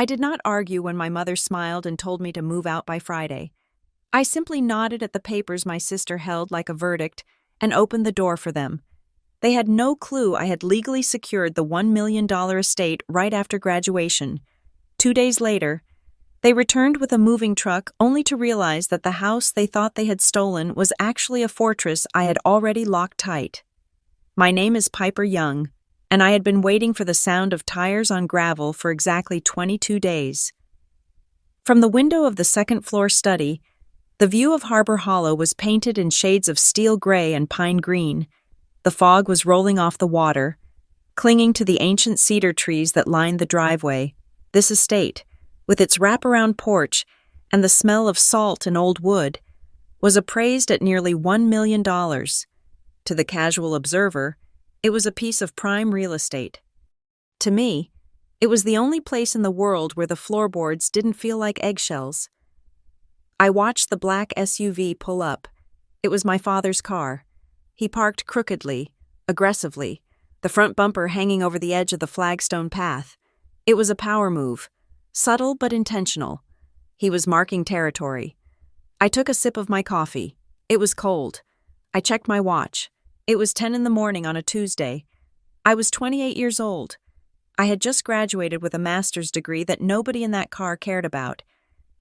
I did not argue when my mother smiled and told me to move out by Friday. I simply nodded at the papers my sister held like a verdict and opened the door for them. They had no clue I had legally secured the $1 million estate right after graduation. 2 days later, they returned with a moving truck only to realize that the house they thought they had stolen was actually a fortress I had already locked tight. My name is Piper Young, and I had been waiting for the sound of tires on gravel for exactly 22 days. From the window of the second-floor study, the view of Harbor Hollow was painted in shades of steel gray and pine green. The fog was rolling off the water, clinging to the ancient cedar trees that lined the driveway. This estate, with its wraparound porch and the smell of salt and old wood, was appraised at nearly $1 million. To the casual observer, it was a piece of prime real estate. To me, it was the only place in the world where the floorboards didn't feel like eggshells. I watched the black SUV pull up. It was my father's car. He parked crookedly, aggressively, the front bumper hanging over the edge of the flagstone path. It was a power move, subtle but intentional. He was marking territory. I took a sip of my coffee. It was cold. I checked my watch. It was 10 in the morning on a Tuesday. I was 28 years old. I had just graduated with a master's degree that nobody in that car cared about,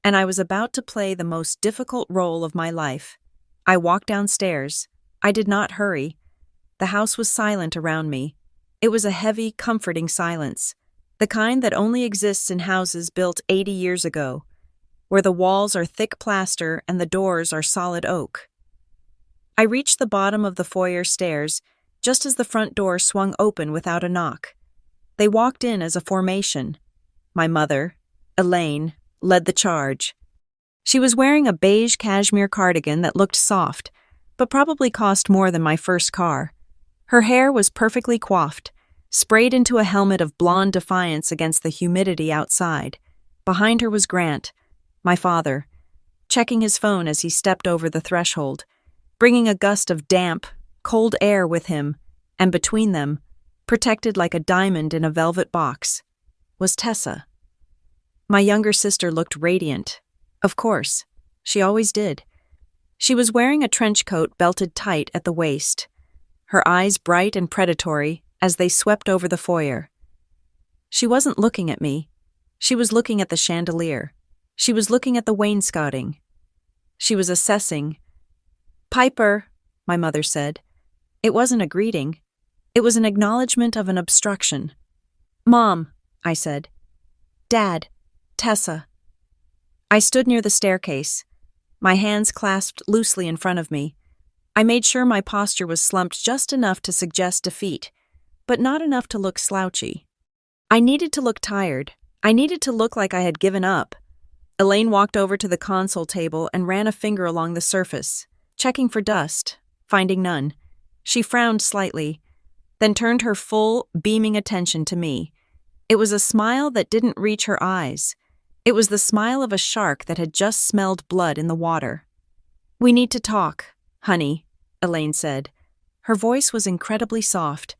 and I was about to play the most difficult role of my life. I walked downstairs. I did not hurry. The house was silent around me. It was a heavy, comforting silence, the kind that only exists in houses built 80 years ago, where the walls are thick plaster and the doors are solid oak. I reached the bottom of the foyer stairs just as the front door swung open without a knock. They walked in as a formation. My mother, Elaine, led the charge. She was wearing a beige cashmere cardigan that looked soft, but probably cost more than my first car. Her hair was perfectly coiffed, sprayed into a helmet of blonde defiance against the humidity outside. Behind her was Grant, my father, checking his phone as he stepped over the threshold, bringing a gust of damp, cold air with him, and between them, protected like a diamond in a velvet box, was Tessa. My younger sister looked radiant. Of course, she always did. She was wearing a trench coat belted tight at the waist, her eyes bright and predatory as they swept over the foyer. She wasn't looking at me. She was looking at the chandelier. She was looking at the wainscoting. She was assessing. "Piper," my mother said. It wasn't a greeting. It was an acknowledgement of an obstruction. "Mom," I said. "Dad, Tessa." I stood near the staircase, my hands clasped loosely in front of me. I made sure my posture was slumped just enough to suggest defeat, but not enough to look slouchy. I needed to look tired. I needed to look like I had given up. Elaine walked over to the console table and ran a finger along the surface, checking for dust, finding none. She frowned slightly, then turned her full, beaming attention to me. It was a smile that didn't reach her eyes. It was the smile of a shark that had just smelled blood in the water. "We need to talk, honey," Elaine said. Her voice was incredibly soft.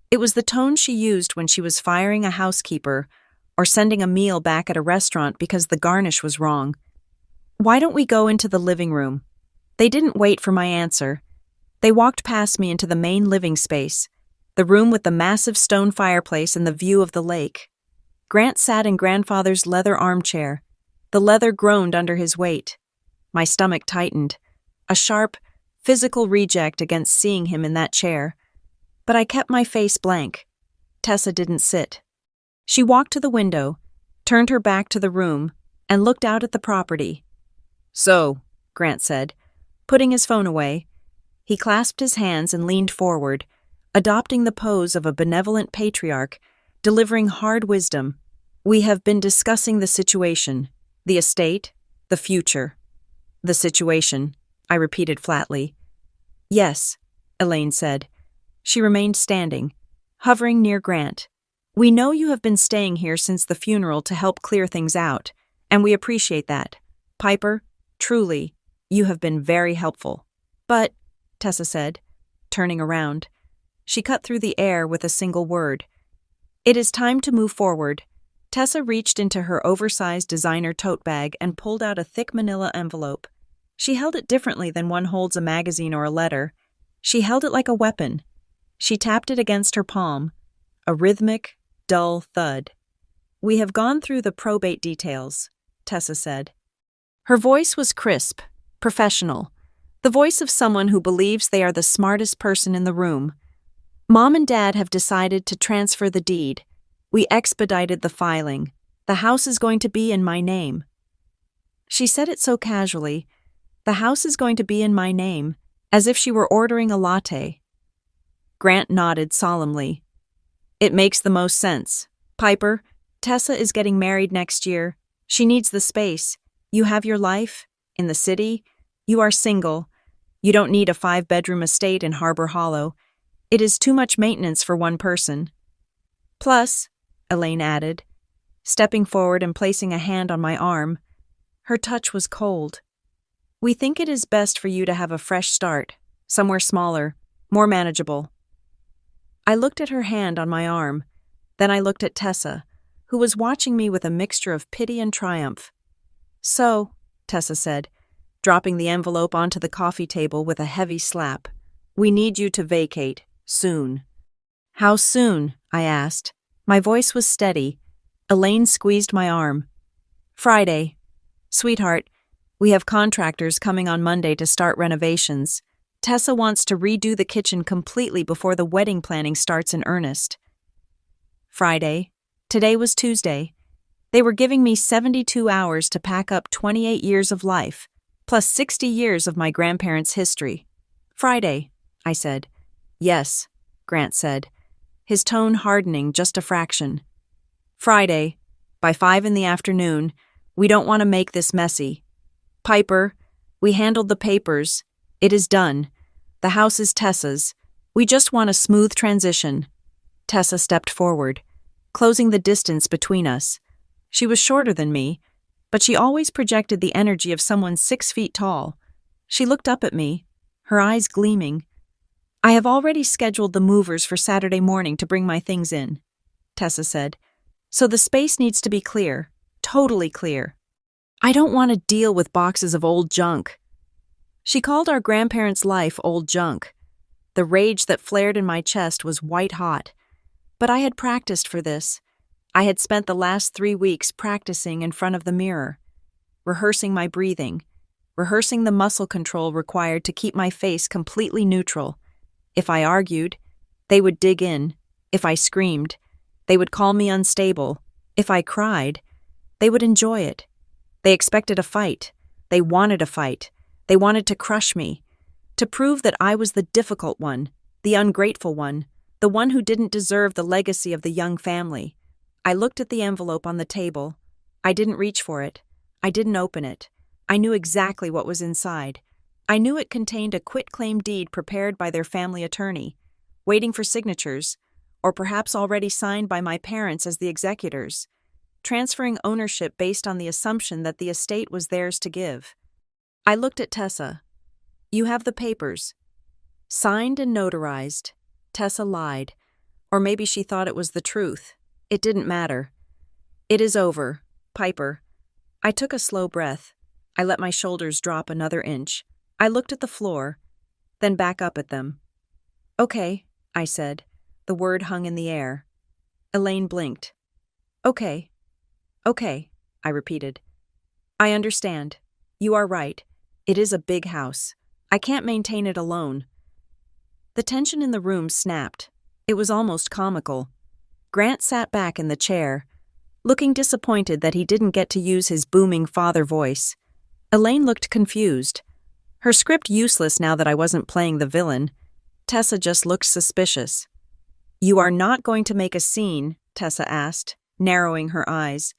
It was the tone she used when she was firing a housekeeper or sending a meal back at a restaurant because the garnish was wrong. "Why don't we go into the living room?" They didn't wait for my answer. They walked past me into the main living space, the room with the massive stone fireplace and the view of the lake. Grant sat in grandfather's leather armchair. The leather groaned under his weight. My stomach tightened, a sharp, physical reject against seeing him in that chair. But I kept my face blank. Tessa didn't sit. She walked to the window, turned her back to the room, and looked out at the property. "So," Grant said, putting his phone away. He clasped his hands and leaned forward, adopting the pose of a benevolent patriarch, delivering hard wisdom. "We have been discussing the situation, the estate, the future." "The situation," I repeated flatly. "Yes," Elaine said. She remained standing, hovering near Grant. "We know you have been staying here since the funeral to help clear things out, and we appreciate that. Piper, truly, you have been very helpful." "But," Tessa said, turning around. She cut through the air with a single word. "It is time to move forward. Tessa reached into her oversized designer tote bag and pulled out a thick manila envelope. She held it differently than one holds a magazine or a letter. She held it like a weapon. She tapped it against her palm. A rhythmic, dull thud. "We have gone through the probate details," Tessa said. Her voice was crisp, professional, the voice of someone who believes they are the smartest person in the room. "Mom and Dad have decided to transfer the deed. We expedited the filing. The house is going to be in my name." She said it so casually. The house is going to be in my name, as if she were ordering a latte. Grant nodded solemnly. "It makes the most sense. Piper, Tessa is getting married next year. She needs the space. You have your life, in the city. You are single. You don't need a 5-bedroom estate in Harbor Hollow. It is too much maintenance for one person. Plus," Elaine added, stepping forward and placing a hand on my arm. Her touch was cold. "We think it is best for you to have a fresh start, somewhere smaller, more manageable." I looked at her hand on my arm. Then I looked at Tessa, who was watching me with a mixture of pity and triumph. "So," Tessa said, dropping the envelope onto the coffee table with a heavy slap, "we need you to vacate, soon." "How soon?" I asked. My voice was steady. Elaine squeezed my arm. "Friday. Sweetheart, we have contractors coming on Monday to start renovations. Tessa wants to redo the kitchen completely before the wedding planning starts in earnest." Friday. Today was Tuesday. They were giving me 72 hours to pack up 28 years of life, plus 60 years of my grandparents' history. "Friday," I said. "Yes," Grant said, his tone hardening just a fraction. "Friday, by 5 in the afternoon. We don't want to make this messy. Piper, we handled the papers. It is done. The house is Tessa's. We just want a smooth transition." Tessa stepped forward, closing the distance between us. She was shorter than me, but she always projected the energy of someone 6 feet tall. She looked up at me, her eyes gleaming. "I have already scheduled the movers for Saturday morning to bring my things in," Tessa said. "So the space needs to be clear, totally clear. I don't want to deal with boxes of old junk." She called our grandparents' life old junk. The rage that flared in my chest was white hot. But I had practiced for this. I had spent the last 3 weeks practicing in front of the mirror, rehearsing my breathing, rehearsing the muscle control required to keep my face completely neutral. If I argued, they would dig in. If I screamed, they would call me unstable. If I cried, they would enjoy it. They expected a fight. They wanted a fight. They wanted to crush me, to prove that I was the difficult one, the ungrateful one, the one who didn't deserve the legacy of the young family. I looked at the envelope on the table. I didn't reach for it. I didn't open it. I knew exactly what was inside. I knew it contained a quitclaim deed prepared by their family attorney, waiting for signatures, or perhaps already signed by my parents as the executors, transferring ownership based on the assumption that the estate was theirs to give. I looked at Tessa. "You have the papers." "Signed and notarized." Tessa lied. Or maybe she thought it was the truth. It didn't matter. "It is over, Piper." I took a slow breath. I let my shoulders drop another inch. I looked at the floor, then back up at them. "Okay," I said. The word hung in the air. Elaine blinked. "Okay. Okay," I repeated. "I understand. You are right. It is a big house. I can't maintain it alone." The tension in the room snapped. It was almost comical. Grant sat back in the chair, looking disappointed that he didn't get to use his booming father voice. Elaine looked confused. Her script useless now that I wasn't playing the villain. Tessa just looked suspicious. "You are not going to make a scene?" Tessa asked, narrowing her eyes.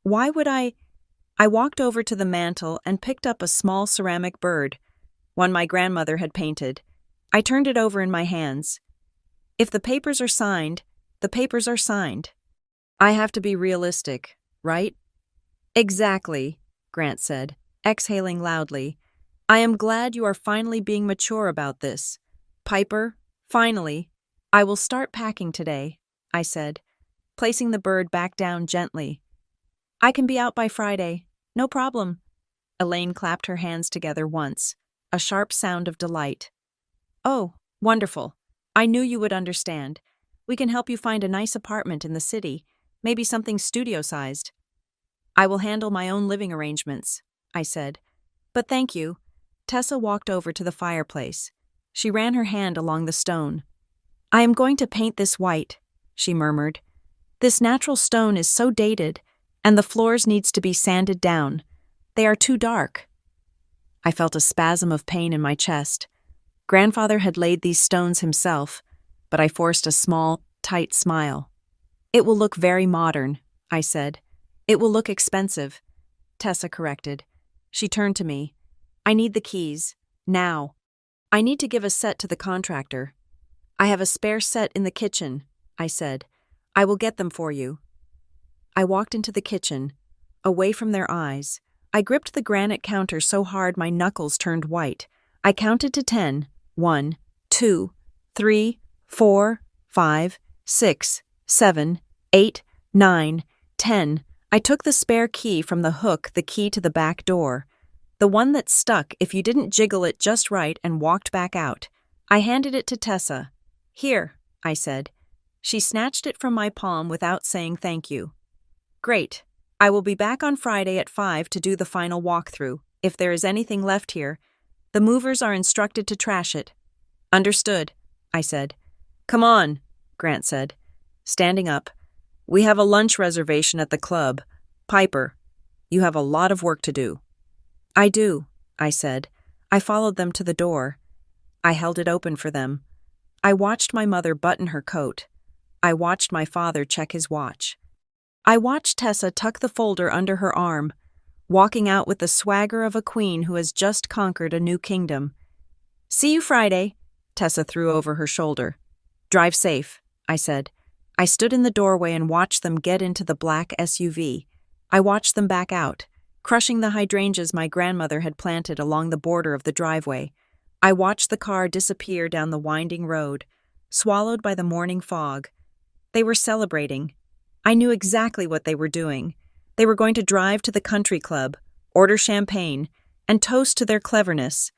"Why would I?" I walked over to the mantel and picked up a small ceramic bird, one my grandmother had painted. I turned it over in my hands. "If the papers are signed, the papers are signed. I have to be realistic, right?" "Exactly," Grant said, exhaling loudly. "I am glad you are finally being mature about this. Piper, finally. I will start packing today," I said. placing the bird back down gently. I can be out by Friday. No problem. Elaine clapped her hands together once, a sharp sound of delight. Oh, wonderful. I knew you would understand. We can help you find a nice apartment in the city, maybe something studio-sized. I will handle my own living arrangements, I said. But thank you. Tessa walked over to the fireplace. She ran her hand along the stone. I am going to paint this white, she murmured. This natural stone is so dated, and the floors needs to be sanded down. They are too dark. I felt a spasm of pain in my chest. Grandfather had laid these stones himself, but I forced a small, tight smile. It will look very modern, I said. It will look expensive, Tessa corrected. She turned to me. I need the keys, now. I need to give a set to the contractor. I have a spare set in the kitchen, I said. I will get them for you. I walked into the kitchen, away from their eyes. I gripped the granite counter so hard my knuckles turned white. I counted to 10. 1, 2, 3, 4, 5, 6, 7, 8, 9, 10. I took the spare key from the hook, the key to the back door. The one that stuck if you didn't jiggle it just right, and walked back out. I handed it to Tessa. Here, I said. She snatched it from my palm without saying thank you. Great. I will be back on Friday at 5 to do the final walkthrough. If there is anything left here, the movers are instructed to trash it. Understood, I said. Come on, Grant said, standing up. We have a lunch reservation at the club. Piper, you have a lot of work to do. I do, I said. I followed them to the door. I held it open for them. I watched my mother button her coat. I watched my father check his watch. I watched Tessa tuck the folder under her arm, walking out with the swagger of a queen who has just conquered a new kingdom. See you Friday, Tessa threw over her shoulder. Drive safe, I said. I stood in the doorway and watched them get into the black SUV. I watched them back out, crushing the hydrangeas my grandmother had planted along the border of the driveway. I watched the car disappear down the winding road, swallowed by the morning fog. They were celebrating. I knew exactly what they were doing. They were going to drive to the country club, order champagne, and toast to their cleverness.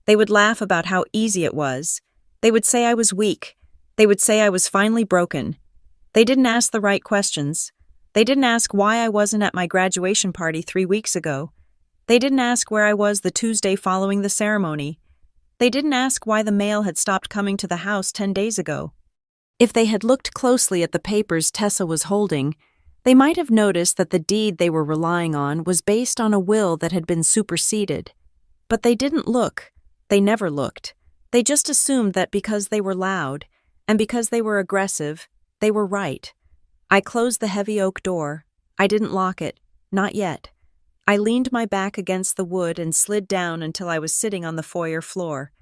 They would laugh about how easy it was. They would say I was weak. They would say I was finally broken. They didn't ask the right questions. They didn't ask why I wasn't at my graduation party 3 weeks ago. They didn't ask where I was the Tuesday following the ceremony. They didn't ask why the mail had stopped coming to the house 10 days ago. If they had looked closely at the papers Tessa was holding, they might have noticed that the deed they were relying on was based on a will that had been superseded. But they didn't look. They never looked. They just assumed that because they were loud, and because they were aggressive, they were right. I closed the heavy oak door. I didn't lock it. Not yet. I leaned my back against the wood and slid down until I was sitting on the foyer floor.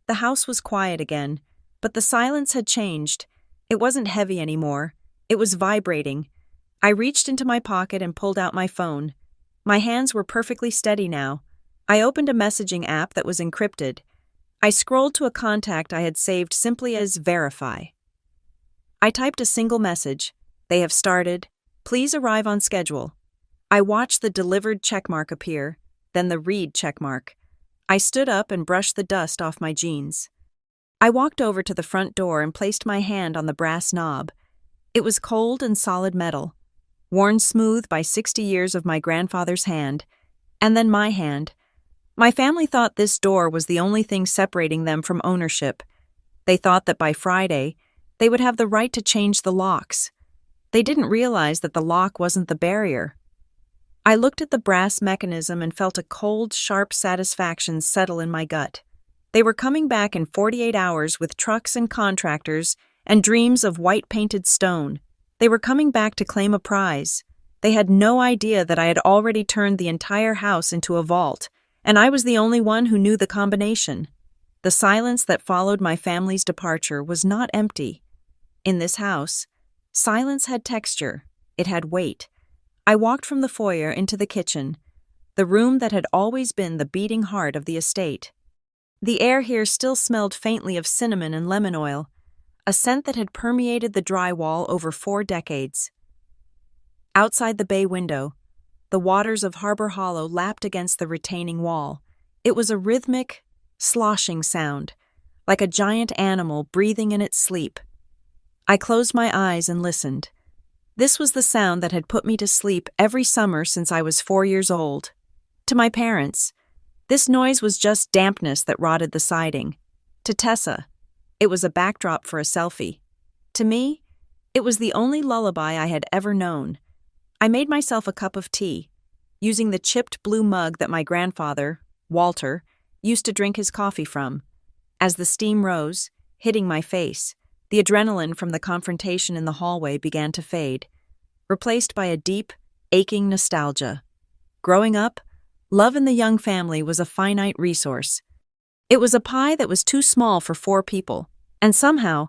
The house was quiet again, but the silence had changed. It wasn't heavy anymore. It was vibrating. I reached into my pocket and pulled out my phone. My hands were perfectly steady now. I opened a messaging app that was encrypted. I scrolled to a contact I had saved simply as verify. I typed a single message. They have started. Please arrive on schedule. I watched the delivered checkmark appear, then the read checkmark. I stood up and brushed the dust off my jeans. I walked over to the front door and placed my hand on the brass knob. It was cold and solid metal, worn smooth by 60 years of my grandfather's hand, and then my hand. My family thought this door was the only thing separating them from ownership. They thought that by Friday, they would have the right to change the locks. They didn't realize that the lock wasn't the barrier. I looked at the brass mechanism and felt a cold, sharp satisfaction settle in my gut. They were coming back in 48 hours with trucks and contractors and dreams of white-painted stone. They were coming back to claim a prize. They had no idea that I had already turned the entire house into a vault, and I was the only one who knew the combination. The silence that followed my family's departure was not empty. In this house, silence had texture. It had weight. I walked from the foyer into the kitchen, the room that had always been the beating heart of the estate. The air here still smelled faintly of cinnamon and lemon oil, a scent that had permeated the drywall over 4 decades. Outside the bay window, the waters of Harbor Hollow lapped against the retaining wall. It was a rhythmic, sloshing sound, like a giant animal breathing in its sleep. I closed my eyes and listened. This was the sound that had put me to sleep every summer since I was 4 years old. To my parents, this noise was just dampness that rotted the siding. To Tessa, it was a backdrop for a selfie. To me, it was the only lullaby I had ever known. I made myself a cup of tea, using the chipped blue mug that my grandfather, Walter, used to drink his coffee from. As the steam rose, hitting my face, the adrenaline from the confrontation in the hallway began to fade, replaced by a deep, aching nostalgia. Growing up, love in the Young family was a finite resource. It was a pie that was too small for 4 people, and somehow,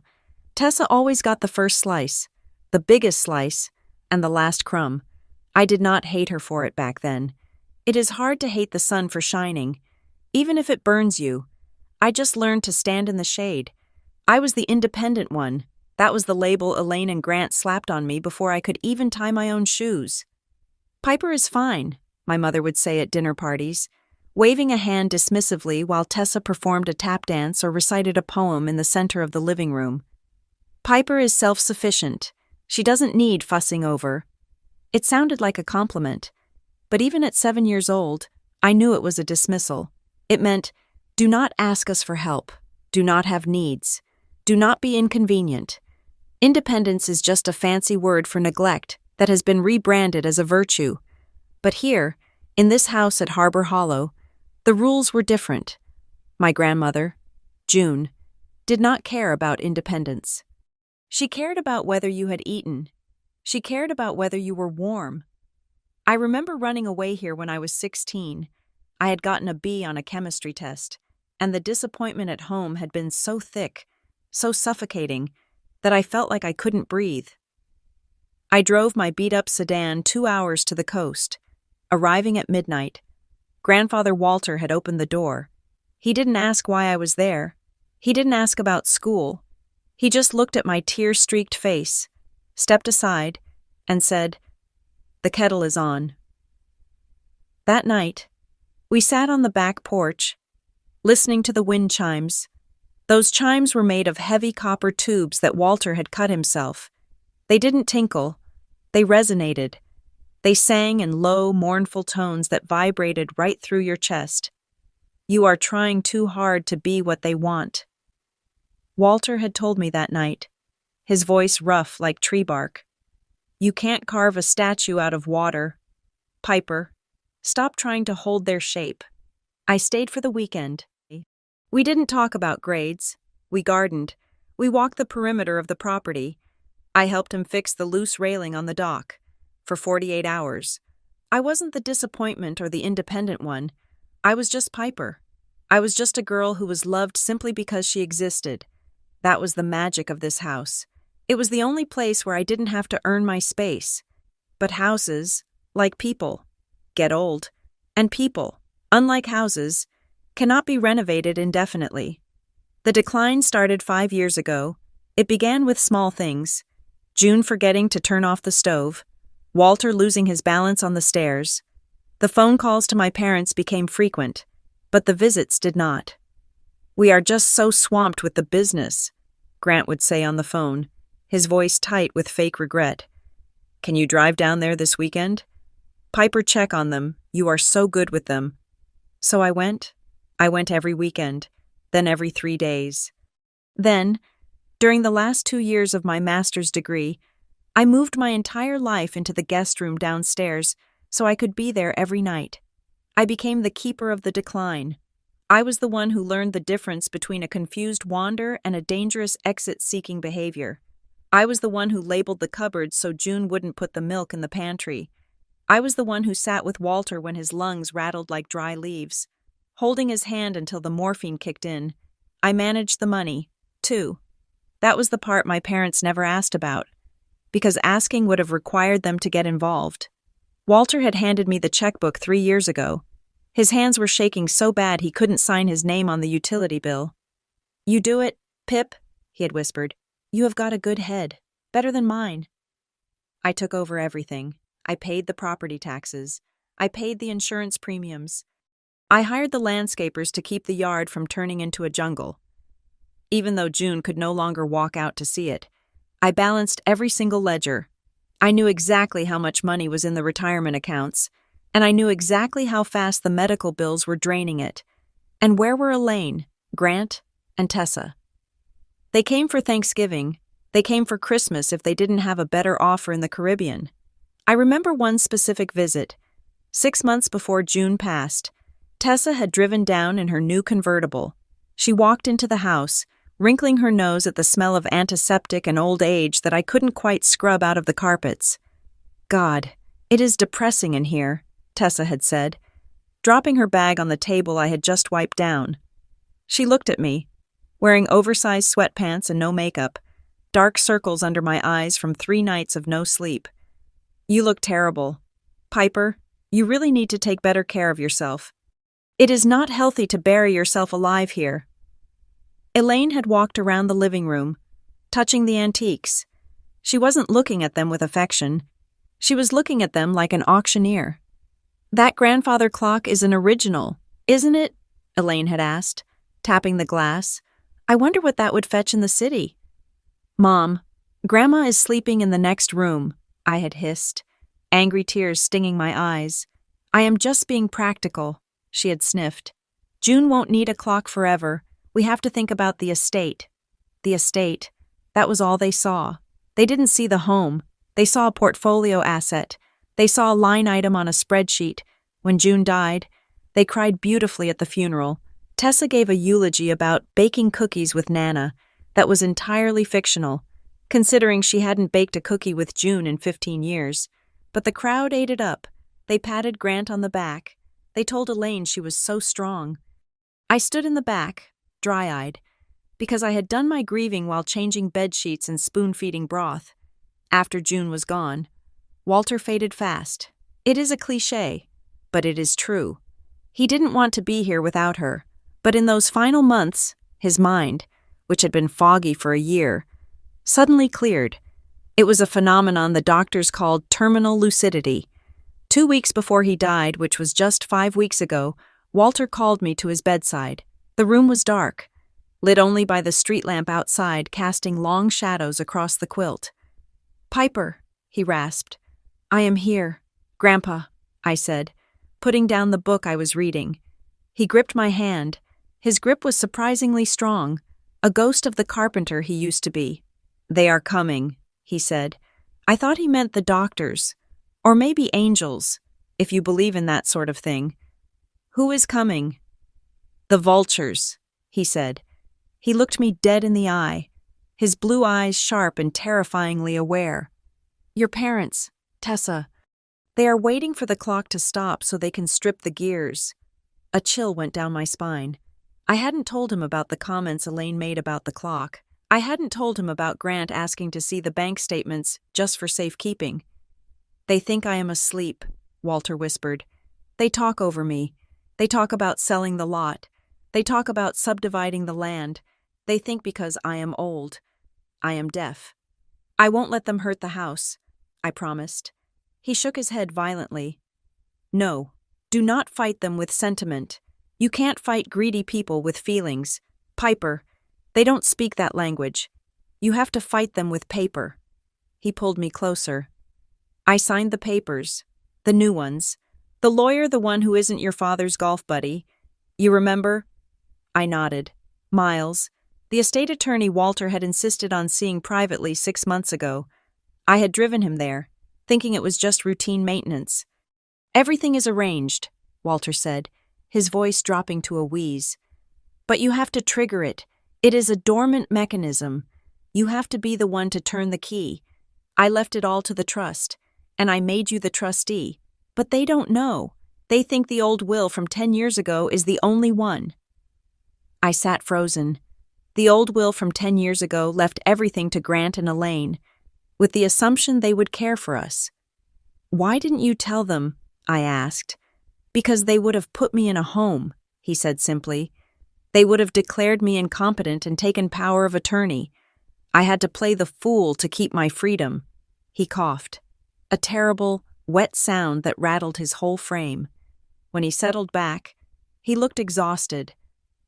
Tessa always got the first slice, the biggest slice, and the last crumb. I did not hate her for it back then. It is hard to hate the sun for shining, even if it burns you. I just learned to stand in the shade. I was the independent one. That was the label Elaine and Grant slapped on me before I could even tie my own shoes. "Piper is fine," my mother would say at dinner parties, waving a hand dismissively while Tessa performed a tap dance or recited a poem in the center of the living room. "Piper is self-sufficient. She doesn't need fussing over." It sounded like a compliment, but even at 7 years old, I knew it was a dismissal. It meant, do not ask us for help, do not have needs, do not be inconvenient. Independence is just a fancy word for neglect that has been rebranded as a virtue. But here, in this house at Harbor Hollow, the rules were different. My grandmother, June, did not care about independence. She cared about whether you had eaten. She cared about whether you were warm. I remember running away here when I was 16. I had gotten a B on a chemistry test, and the disappointment at home had been so thick, so suffocating, that I felt like I couldn't breathe. I drove my beat-up sedan 2 hours to the coast. Arriving at midnight, Grandfather Walter had opened the door. He didn't ask why I was there. He didn't ask about school. He just looked at my tear-streaked face, stepped aside, and said, "The kettle is on." That night, we sat on the back porch, listening to the wind chimes. Those chimes were made of heavy copper tubes that Walter had cut himself. They didn't tinkle. They resonated. They sang in low, mournful tones that vibrated right through your chest. You are trying too hard to be what they want. Walter had told me that night, his voice rough like tree bark. You can't carve a statue out of water. Piper, stop trying to hold their shape. I stayed for the weekend. We didn't talk about grades. We gardened. We walked the perimeter of the property. I helped him fix the loose railing on the dock. For 48 hours. I wasn't the disappointment or the independent one. I was just Piper. I was just a girl who was loved simply because she existed. That was the magic of this house. It was the only place where I didn't have to earn my space. But houses, like people, get old. And people, unlike houses, cannot be renovated indefinitely. The decline started 5 years ago. It began with small things. June forgetting to turn off the stove. Walter losing his balance on the stairs. The phone calls to my parents became frequent, but the visits did not. "We are just so swamped with the business," Grant would say on the phone, his voice tight with fake regret. "Can you drive down there this weekend? Piper, check on them. You are so good with them." So I went. I went every weekend, then every 3 days. Then, during the last 2 years of my master's degree, I moved my entire life into the guest room downstairs so I could be there every night. I became the keeper of the decline. I was the one who learned the difference between a confused wander and a dangerous exit-seeking behavior. I was the one who labeled the cupboards so June wouldn't put the milk in the pantry. I was the one who sat with Walter when his lungs rattled like dry leaves, holding his hand until the morphine kicked in. I managed the money, too. That was the part my parents never asked about, because asking would have required them to get involved. Walter had handed me the checkbook 3 years ago. His hands were shaking so bad he couldn't sign his name on the utility bill. "You do it, Pip," he had whispered. "You have got a good head, better than mine." I took over everything. I paid the property taxes. I paid the insurance premiums. I hired the landscapers to keep the yard from turning into a jungle. Even though June could no longer walk out to see it, I balanced every single ledger. I knew exactly how much money was in the retirement accounts, and I knew exactly how fast the medical bills were draining it. And where were Elaine, Grant, and Tessa? They came for Thanksgiving. They came for Christmas if they didn't have a better offer in the Caribbean. I remember one specific visit. 6 months before June passed, Tessa had driven down in her new convertible. She walked into the house, wrinkling her nose at the smell of antiseptic and old age that I couldn't quite scrub out of the carpets. "God, it is depressing in here," Tessa had said, dropping her bag on the table I had just wiped down. She looked at me, wearing oversized sweatpants and no makeup, dark circles under my eyes from 3 nights of no sleep. "You look terrible. Piper, you really need to take better care of yourself. It is not healthy to bury yourself alive here." Elaine had walked around the living room, touching the antiques. She wasn't looking at them with affection. She was looking at them like an auctioneer. "That grandfather clock is an original, isn't it?" Elaine had asked, tapping the glass. "I wonder what that would fetch in the city." "Mom, Grandma is sleeping in the next room," I had hissed, angry tears stinging my eyes. "I am just being practical," she had sniffed. "June won't need a clock forever. We have to think about the estate." The estate. That was all they saw. They didn't see the home. They saw a portfolio asset. They saw a line item on a spreadsheet. When June died, they cried beautifully at the funeral. Tessa gave a eulogy about baking cookies with Nana that was entirely fictional, considering she hadn't baked a cookie with June in 15 years. But the crowd ate it up. They patted Grant on the back. They told Elaine she was so strong. I stood in the back, dry-eyed, because I had done my grieving while changing bedsheets and spoon-feeding broth. After June was gone, Walter faded fast. It is a cliché, but it is true. He didn't want to be here without her, but in those final months, his mind, which had been foggy for a year, suddenly cleared. It was a phenomenon the doctors called terminal lucidity. 2 weeks before he died, which was just 5 weeks ago, Walter called me to his bedside. The room was dark, lit only by the street lamp outside casting long shadows across the quilt. "Piper," he rasped. "I am here, Grandpa," I said, putting down the book I was reading. He gripped my hand. His grip was surprisingly strong, a ghost of the carpenter he used to be. "They are coming," he said. I thought he meant the doctors, or maybe angels, if you believe in that sort of thing. "Who is coming?" "The vultures," he said. He looked me dead in the eye, his blue eyes sharp and terrifyingly aware. "Your parents, Tessa. They are waiting for the clock to stop so they can strip the gears." A chill went down my spine. I hadn't told him about the comments Elaine made about the clock. I hadn't told him about Grant asking to see the bank statements just for safekeeping. "They think I am asleep," Walter whispered. "They talk over me. They talk about selling the lot. They talk about subdividing the land. They think because I am old, I am deaf. I won't let them hurt the house," I promised. He shook his head violently. "No, do not fight them with sentiment. You can't fight greedy people with feelings. Piper, they don't speak that language. You have to fight them with paper." He pulled me closer. I signed the papers, the new ones. "The lawyer, the one who isn't your father's golf buddy. You remember?" I nodded. "Miles, the estate attorney Walter had insisted on seeing privately 6 months ago. I had driven him there, thinking it was just routine maintenance." "Everything is arranged," Walter said, his voice dropping to a wheeze. "But you have to trigger it. It is a dormant mechanism. You have to be the one to turn the key. I left it all to the trust, and I made you the trustee. But they don't know. They think the old will from 10 years ago is the only one." I sat frozen. The old will from 10 years ago left everything to Grant and Elaine, with the assumption they would care for us. "Why didn't you tell them?" I asked. "Because they would have put me in a home," he said simply. "They would have declared me incompetent and taken power of attorney. I had to play the fool to keep my freedom." He coughed. "A terrible, wet sound that rattled his whole frame. When he settled back, he looked exhausted,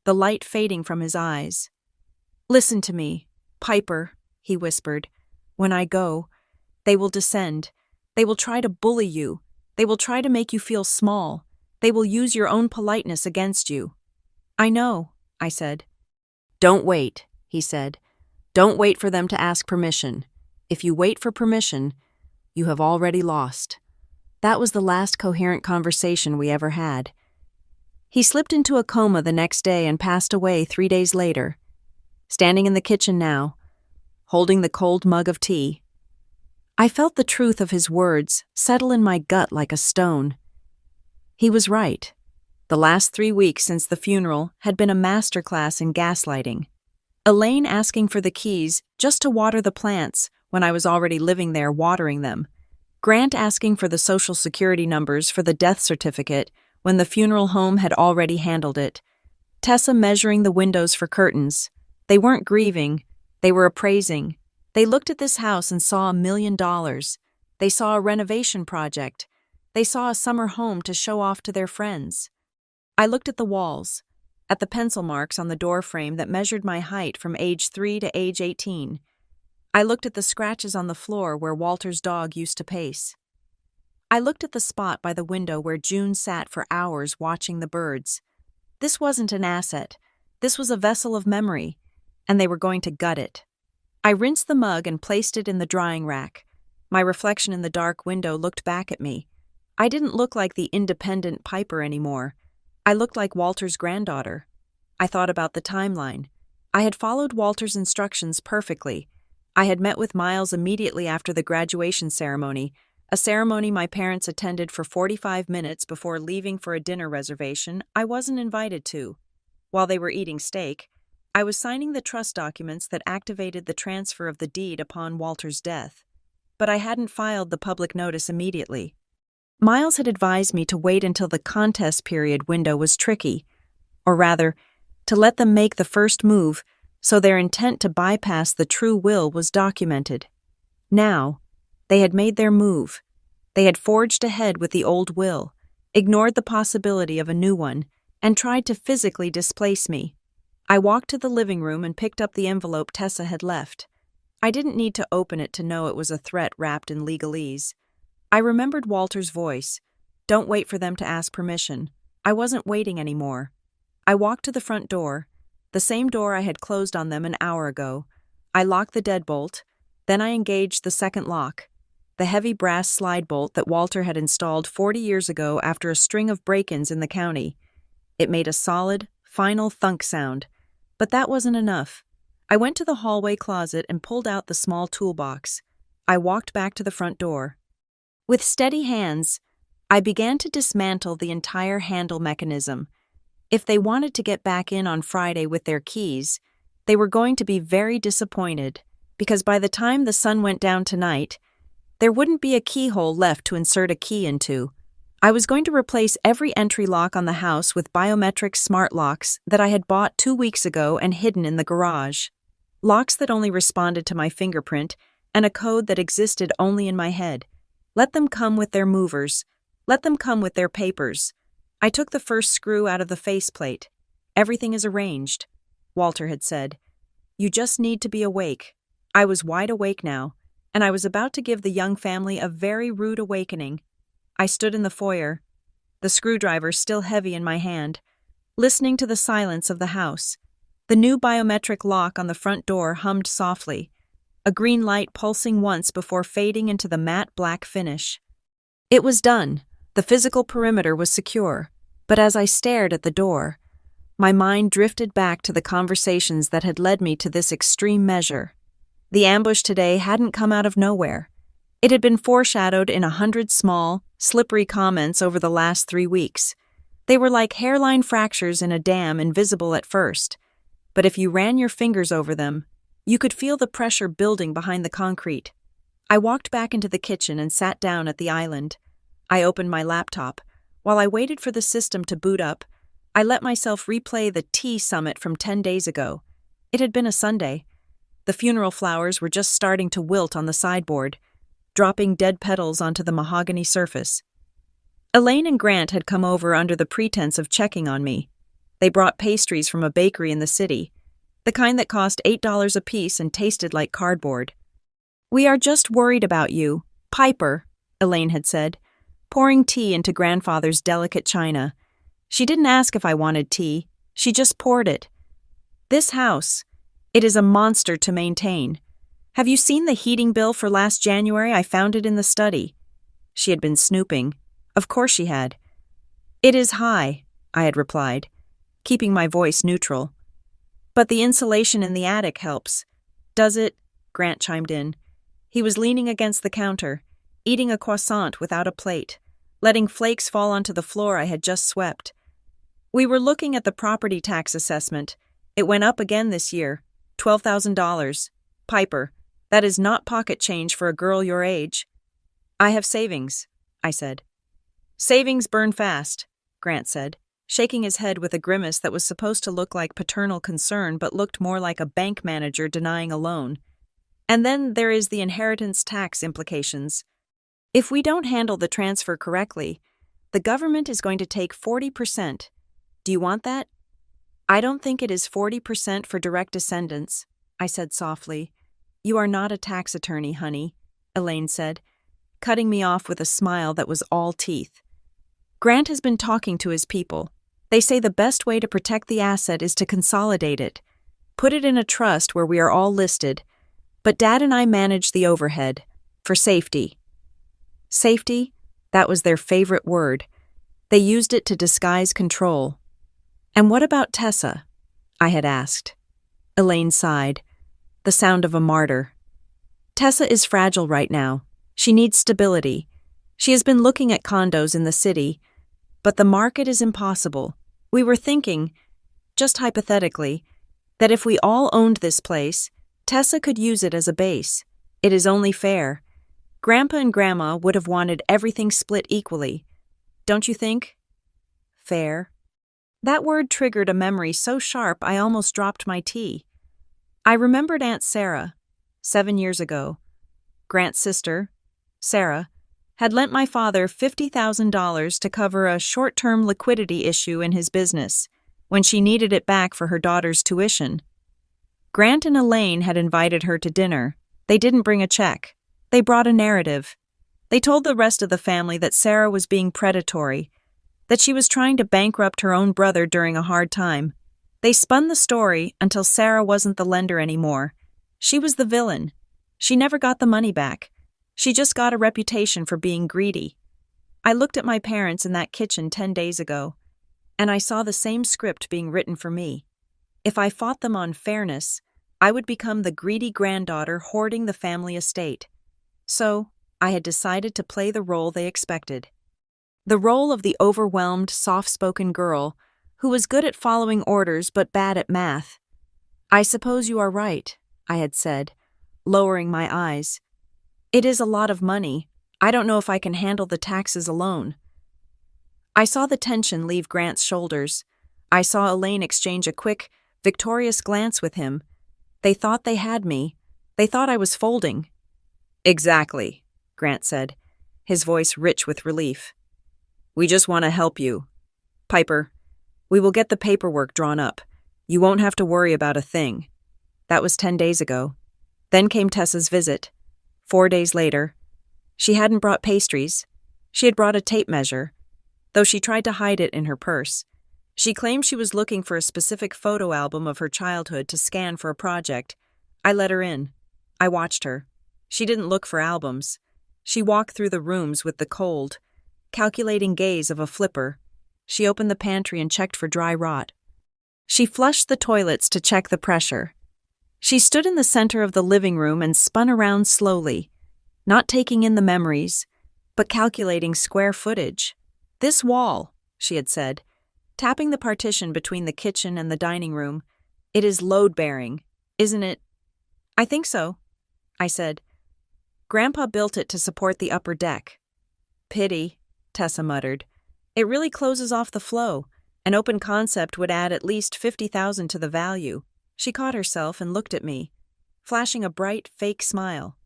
the light fading from his eyes. "Listen to me, Piper," he whispered. "When I go, they will descend. They will try to bully you. They will try to make you feel small. They will use your own politeness against you." "I know," I said. "Don't wait," he said. "Don't wait for them to ask permission. If you wait for permission, you have already lost." That was the last coherent conversation we ever had. He slipped into a coma the next day and passed away 3 days later. Standing in the kitchen now, holding the cold mug of tea, I felt the truth of his words settle in my gut like a stone. He was right. The last 3 weeks since the funeral had been a masterclass in gaslighting. Elaine asking for the keys just to water the plants when I was already living there watering them. Grant asking for the social security numbers for the death certificate when the funeral home had already handled it. Tessa measuring the windows for curtains. They weren't grieving, they were appraising. They looked at this house and saw $1 million. They saw a renovation project. They saw a summer home to show off to their friends. I looked at the walls, at the pencil marks on the door frame that measured my height from age 3 to age 18. I looked at the scratches on the floor where Walter's dog used to pace. I looked at the spot by the window where June sat for hours watching the birds. This wasn't an asset. This was a vessel of memory, and they were going to gut it. I rinsed the mug and placed it in the drying rack. My reflection in the dark window looked back at me. I didn't look like the independent Piper anymore. I looked like Walter's granddaughter. I thought about the timeline. I had followed Walter's instructions perfectly. I had met with Miles immediately after the graduation ceremony, a ceremony my parents attended for 45 minutes before leaving for a dinner reservation I wasn't invited to. While they were eating steak, I was signing the trust documents that activated the transfer of the deed upon Walter's death. But I hadn't filed the public notice immediately. Miles had advised me to wait until the contest period window was tricky, or rather, to let them make the first move so their intent to bypass the true will was documented. Now, they had made their move. They had forged ahead with the old will, ignored the possibility of a new one, and tried to physically displace me. I walked to the living room and picked up the envelope Tessa had left. I didn't need to open it to know it was a threat wrapped in legalese. I remembered Walter's voice. Don't wait for them to ask permission. I wasn't waiting anymore. I walked to the front door, the same door I had closed on them an hour ago. I locked the deadbolt, then I engaged the second lock, the heavy brass slide bolt that Walter had installed 40 years ago after a string of break-ins in the county. It made a solid, final thunk sound, but that wasn't enough. I went to the hallway closet and pulled out the small toolbox. I walked back to the front door. With steady hands, I began to dismantle the entire handle mechanism. If they wanted to get back in on Friday with their keys, they were going to be very disappointed, because by the time the sun went down tonight, there wouldn't be a keyhole left to insert a key into. I was going to replace every entry lock on the house with biometric smart locks that I had bought 2 weeks ago and hidden in the garage. Locks that only responded to my fingerprint and a code that existed only in my head. Let them come with their movers. Let them come with their papers. I took the first screw out of the faceplate. Everything is arranged, Walter had said. You just need to be awake. I was wide awake now, and I was about to give the young family a very rude awakening. I stood in the foyer, the screwdriver still heavy in my hand, listening to the silence of the house. The new biometric lock on the front door hummed softly, a green light pulsing once before fading into the matte black finish. It was done. The physical perimeter was secure, but as I stared at the door, my mind drifted back to the conversations that had led me to this extreme measure. The ambush today hadn't come out of nowhere. It had been foreshadowed in 100 small, slippery comments over the last 3 weeks. They were like hairline fractures in a dam, invisible at first, but if you ran your fingers over them, you could feel the pressure building behind the concrete. I walked back into the kitchen and sat down at the island. I opened my laptop. While I waited for the system to boot up, I let myself replay the tea summit from 10 days ago. It had been a Sunday. The funeral flowers were just starting to wilt on the sideboard. dropping dead petals onto the mahogany surface. Elaine and Grant had come over under the pretense of checking on me. They brought pastries from a bakery in the city, the kind that cost $8 apiece and tasted like cardboard. "We are just worried about you, Piper," Elaine had said, pouring tea into grandfather's delicate china. She didn't ask if I wanted tea, she just poured it. "This house, it is a monster to maintain. Have you seen the heating bill for last January? I found it in the study." She had been snooping. Of course she had. "It is high," I had replied, keeping my voice neutral. "But the insulation in the attic helps." "Does it?" Grant chimed in. He was leaning against the counter, eating a croissant without a plate, letting flakes fall onto the floor I had just swept. "We were looking at the property tax assessment. It went up again this year, $12,000. Piper, that is not pocket change for a girl your age." "I have savings," I said. "Savings burn fast," Grant said, shaking his head with a grimace that was supposed to look like paternal concern but looked more like a bank manager denying a loan. "And then there is the inheritance tax implications. If we don't handle the transfer correctly, the government is going to take 40%. Do you want that?" "I don't think it is 40% for direct descendants," I said softly. "You are not a tax attorney, honey," Elaine said, cutting me off with a smile that was all teeth. "Grant has been talking to his people. They say the best way to protect the asset is to consolidate it. Put it in a trust where we are all listed. But Dad and I manage the overhead. For safety." Safety? That was their favorite word. They used it to disguise control. "And what about Tessa?" I had asked. Elaine sighed, the sound of a martyr. "Tessa is fragile right now. She needs stability. She has been looking at condos in the city, but the market is impossible. We were thinking, just hypothetically, that if we all owned this place, Tessa could use it as a base. It is only fair. Grandpa and Grandma would have wanted everything split equally. Don't you think?" Fair. That word triggered a memory so sharp I almost dropped my tea. I remembered Aunt Sarah, 7 years ago. Grant's sister, Sarah, had lent my father $50,000 to cover a short-term liquidity issue in his business when she needed it back for her daughter's tuition. Grant and Elaine had invited her to dinner. They didn't bring a check. They brought a narrative. They told the rest of the family that Sarah was being predatory, that she was trying to bankrupt her own brother during a hard time. They spun the story until Sarah wasn't the lender anymore. She was the villain. She never got the money back. She just got a reputation for being greedy. I looked at my parents in that kitchen 10 days ago, and I saw the same script being written for me. If I fought them on fairness, I would become the greedy granddaughter hoarding the family estate. So, I had decided to play the role they expected. The role of the overwhelmed, soft-spoken girl who was good at following orders but bad at math. "I suppose you are right," I had said, lowering my eyes. "It is a lot of money. I don't know if I can handle the taxes alone." I saw the tension leave Grant's shoulders. I saw Elaine exchange a quick, victorious glance with him. They thought they had me. They thought I was folding. "Exactly," Grant said, his voice rich with relief. "We just want to help you. Piper, we will get the paperwork drawn up. You won't have to worry about a thing." That was 10 days ago. Then came Tessa's visit. 4 days later. She hadn't brought pastries. She had brought a tape measure, though she tried to hide it in her purse. She claimed she was looking for a specific photo album of her childhood to scan for a project. I let her in. I watched her. She didn't look for albums. She walked through the rooms with the cold, calculating gaze of a flipper. She opened the pantry and checked for dry rot. She flushed the toilets to check the pressure. She stood in the center of the living room and spun around slowly, not taking in the memories, but calculating square footage. "This wall," she had said, tapping the partition between the kitchen and the dining room. "It is load-bearing, isn't it?" "I think so," I said. "Grandpa built it to support the upper deck." "Pity," Tessa muttered. "It really closes off the flow. An open concept would add at least $50,000 to the value." She caught herself and looked at me, flashing a bright, fake smile.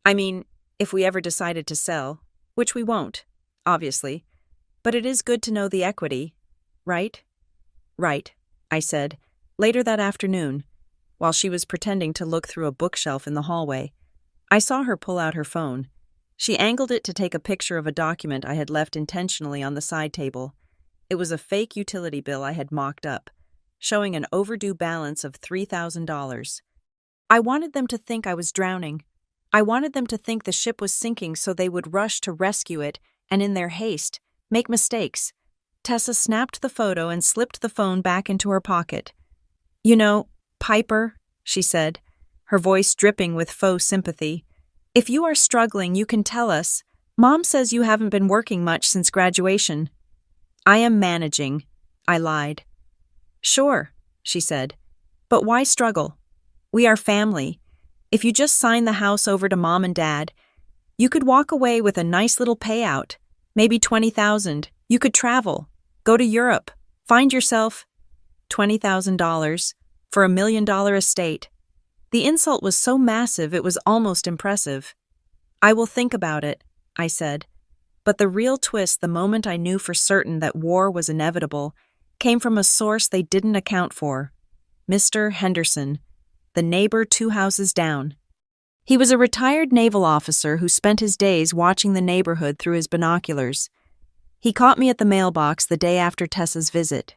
"I mean, if we ever decided to sell, which we won't, obviously. But it is good to know the equity, right? Right, I said, later that afternoon, while she was pretending to look through a bookshelf in the hallway. I saw her pull out her phone. She angled it to take a picture of a document I had left intentionally on the side table. It was a fake utility bill I had mocked up, showing an overdue balance of $3,000. I wanted them to think I was drowning. I wanted them to think the ship was sinking so they would rush to rescue it and, in their haste, make mistakes. Tessa snapped the photo and slipped the phone back into her pocket. "You know, Piper," she said, her voice dripping with faux sympathy, "if you are struggling, you can tell us. Mom says you haven't been working much since graduation." "I am managing," I lied. "Sure," she said, "but why struggle? We are family. If you just sign the house over to Mom and Dad, you could walk away with a nice little payout, maybe $20,000. You could travel, go to Europe, find yourself $20,000 for $1 million estate." The insult was so massive it was almost impressive. "I will think about it," I said. But the real twist, the moment I knew for certain that war was inevitable, came from a source they didn't account for. Mr. Henderson, the neighbor 2 houses down. He was a retired naval officer who spent his days watching the neighborhood through his binoculars. He caught me at the mailbox the day after Tessa's visit.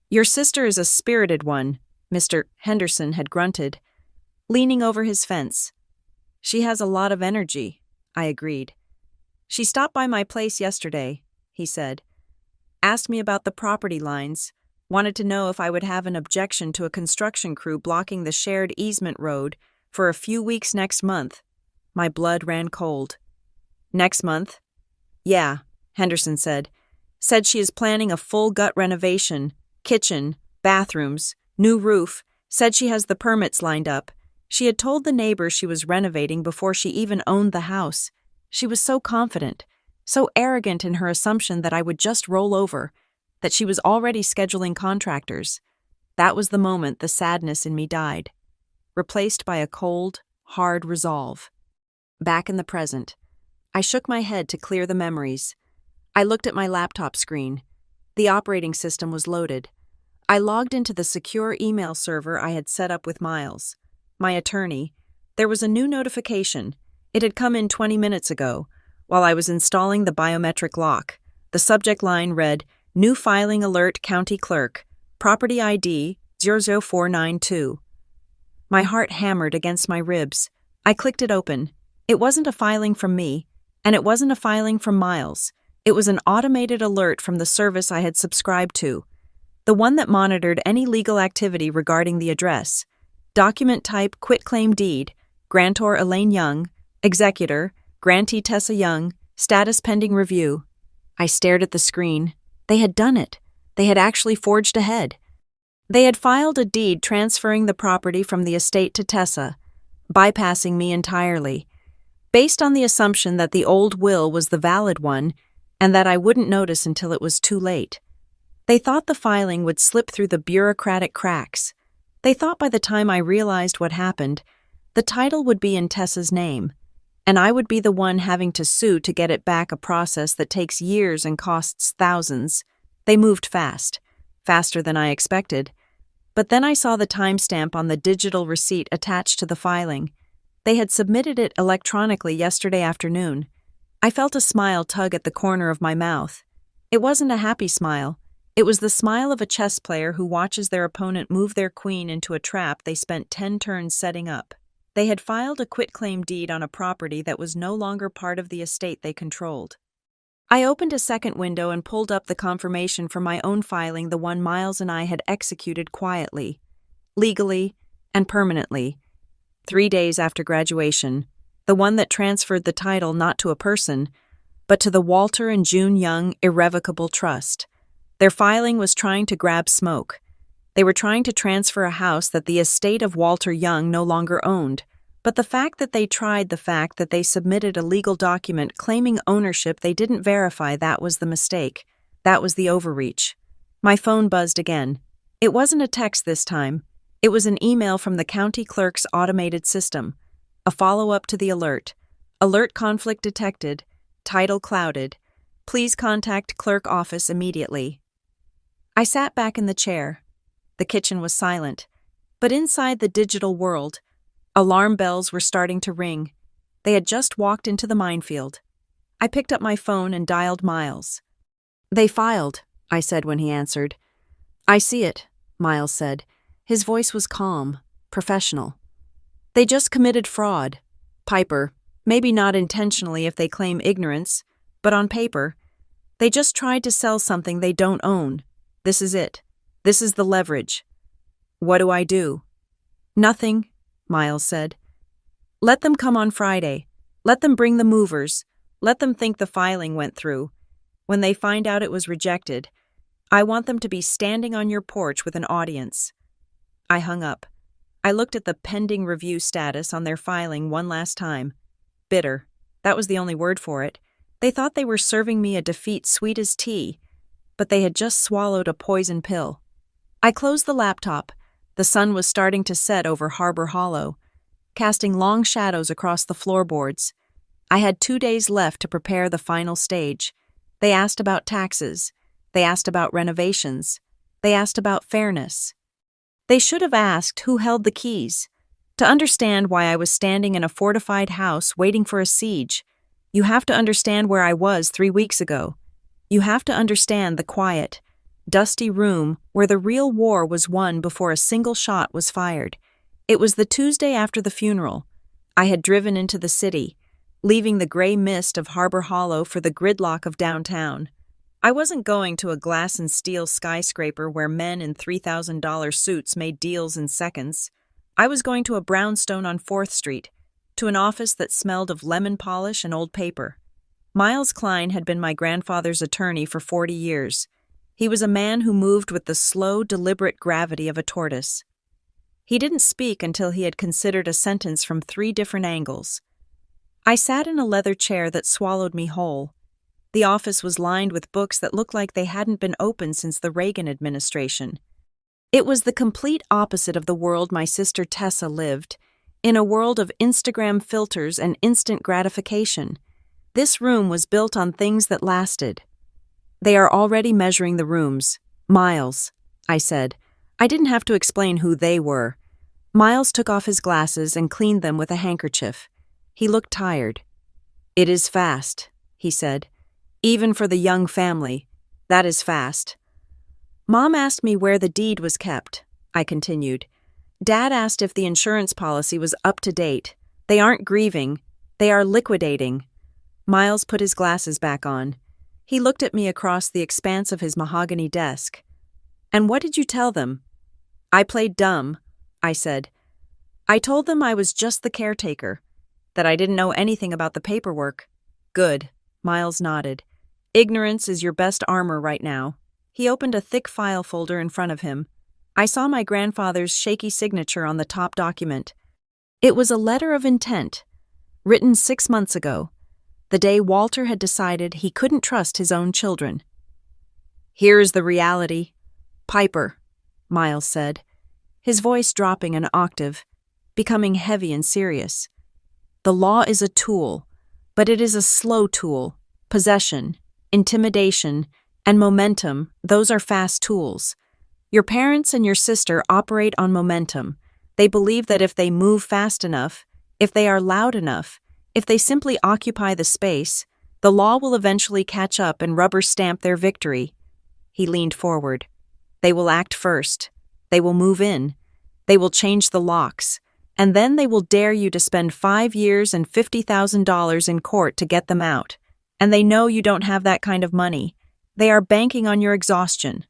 "Your sister is a spirited one," Mr. Henderson had grunted, leaning over his fence. "She has a lot of energy," I agreed. "She stopped by my place yesterday," he said. "Asked me about the property lines, wanted to know if I would have an objection to a construction crew blocking the shared easement road for a few weeks next month." My blood ran cold. "Next month?" "Yeah," Henderson said. "Said she is planning a full gut renovation, kitchen, bathrooms, new roof, said she has the permits lined up. She had told the neighbors she was renovating before she even owned the house. She was so confident, so arrogant in her assumption that I would just roll over, that she was already scheduling contractors. That was the moment the sadness in me died, replaced by a cold, hard resolve. Back in the present, I shook my head to clear the memories. I looked at my laptop screen. The operating system was loaded. I logged into the secure email server I had set up with Miles, my attorney. There was a new notification. It had come in 20 minutes ago, while I was installing the biometric lock. The subject line read, "New filing alert, County Clerk, property ID 00492. My heart hammered against my ribs. I clicked it open. It wasn't a filing from me, and it wasn't a filing from Miles. It was an automated alert from the service I had subscribed to, the one that monitored any legal activity regarding the address. Document type quitclaim deed, grantor Elaine Young, executor, grantee Tessa Young, status pending review. I stared at the screen. They had done it. They had actually forged ahead. They had filed a deed transferring the property from the estate to Tessa, bypassing me entirely, based on the assumption that the old will was the valid one and that I wouldn't notice until it was too late. They thought the filing would slip through the bureaucratic cracks. They thought by the time I realized what happened, the title would be in Tessa's name, and I would be the one having to sue to get it back, a process that takes years and costs thousands. They moved fast, faster than I expected. But then I saw the timestamp on the digital receipt attached to the filing. They had submitted it electronically yesterday afternoon. I felt a smile tug at the corner of my mouth. It wasn't a happy smile. It was the smile of a chess player who watches their opponent move their queen into a trap they spent 10 turns setting up. They had filed a quitclaim deed on a property that was no longer part of the estate they controlled. I opened a second window and pulled up the confirmation for my own filing, the one Miles and I had executed quietly, legally, and permanently, 3 days after graduation, the one that transferred the title not to a person, but to the Walter and June Young Irrevocable Trust. Their filing was trying to grab smoke. They were trying to transfer a house that the estate of Walter Young no longer owned. But the fact that they submitted a legal document claiming ownership they didn't verify, that was the mistake. That was the overreach. My phone buzzed again. It wasn't a text this time. It was an email from the county clerk's automated system. A follow-up to the alert. Alert conflict detected. Title clouded. Please contact clerk office immediately. I sat back in the chair. The kitchen was silent. But inside the digital world, alarm bells were starting to ring. They had just walked into the minefield. I picked up my phone and dialed Miles. "They filed," I said when he answered. "I see it," Miles said. His voice was calm, professional. "They just committed fraud. Piper, maybe not intentionally if they claim ignorance, but on paper. They just tried to sell something they don't own. This is it. This is the leverage." "What do I do?" "Nothing," Miles said. "Let them come on Friday. Let them bring the movers. Let them think the filing went through. When they find out it was rejected, I want them to be standing on your porch with an audience." I hung up. I looked at the pending review status on their filing one last time. Bitter. That was the only word for it. They thought they were serving me a defeat sweet as tea, but they had just swallowed a poison pill. I closed the laptop. The sun was starting to set over Harbor Hollow, casting long shadows across the floorboards. I had 2 days left to prepare the final stage. They asked about taxes. They asked about renovations. They asked about fairness. They should have asked who held the keys. To understand why I was standing in a fortified house waiting for a siege, you have to understand where I was 3 weeks ago. You have to understand the quiet, dusty room where the real war was won before a single shot was fired. It was the Tuesday after the funeral. I had driven into the city, leaving the gray mist of Harbor Hollow for the gridlock of downtown. I wasn't going to a glass and steel skyscraper where men in $3,000 suits made deals in seconds. I was going to a brownstone on 4th Street, to an office that smelled of lemon polish and old paper. Miles Klein had been my grandfather's attorney for 40 years. He was a man who moved with the slow, deliberate gravity of a tortoise. He didn't speak until he had considered a sentence from 3 different angles. I sat in a leather chair that swallowed me whole. The office was lined with books that looked like they hadn't been opened since the Reagan administration. It was the complete opposite of the world my sister Tessa lived, in a world of Instagram filters and instant gratification. This room was built on things that lasted. "They are already measuring the rooms. Miles," I said. I didn't have to explain who they were. Miles took off his glasses and cleaned them with a handkerchief. He looked tired. "It is fast," he said. "Even for the young family, that is fast." "Mom asked me where the deed was kept," I continued. "Dad asked if the insurance policy was up to date. They aren't grieving. They are liquidating." Miles put his glasses back on. He looked at me across the expanse of his mahogany desk. "And what did you tell them?" "I played dumb," I said. "I told them I was just the caretaker, that I didn't know anything about the paperwork." "Good," Miles nodded. "Ignorance is your best armor right now." He opened a thick file folder in front of him. I saw my grandfather's shaky signature on the top document. It was a letter of intent, written 6 months ago, the day Walter had decided he couldn't trust his own children. "Here is the reality. Piper," Miles said, his voice dropping an octave, becoming heavy and serious. "The law is a tool, but it is a slow tool. Possession, intimidation, and momentum, those are fast tools. Your parents and your sister operate on momentum. They believe that if they move fast enough, if they are loud enough, if they simply occupy the space, the law will eventually catch up and rubber stamp their victory." He leaned forward. "They will act first. They will move in. They will change the locks. And then they will dare you to spend 5 years and $50,000 in court to get them out. And they know you don't have that kind of money. They are banking on your exhaustion."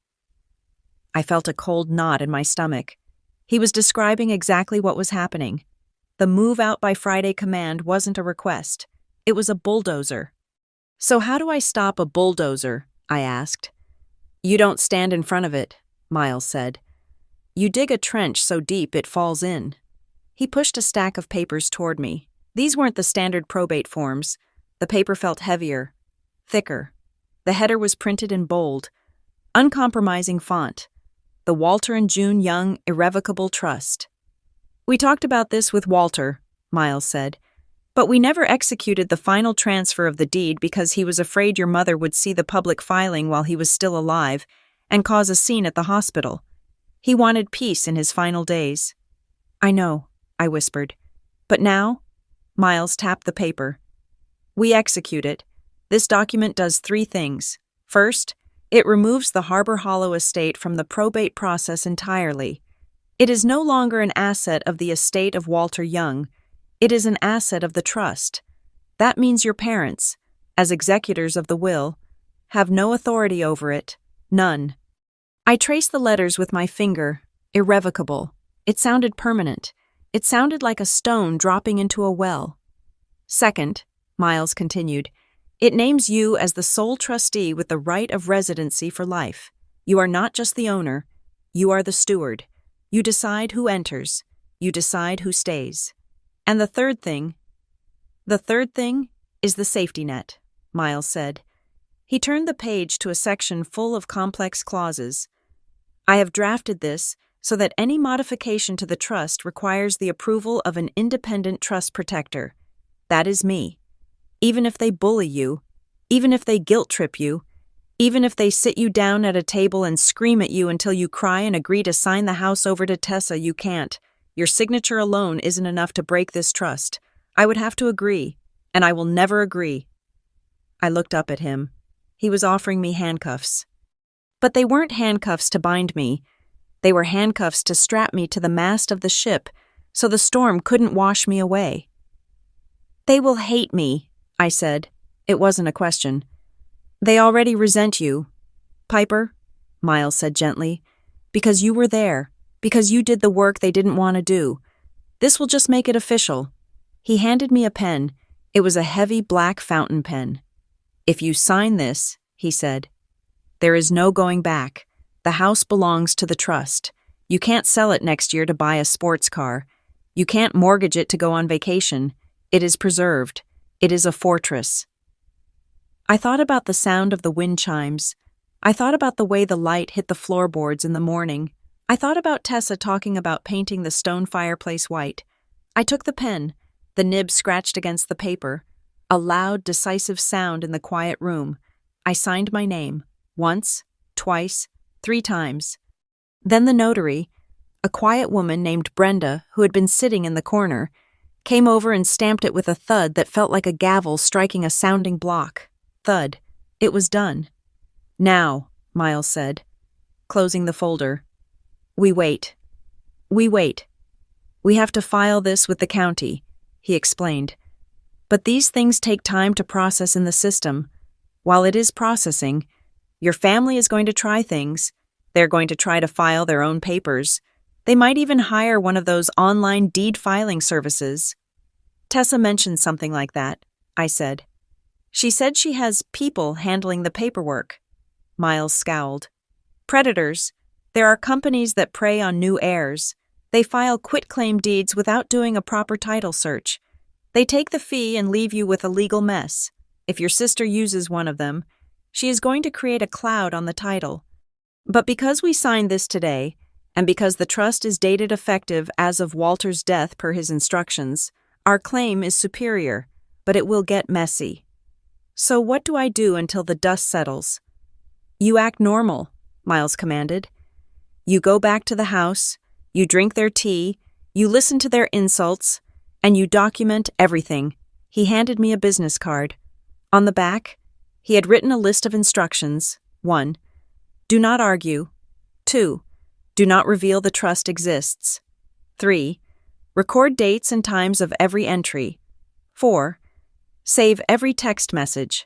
I felt a cold knot in my stomach. He was describing exactly what was happening. The move out by Friday command wasn't a request. It was a bulldozer. "So how do I stop a bulldozer?" I asked. "You don't stand in front of it," Miles said. "You dig a trench so deep it falls in." He pushed a stack of papers toward me. These weren't the standard probate forms. The paper felt heavier, thicker. The header was printed in bold, uncompromising font. The Walter and June Young Irrevocable Trust. "We talked about this with Walter," Miles said. But we never executed the final transfer of the deed because he was afraid your mother would see the public filing while he was still alive and cause a scene at the hospital. He wanted peace in his final days. I know, I whispered. But now? Miles tapped the paper. We execute it. This document does 3 things. First, it removes the Harbor Hollow estate from the probate process entirely. It is no longer an asset of the estate of Walter Young. It is an asset of the trust. That means your parents, as executors of the will, have no authority over it. None. I traced the letters with my finger. Irrevocable. It sounded permanent. It sounded like a stone dropping into a well. Second, Miles continued, it names you as the sole trustee with the right of residency for life. You are not just the owner. You are the steward. You decide who enters. You decide who stays. And the third thing is the safety net, Miles said. He turned the page to a section full of complex clauses. I have drafted this so that any modification to the trust requires the approval of an independent trust protector. That is me. Even if they bully you, even if they guilt-trip you, even if they sit you down at a table and scream at you until you cry and agree to sign the house over to Tessa, you can't. Your signature alone isn't enough to break this trust. I would have to agree, and I will never agree. I looked up at him. He was offering me handcuffs. But they weren't handcuffs to bind me. They were handcuffs to strap me to the mast of the ship so the storm couldn't wash me away. They will hate me, I said. It wasn't a question. They already resent you. Piper, Miles said gently, because you were there, because you did the work they didn't want to do. This will just make it official. He handed me a pen. It was a heavy black fountain pen. If you sign this, he said, there is no going back. The house belongs to the trust. You can't sell it next year to buy a sports car. You can't mortgage it to go on vacation. It is preserved. It is a fortress. I thought about the sound of the wind chimes. I thought about the way the light hit the floorboards in the morning. I thought about Tessa talking about painting the stone fireplace white. I took the pen. The nib scratched against the paper. A loud, decisive sound in the quiet room. I signed my name. Once, twice, 3 times. Then the notary, a quiet woman named Brenda, who had been sitting in the corner, came over and stamped it with a thud that felt like a gavel striking a sounding block. Thud. It was done. Now, Miles said, closing the folder. We wait. We wait. We have to file this with the county, he explained. But these things take time to process in the system. While it is processing, your family is going to try things. They're going to try to file their own papers. They might even hire one of those online deed filing services. Tessa mentioned something like that, I said. She said she has people handling the paperwork. Miles scowled. Predators. There are companies that prey on new heirs. They file quitclaim deeds without doing a proper title search. They take the fee and leave you with a legal mess. If your sister uses one of them, she is going to create a cloud on the title. But because we signed this today, and because the trust is dated effective as of Walter's death per his instructions, our claim is superior, but it will get messy. So what do I do until the dust settles? You act normal, Miles commanded. You go back to the house, you drink their tea, you listen to their insults, and you document everything. He handed me a business card. On the back, he had written a list of instructions. 1. Do not argue. 2. Do not reveal the trust exists. 3. Record dates and times of every entry. 4. Save every text message.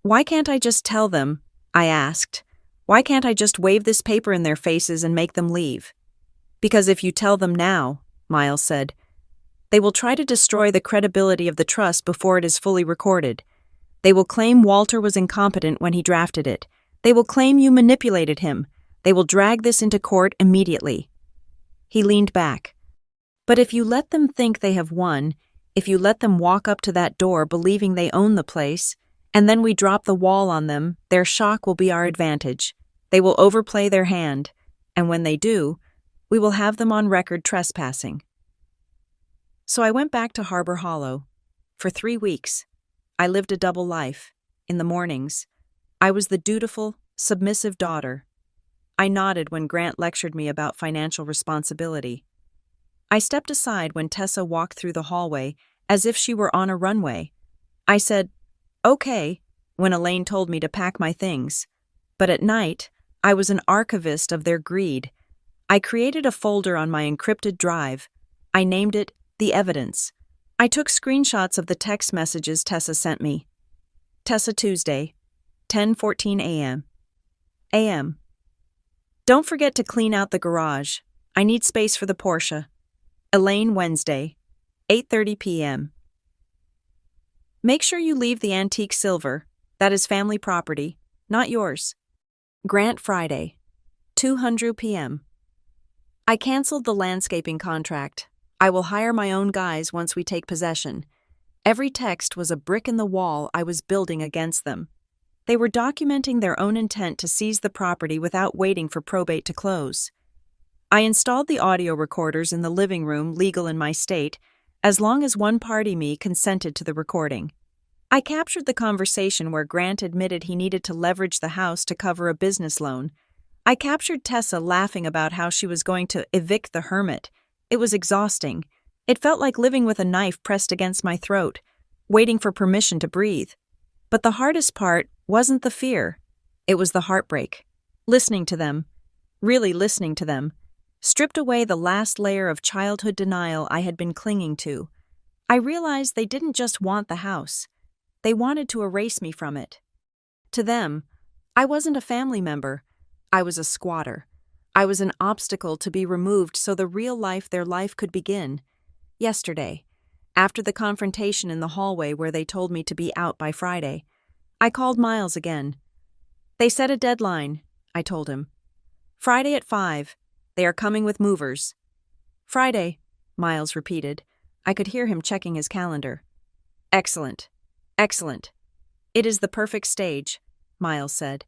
Why can't I just tell them? I asked. Why can't I just wave this paper in their faces and make them leave? Because if you tell them now, Miles said, they will try to destroy the credibility of the trust before it is fully recorded. They will claim Walter was incompetent when he drafted it. They will claim you manipulated him. They will drag this into court immediately. He leaned back. But if you let them think they have won, if you let them walk up to that door believing they own the place, and then we drop the wall on them, their shock will be our advantage. They will overplay their hand, and when they do, we will have them on record trespassing. So I went back to Harbor Hollow. For 3 weeks, I lived a double life. In the mornings, I was the dutiful, submissive daughter. I nodded when Grant lectured me about financial responsibility. I stepped aside when Tessa walked through the hallway as if she were on a runway. I said, "Okay," when Elaine told me to pack my things. But at night, I was an archivist of their greed. I created a folder on my encrypted drive. I named it The Evidence. I took screenshots of the text messages Tessa sent me. Tessa, Tuesday, 10:14 a.m. a.m. Don't forget to clean out the garage. I need space for the Porsche. Elaine, Wednesday, 8:30 p.m. Make sure you leave the antique silver. That is family property, not yours. Grant, Friday, 2:00 p.m. I canceled the landscaping contract. I will hire my own guys once we take possession. Every text was a brick in the wall I was building against them. They were documenting their own intent to seize the property without waiting for probate to close. I installed the audio recorders in the living room, legal in my state, as long as one party, me, consented to the recording. I captured the conversation where Grant admitted he needed to leverage the house to cover a business loan. I captured Tessa laughing about how she was going to evict the hermit. It was exhausting. It felt like living with a knife pressed against my throat, waiting for permission to breathe. But the hardest part wasn't the fear. It was the heartbreak. Listening to them, really listening to them, stripped away the last layer of childhood denial I had been clinging to. I realized they didn't just want the house. They wanted to erase me from it. To them, I wasn't a family member. I was a squatter. I was an obstacle to be removed so the real life their life could begin. Yesterday, after the confrontation in the hallway where they told me to be out by Friday, I called Miles again. They set a deadline, I told him. Friday at 5. They are coming with movers. Friday, Miles repeated. I could hear him checking his calendar. Excellent. Excellent. It is the perfect stage, Miles said.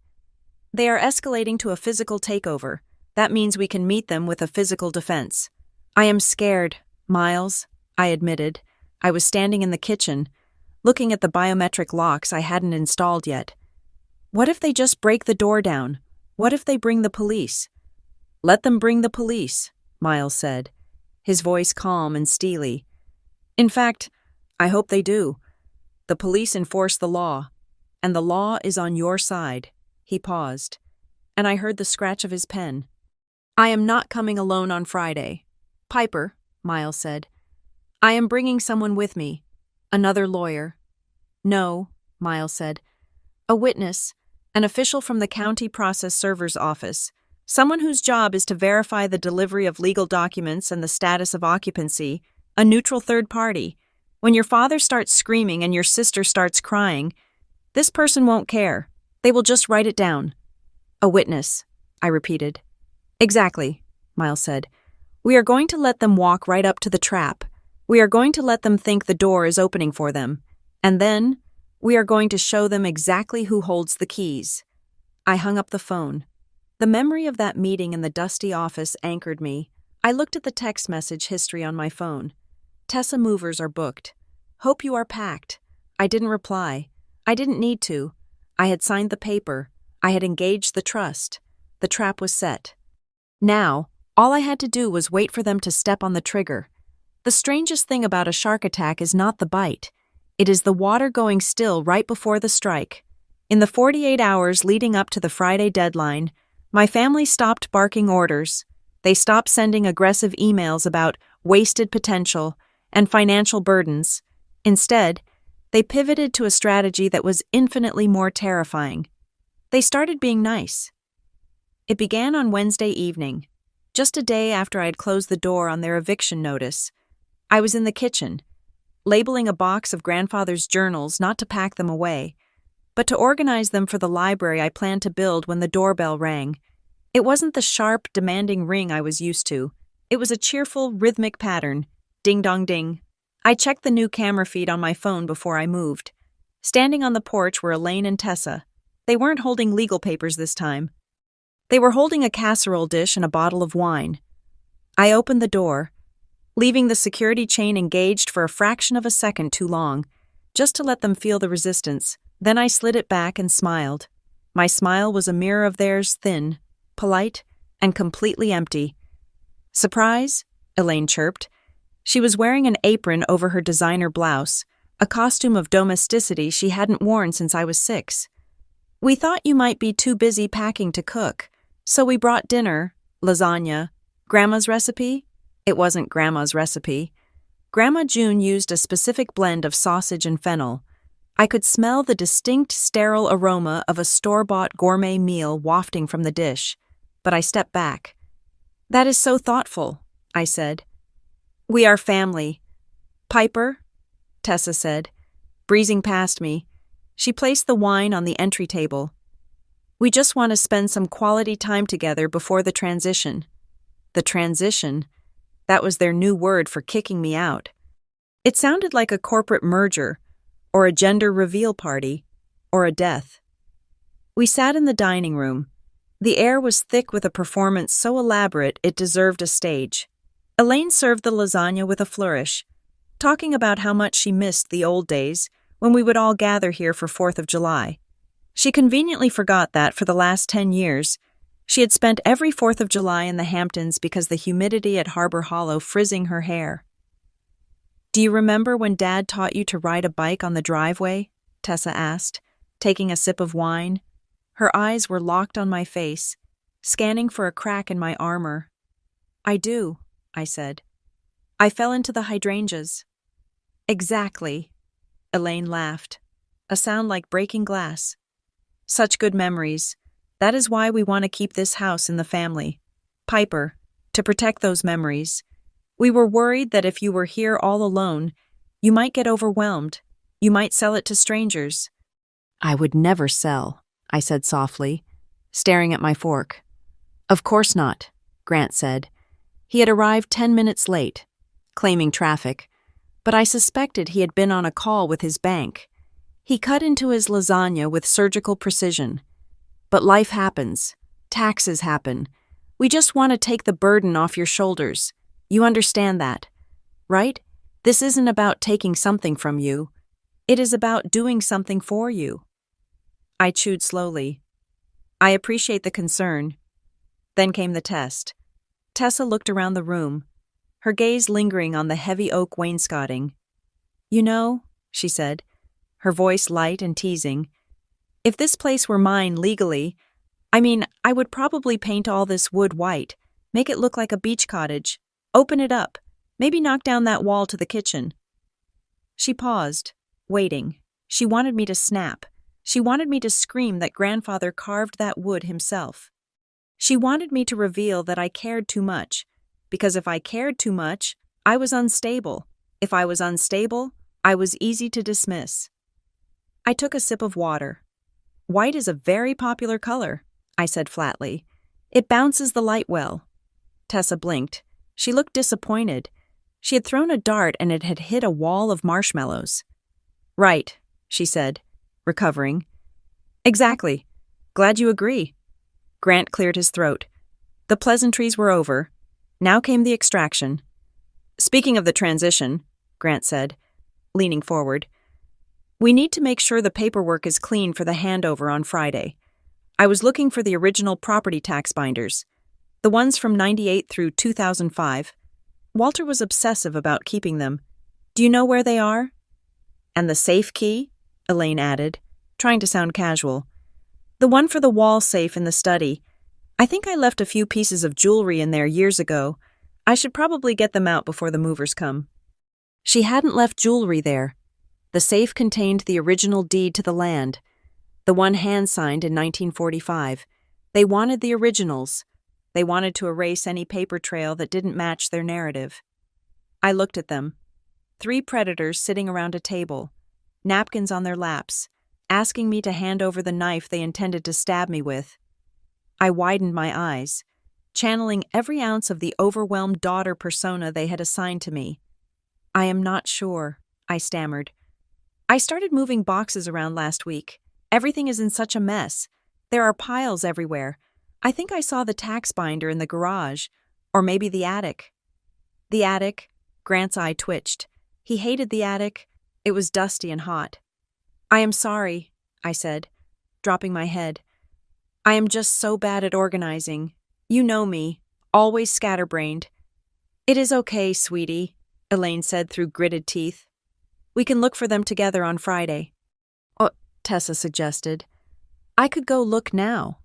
They are escalating to a physical takeover. That means we can meet them with a physical defense. I am scared, Miles, I admitted. I was standing in the kitchen, looking at the biometric locks I hadn't installed yet. What if they just break the door down? What if they bring the police? Let them bring the police, Miles said, his voice calm and steely. In fact, I hope they do. The police enforce the law, and the law is on your side. He paused, and I heard the scratch of his pen. I am not coming alone on Friday. Piper, Miles said. I am bringing someone with me. Another lawyer. No, Miles said. A witness, an official from the county process server's office, someone whose job is to verify the delivery of legal documents and the status of occupancy, a neutral third party. When your father starts screaming and your sister starts crying, this person won't care. They will just write it down. A witness, I repeated. Exactly, Miles said. We are going to let them walk right up to the trap. We are going to let them think the door is opening for them. And then, we are going to show them exactly who holds the keys. I hung up the phone. The memory of that meeting in the dusty office anchored me. I looked at the text message history on my phone. Tessa movers are booked. Hope you are packed. I didn't reply. I didn't need to. I had signed the paper. I had engaged the trust. The trap was set. Now, all I had to do was wait for them to step on the trigger. The strangest thing about a shark attack is not the bite. It is the water going still right before the strike. In the 48 hours leading up to the Friday deadline, my family stopped barking orders. They stopped sending aggressive emails about wasted potential and financial burdens. Instead, they pivoted to a strategy that was infinitely more terrifying. They started being nice. It began on Wednesday evening, just a day after I had closed the door on their eviction notice. I was in the kitchen, labeling a box of grandfather's journals not to pack them away, but to organize them for the library I planned to build when the doorbell rang. It wasn't the sharp, demanding ring I was used to. It was a cheerful, rhythmic pattern. Ding-dong-ding. I checked the new camera feed on my phone before I moved. Standing on the porch were Elaine and Tessa. They weren't holding legal papers this time. They were holding a casserole dish and a bottle of wine. I opened the door, leaving the security chain engaged for a fraction of a second too long. just to let them feel the resistance. Then I slid it back and smiled. My smile was a mirror of theirs, thin, polite, and completely empty. "Surprise?" Elaine chirped. She was wearing an apron over her designer blouse, a costume of domesticity she hadn't worn since I was 6. "We thought you might be too busy packing to cook, so we brought dinner, lasagna. Grandma's recipe?" It wasn't Grandma's recipe. Grandma June used a specific blend of sausage and fennel. I could smell the distinct, sterile aroma of a store-bought gourmet meal wafting from the dish, but I stepped back. "That is so thoughtful," I said. "We are family." "Piper?" Tessa said, breezing past me. She placed the wine on the entry table. "We just want to spend some quality time together before the transition." The transition? That was their new word for kicking me out. It sounded like a corporate merger, or a gender reveal party, or a death. We sat in the dining room. The air was thick with a performance so elaborate it deserved a stage. Elaine served the lasagna with a flourish, talking about how much she missed the old days when we would all gather here for 4th of July. She conveniently forgot that for the last 10 years, she had spent every 4th of July in the Hamptons because the humidity at Harbor Hollow frizzing her hair. "Do you remember when Dad taught you to ride a bike on the driveway?" Tessa asked, taking a sip of wine. Her eyes were locked on my face, scanning for a crack in my armor. "I do," I said. "I fell into the hydrangeas." "Exactly." Elaine laughed, a sound like breaking glass. "Such good memories. That is why we want to keep this house in the family. Piper, to protect those memories. We were worried that if you were here all alone, you might get overwhelmed. You might sell it to strangers." "I would never sell," I said softly, staring at my fork. "Of course not," Grant said. He had arrived 10 minutes late, claiming traffic, but I suspected he had been on a call with his bank. He cut into his lasagna with surgical precision. "But life happens. Taxes happen. We just want to take the burden off your shoulders. You understand that, right? This isn't about taking something from you. It is about doing something for you." I chewed slowly. "I appreciate the concern." Then came the test. Tessa looked around the room, her gaze lingering on the heavy oak wainscoting. "You know," she said, her voice light and teasing, "if this place were mine legally, I would probably paint all this wood white, make it look like a beach cottage, open it up, maybe knock down that wall to the kitchen." She paused, waiting. She wanted me to snap. She wanted me to scream that Grandfather carved that wood himself. She wanted me to reveal that I cared too much, because if I cared too much, I was unstable. If I was unstable, I was easy to dismiss. I took a sip of water. "White is a very popular color," I said flatly. "It bounces the light well." Tessa blinked. She looked disappointed. She had thrown a dart and it had hit a wall of marshmallows. "Right," she said, recovering. "Exactly. Glad you agree." Grant cleared his throat. The pleasantries were over. Now came the extraction. "Speaking of the transition," Grant said, leaning forward, "we need to make sure the paperwork is clean for the handover on Friday. I was looking for the original property tax binders, the ones from 98 through 2005. Walter was obsessive about keeping them. Do you know where they are?" "And the safe key?" Elaine added, trying to sound casual. "The one for the wall safe in the study. I think I left a few pieces of jewelry in there years ago. I should probably get them out before the movers come." She hadn't left jewelry there. The safe contained the original deed to the land, the one hand-signed in 1945. They wanted the originals. They wanted to erase any paper trail that didn't match their narrative. I looked at them. 3 predators sitting around a table, napkins on their laps, asking me to hand over the knife they intended to stab me with. I widened my eyes, channeling every ounce of the overwhelmed daughter persona they had assigned to me. "I am not sure," I stammered. "I started moving boxes around last week. Everything is in such a mess. There are piles everywhere. I think I saw the tax binder in the garage, or maybe the attic." "The attic?" Grant's eye twitched. He hated the attic. It was dusty and hot. "I am sorry," I said, dropping my head. "I am just so bad at organizing. You know me, always scatterbrained." "It is okay, sweetie," Elaine said through gritted teeth. "We can look for them together on Friday." "Oh," Tessa suggested. "I could go look now,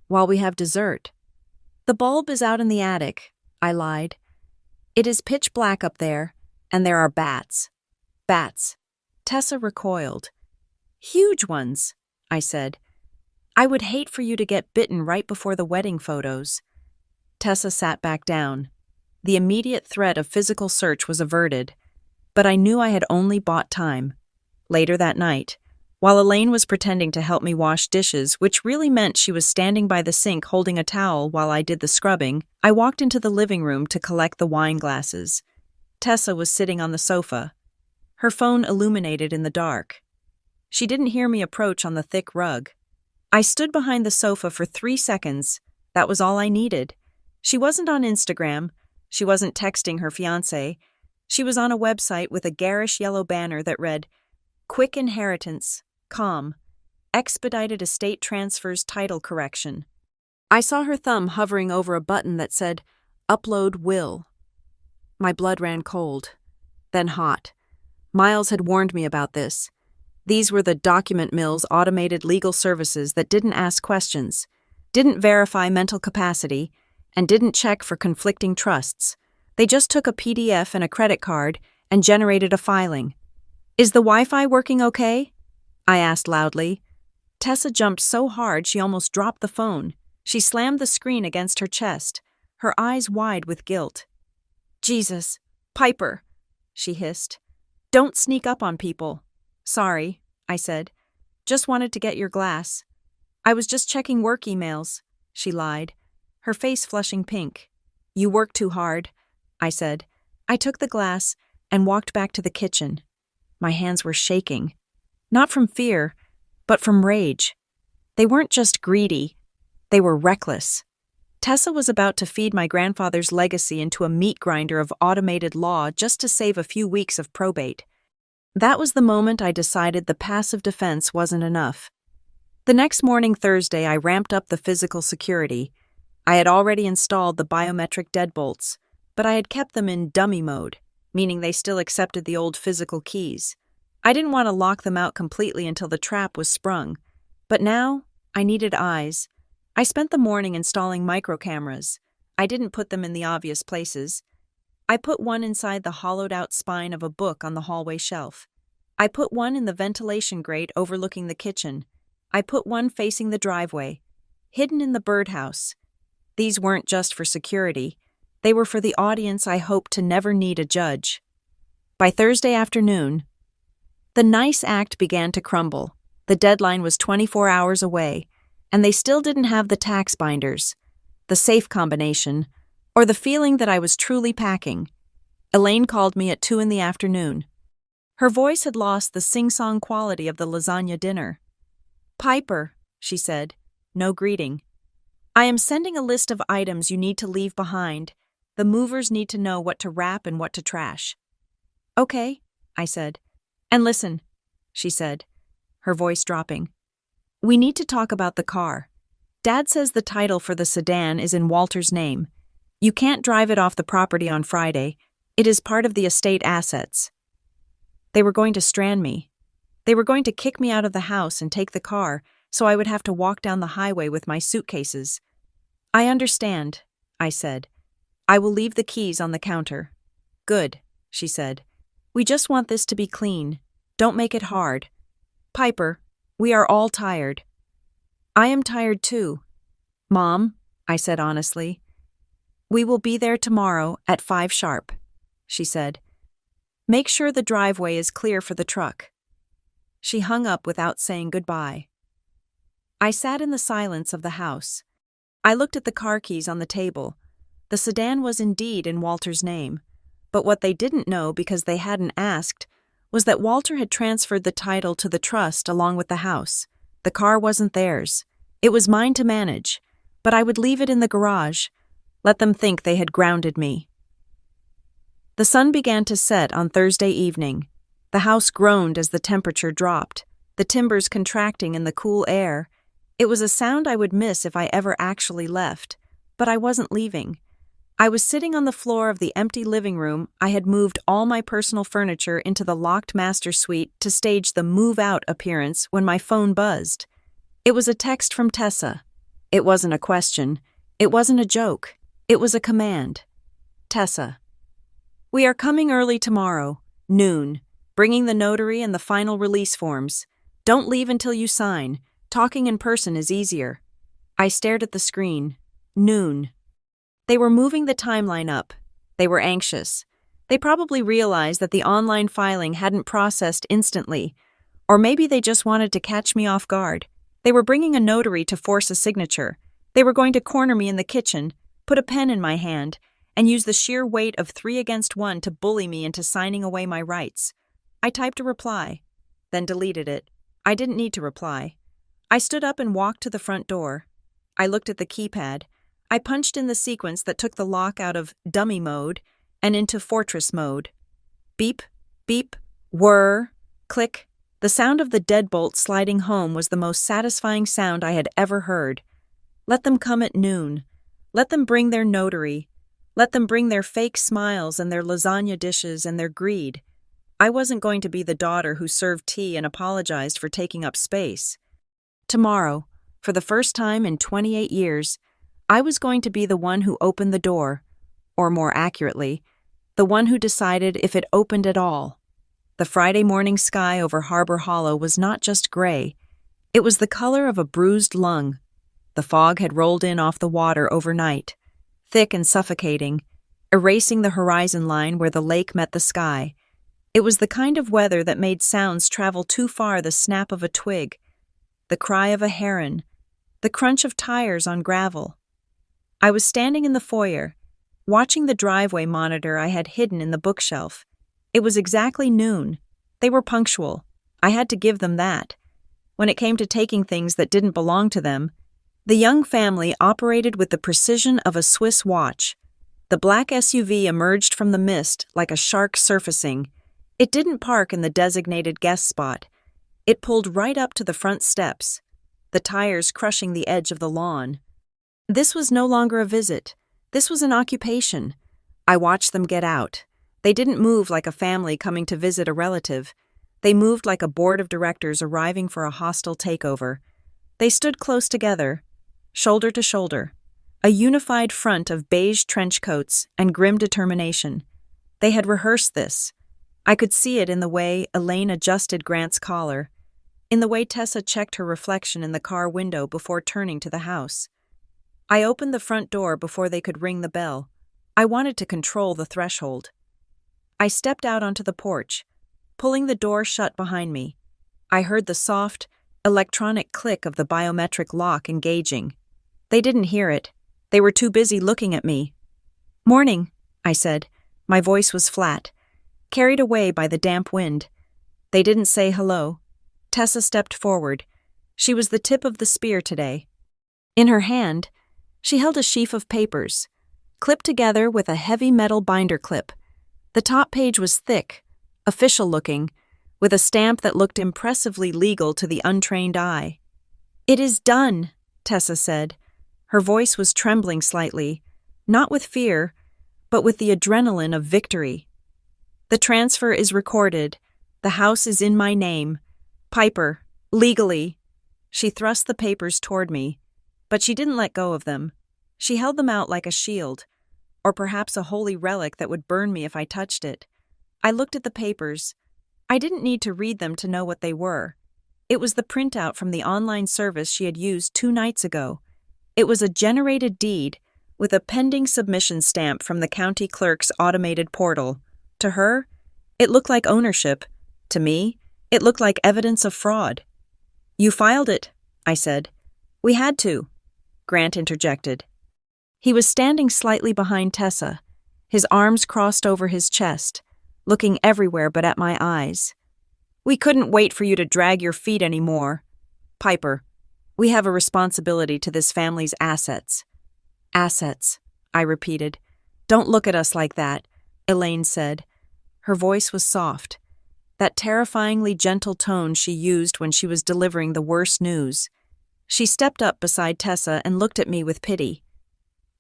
while we have dessert." "The bulb is out in the attic," I lied. "It is pitch black up there, and there are bats." "Bats." Tessa recoiled. "Huge ones," I said. "I would hate for you to get bitten right before the wedding photos." Tessa sat back down. The immediate threat of physical search was averted, but I knew I had only bought time. Later that night, while Elaine was pretending to help me wash dishes, which really meant she was standing by the sink holding a towel while I did the scrubbing, I walked into the living room to collect the wine glasses. Tessa was sitting on the sofa, her phone illuminated in the dark. She didn't hear me approach on the thick rug. I stood behind the sofa for 3 seconds. That was all I needed. She wasn't on Instagram. She wasn't texting her fiancé. She was on a website with a garish yellow banner that read, "Quick Inheritance, Com, Expedited Estate Transfers Title Correction." I saw her thumb hovering over a button that said, "Upload Will." My blood ran cold, then hot. Miles had warned me about this. These were the document mill's automated legal services that didn't ask questions, didn't verify mental capacity, and didn't check for conflicting trusts. They just took a PDF and a credit card and generated a filing. "Is the Wi-Fi working okay?" I asked loudly. Tessa jumped so hard she almost dropped the phone. She slammed the screen against her chest, her eyes wide with guilt. "Jesus, Piper," she hissed. "Don't sneak up on people." "Sorry," I said. "Just wanted to get your glass." "I was just checking work emails," she lied, her face flushing pink. "You work too hard," I said. I took the glass and walked back to the kitchen. My hands were shaking. Not from fear, but from rage. They weren't just greedy. They were reckless. Tessa was about to feed my grandfather's legacy into a meat grinder of automated law just to save a few weeks of probate. That was the moment I decided the passive defense wasn't enough. The next morning, Thursday, I ramped up the physical security. I had already installed the biometric deadbolts, but I had kept them in dummy mode, meaning they still accepted the old physical keys. I didn't want to lock them out completely until the trap was sprung. But now, I needed eyes. I spent the morning installing micro cameras. I didn't put them in the obvious places. I put one inside the hollowed-out spine of a book on the hallway shelf. I put one in the ventilation grate overlooking the kitchen. I put one facing the driveway, hidden in the birdhouse. These weren't just for security. They were for the audience I hoped to never need a judge. By Thursday afternoon, the nice act began to crumble. The deadline was 24 hours away, and they still didn't have the tax binders, the safe combination, or the feeling that I was truly packing. Elaine called me at 2 in the afternoon. Her voice had lost the sing-song quality of the lasagna dinner. "Piper," she said, no greeting. "I am sending a list of items you need to leave behind. The movers need to know what to wrap and what to trash." "Okay," I said. "And listen," she said, her voice dropping. "We need to talk about the car. Dad says the title for the sedan is in Walter's name. You can't drive it off the property on Friday. It is part of the estate assets." They were going to strand me. They were going to kick me out of the house and take the car, so I would have to walk down the highway with my suitcases. "I understand," I said. "I will leave the keys on the counter." "Good," she said. "We just want this to be clean. Don't make it hard. Piper, we are all tired." "I am tired too." "Mom," I said honestly. "We will be there tomorrow at 5 sharp," she said. "Make sure the driveway is clear for the truck." She hung up without saying goodbye. I sat in the silence of the house. I looked at the car keys on the table. The sedan was indeed in Walter's name, but what they didn't know because they hadn't asked was that Walter had transferred the title to the trust along with the house. The car wasn't theirs. It was mine to manage, but I would leave it in the garage, let them think they had grounded me. The sun began to set on Thursday evening. The house groaned as the temperature dropped, the timbers contracting in the cool air. It was a sound I would miss if I ever actually left, but I wasn't leaving. I was sitting on the floor of the empty living room. I had moved all my personal furniture into the locked master suite to stage the move-out appearance when my phone buzzed. It was a text from Tessa. It wasn't a question. It wasn't a joke. It was a command. Tessa. We are coming early tomorrow, noon, bringing the notary and the final release forms. Don't leave until you sign. Talking in person is easier. I stared at the screen. Noon. They were moving the timeline up. They were anxious. They probably realized that the online filing hadn't processed instantly, or maybe they just wanted to catch me off guard. They were bringing a notary to force a signature. They were going to corner me in the kitchen, put a pen in my hand, and use the sheer weight of 3 against 1 to bully me into signing away my rights. I typed a reply, then deleted it. I didn't need to reply. I stood up and walked to the front door. I looked at the keypad. I punched in the sequence that took the lock out of dummy mode and into fortress mode. Beep, beep, whir, click. The sound of the deadbolt sliding home was the most satisfying sound I had ever heard. Let them come at noon. Let them bring their notary. Let them bring their fake smiles and their lasagna dishes and their greed. I wasn't going to be the daughter who served tea and apologized for taking up space. Tomorrow, for the first time in 28 years, I was going to be the one who opened the door, or more accurately, the one who decided if it opened at all. The Friday morning sky over Harbor Hollow was not just gray. It was the color of a bruised lung. The fog had rolled in off the water overnight, thick and suffocating, erasing the horizon line where the lake met the sky. It was the kind of weather that made sounds travel too far: the snap of a twig, the cry of a heron, the crunch of tires on gravel. I was standing in the foyer, watching the driveway monitor I had hidden in the bookshelf. It was exactly noon. They were punctual. I had to give them that. When it came to taking things that didn't belong to them, the young family operated with the precision of a Swiss watch. The black SUV emerged from the mist like a shark surfacing. It didn't park in the designated guest spot. It pulled right up to the front steps, the tires crushing the edge of the lawn. This was no longer a visit. This was an occupation. I watched them get out. They didn't move like a family coming to visit a relative. They moved like a board of directors arriving for a hostile takeover. They stood close together, shoulder to shoulder, a unified front of beige trench coats and grim determination. They had rehearsed this. I could see it in the way Elaine adjusted Grant's collar, in the way Tessa checked her reflection in the car window before turning to the house. I opened the front door before they could ring the bell. I wanted to control the threshold. I stepped out onto the porch, pulling the door shut behind me. I heard the soft, electronic click of the biometric lock engaging. They didn't hear it. They were too busy looking at me. "Morning," I said. My voice was flat, carried away by the damp wind. They didn't say hello. Tessa stepped forward. She was the tip of the spear today. In her hand, she held a sheaf of papers, clipped together with a heavy metal binder clip. The top page was thick, official-looking, with a stamp that looked impressively legal to the untrained eye. "It is done," Tessa said. Her voice was trembling slightly, not with fear, but with the adrenaline of victory. "The transfer is recorded. The house is in my name. Piper, legally." She thrust the papers toward me, but she didn't let go of them. She held them out like a shield, or perhaps a holy relic that would burn me if I touched it. I looked at the papers. I didn't need to read them to know what they were. It was the printout from the online service she had used 2 nights ago. It was a generated deed with a pending submission stamp from the county clerk's automated portal. To her, it looked like ownership. To me, it looked like evidence of fraud. "You filed it," I said. "We had to," Grant interjected. He was standing slightly behind Tessa, his arms crossed over his chest, looking everywhere but at my eyes. "We couldn't wait for you to drag your feet anymore. Piper, we have a responsibility to this family's assets." "Assets," I repeated. "Don't look at us like that," Elaine said. Her voice was soft. that terrifyingly gentle tone she used when she was delivering the worst news. She stepped up beside Tessa and looked at me with pity.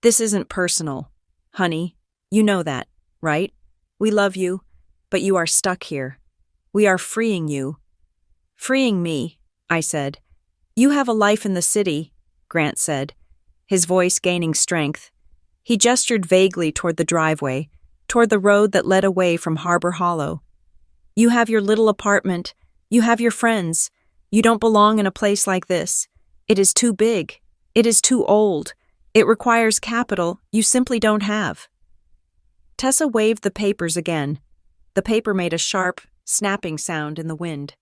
"This isn't personal, honey. You know that, right? We love you, but you are stuck here. We are freeing you." "Freeing me," I said. "You have a life in the city," Grant said, his voice gaining strength. He gestured vaguely toward the driveway, toward the road that led away from Harbor Hollow. "You have your little apartment. You have your friends. You don't belong in a place like this. It is too big. It is too old. It requires capital you simply don't have." Tessa waved the papers again. The paper made a sharp, snapping sound in the wind.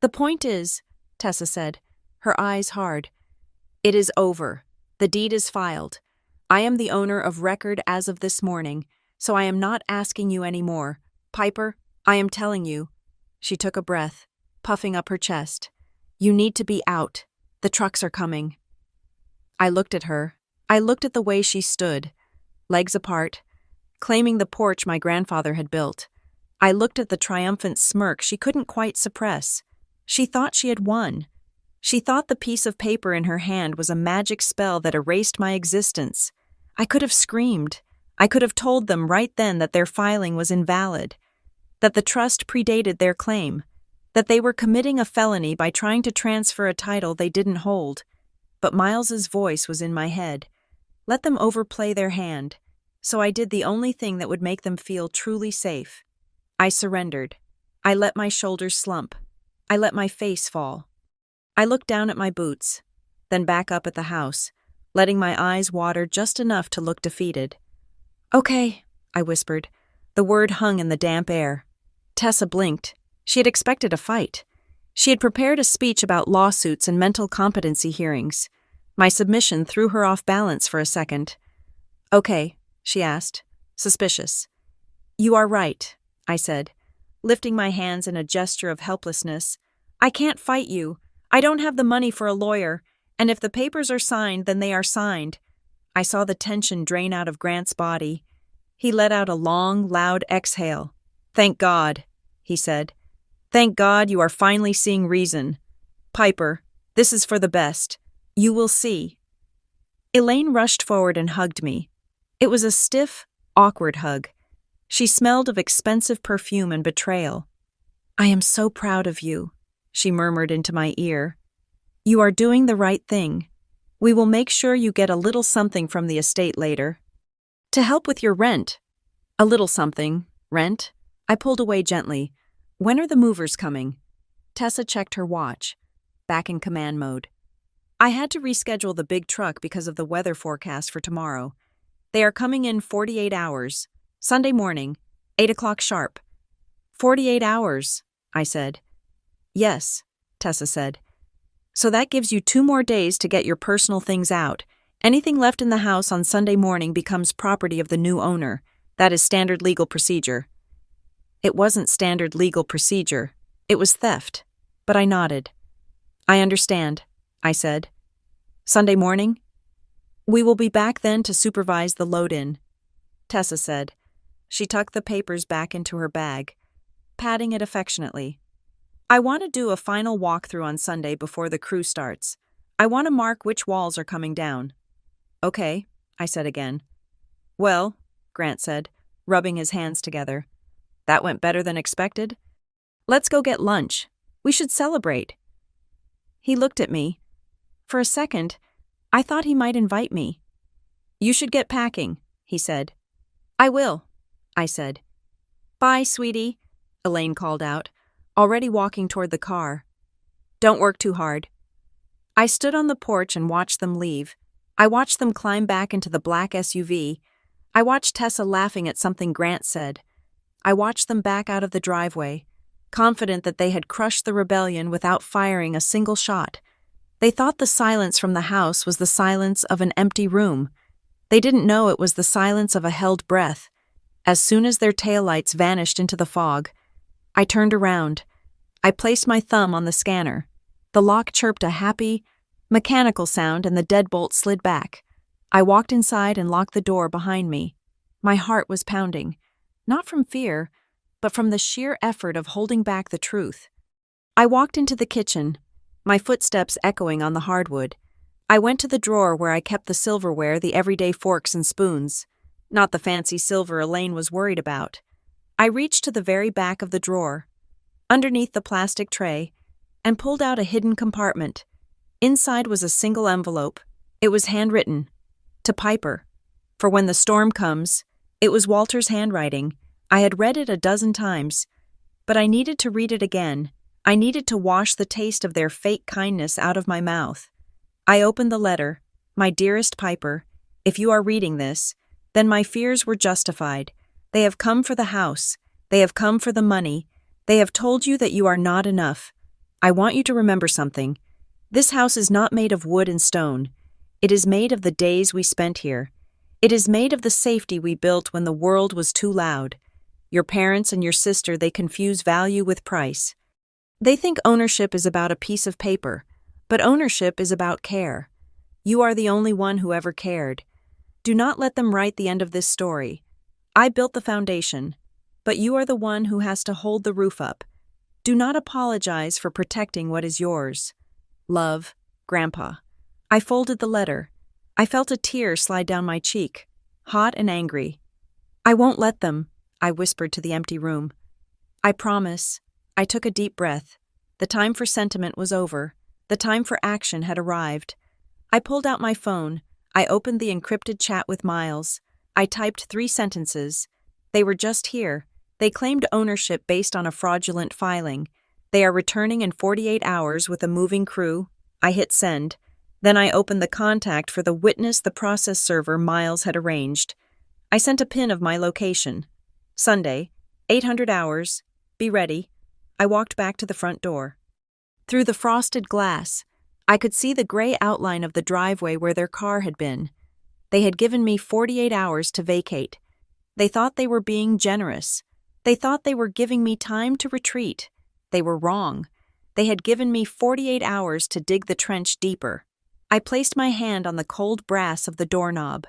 "The point is," Tessa said, her eyes hard, "it is over. The deed is filed. I am the owner of record as of this morning, so I am not asking you any more. Piper, I am telling you." She took a breath, puffing up her chest. "You need to be out. The trucks are coming." I looked at her. I looked at the way she stood, legs apart, claiming the porch my grandfather had built. I looked at the triumphant smirk she couldn't quite suppress. She thought she had won. She thought the piece of paper in her hand was a magic spell that erased my existence. I could have screamed. I could have told them right then that their filing was invalid, that the trust predated their claim, that they were committing a felony by trying to transfer a title they didn't hold. But Miles's voice was in my head. Let them overplay their hand. So I did the only thing that would make them feel truly safe. I surrendered. I let my shoulders slump. I let my face fall. I looked down at my boots, then back up at the house, letting my eyes water just enough to look defeated. "Okay," I whispered. The word hung in the damp air. Tessa blinked. She had expected a fight. She had prepared a speech about lawsuits and mental competency hearings. My submission threw her off balance for a second. "Okay," she asked, suspicious. "You are right," I said, lifting my hands in a gesture of helplessness. "I can't fight you. I don't have the money for a lawyer, and if the papers are signed, then they are signed." I saw the tension drain out of Grant's body. He let out a long, loud exhale. "Thank God," he said. "Thank God you are finally seeing reason. Piper, this is for the best. You will see." Elaine rushed forward and hugged me. It was a stiff, awkward hug. She smelled of expensive perfume and betrayal. "I am so proud of you," she murmured into my ear. "You are doing the right thing. We will make sure you get a little something from the estate later. To help with your rent." "A little something. Rent?" I pulled away gently. "When are the movers coming?" Tessa checked her watch. Back in command mode. "I had to reschedule the big truck because of the weather forecast for tomorrow. They are coming in 48 hours. Sunday morning, 8 o'clock sharp." 48 hours, I said. "Yes," Tessa said. "So that gives you 2 more days to get your personal things out. Anything left in the house on Sunday morning becomes property of the new owner. That is standard legal procedure." It wasn't standard legal procedure. It was theft. But I nodded. "I understand," I said. "Sunday morning?" "We will be back then to supervise the load-in," Tessa said. She tucked the papers back into her bag, patting it affectionately. "I want to do a final walkthrough on Sunday before the crew starts. I want to mark which walls are coming down." "Okay," I said again. "Well," Grant said, rubbing his hands together, "that went better than expected. Let's go get lunch. We should celebrate." He looked at me. For a second, I thought he might invite me. "You should get packing," he said. "I will," I said. "Bye, sweetie," Elaine called out, already walking toward the car. "Don't work too hard." I stood on the porch and watched them leave. I watched them climb back into the black SUV. I watched Tessa laughing at something Grant said. I watched them back out of the driveway, confident that they had crushed the rebellion without firing a single shot. They thought the silence from the house was the silence of an empty room. They didn't know it was the silence of a held breath. As soon as their taillights vanished into the fog, I turned around. I placed my thumb on the scanner. The lock chirped a happy, mechanical sound and the deadbolt slid back. I walked inside and locked the door behind me. My heart was pounding. Not from fear, but from the sheer effort of holding back the truth. I walked into the kitchen, my footsteps echoing on the hardwood. I went to the drawer where I kept the silverware, the everyday forks and spoons, not the fancy silver Elaine was worried about. I reached to the very back of the drawer, underneath the plastic tray, and pulled out a hidden compartment. Inside was a single envelope. It was handwritten. To Piper. For when the storm comes. It was Walter's handwriting. I had read it a dozen times, but I needed to read it again. I needed to wash the taste of their fake kindness out of my mouth. I opened the letter. My dearest Piper, if you are reading this, then my fears were justified. They have come for the house. They have come for the money. They have told you that you are not enough. I want you to remember something. This house is not made of wood and stone. It is made of the days we spent here. It is made of the safety we built when the world was too loud. Your parents and your sister, they confuse value with price. They think ownership is about a piece of paper, but ownership is about care. You are the only one who ever cared. Do not let them write the end of this story. I built the foundation, but you are the one who has to hold the roof up. Do not apologize for protecting what is yours. Love, Grandpa. I folded the letter. I felt a tear slide down my cheek, hot and angry. I won't let them, I whispered to the empty room. I promise. I took a deep breath. The time for sentiment was over. The time for action had arrived. I pulled out my phone. I opened the encrypted chat with Miles. I typed 3 sentences. They were just here. They claimed ownership based on a fraudulent filing. They are returning in 48 hours with a moving crew. I hit send. Then I opened the contact for the witness the process server Miles had arranged. I sent a pin of my location. Sunday, 800 hours. Be ready. I walked back to the front door. Through the frosted glass, I could see the gray outline of the driveway where their car had been. They had given me 48 hours to vacate. They thought they were being generous. They thought they were giving me time to retreat. They were wrong. They had given me 48 hours to dig the trench deeper. I placed my hand on the cold brass of the doorknob.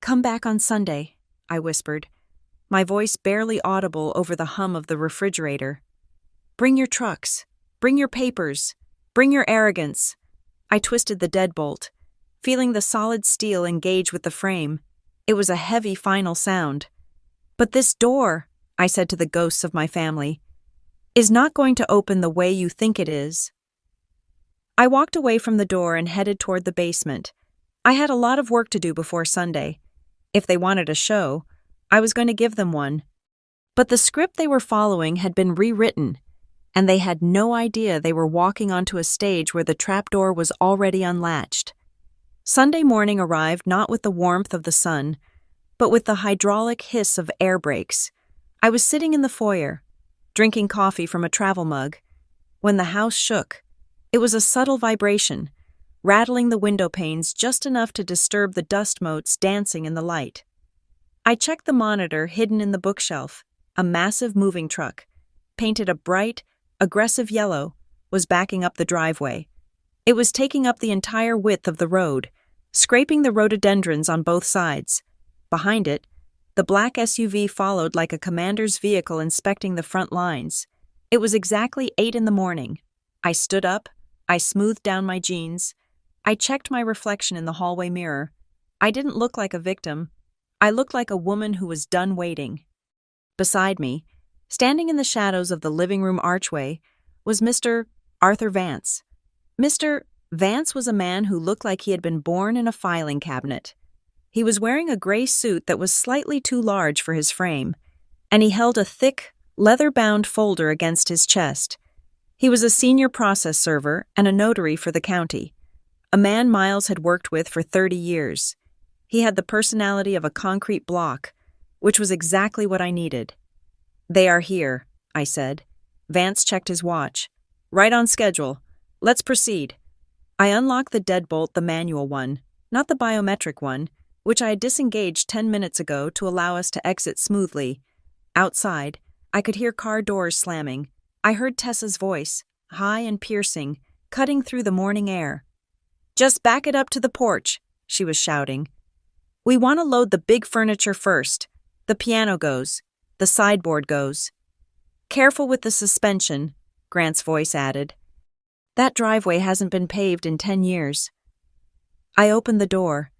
Come back on Sunday, I whispered, my voice barely audible over the hum of the refrigerator. Bring your trucks. Bring your papers. Bring your arrogance. I twisted the deadbolt, feeling the solid steel engage with the frame. It was a heavy final sound. But this door, I said to the ghosts of my family, is not going to open the way you think it is. I walked away from the door and headed toward the basement. I had a lot of work to do before Sunday. If they wanted a show, I was going to give them one. But the script they were following had been rewritten, and they had no idea they were walking onto a stage where the trapdoor was already unlatched. Sunday morning arrived not with the warmth of the sun, but with the hydraulic hiss of air brakes. I was sitting in the foyer, drinking coffee from a travel mug, when the house shook. It was a subtle vibration, rattling the window panes just enough to disturb the dust motes dancing in the light. I checked the monitor hidden in the bookshelf. A massive moving truck, painted a bright, aggressive yellow, was backing up the driveway. It was taking up the entire width of the road, scraping the rhododendrons on both sides. Behind it, the black SUV followed like a commander's vehicle inspecting the front lines. It was exactly 8 in the morning. I stood up. I smoothed down my jeans. I checked my reflection in the hallway mirror. I didn't look like a victim. I looked like a woman who was done waiting. Beside me, standing in the shadows of the living room archway, was Mr. Arthur Vance. Mr. Vance was a man who looked like he had been born in a filing cabinet. He was wearing a gray suit that was slightly too large for his frame, and he held a thick, leather-bound folder against his chest. He was a senior process server and a notary for the county, a man Miles had worked with for 30 years. He had the personality of a concrete block, which was exactly what I needed. "They are here," I said. Vance checked his watch. "Right on schedule. Let's proceed." I unlocked the deadbolt, the manual one, not the biometric one, which I had disengaged 10 minutes ago to allow us to exit smoothly. Outside, I could hear car doors slamming. I heard Tessa's voice, high and piercing, cutting through the morning air. "Just back it up to the porch," she was shouting. "We want to load the big furniture first. The piano goes. The sideboard goes. Careful with the suspension, Grant's voice added. That driveway hasn't been paved in 10 years. I opened the door.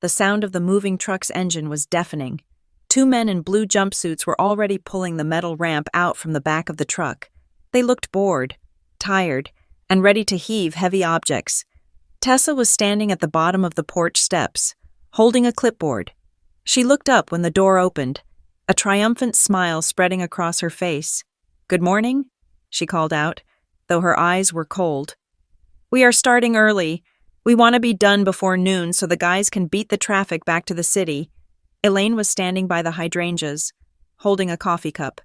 The sound of the moving truck's engine was deafening. 2 men in blue jumpsuits were already pulling the metal ramp out from the back of the truck. They looked bored, tired, and ready to heave heavy objects. Tessa was standing at the bottom of the porch steps, holding a clipboard. She looked up when the door opened, a triumphant smile spreading across her face. "Good morning," she called out, though her eyes were cold. "We are starting early. We want to be done before noon so the guys can beat the traffic back to the city." Elaine was standing by the hydrangeas, holding a coffee cup.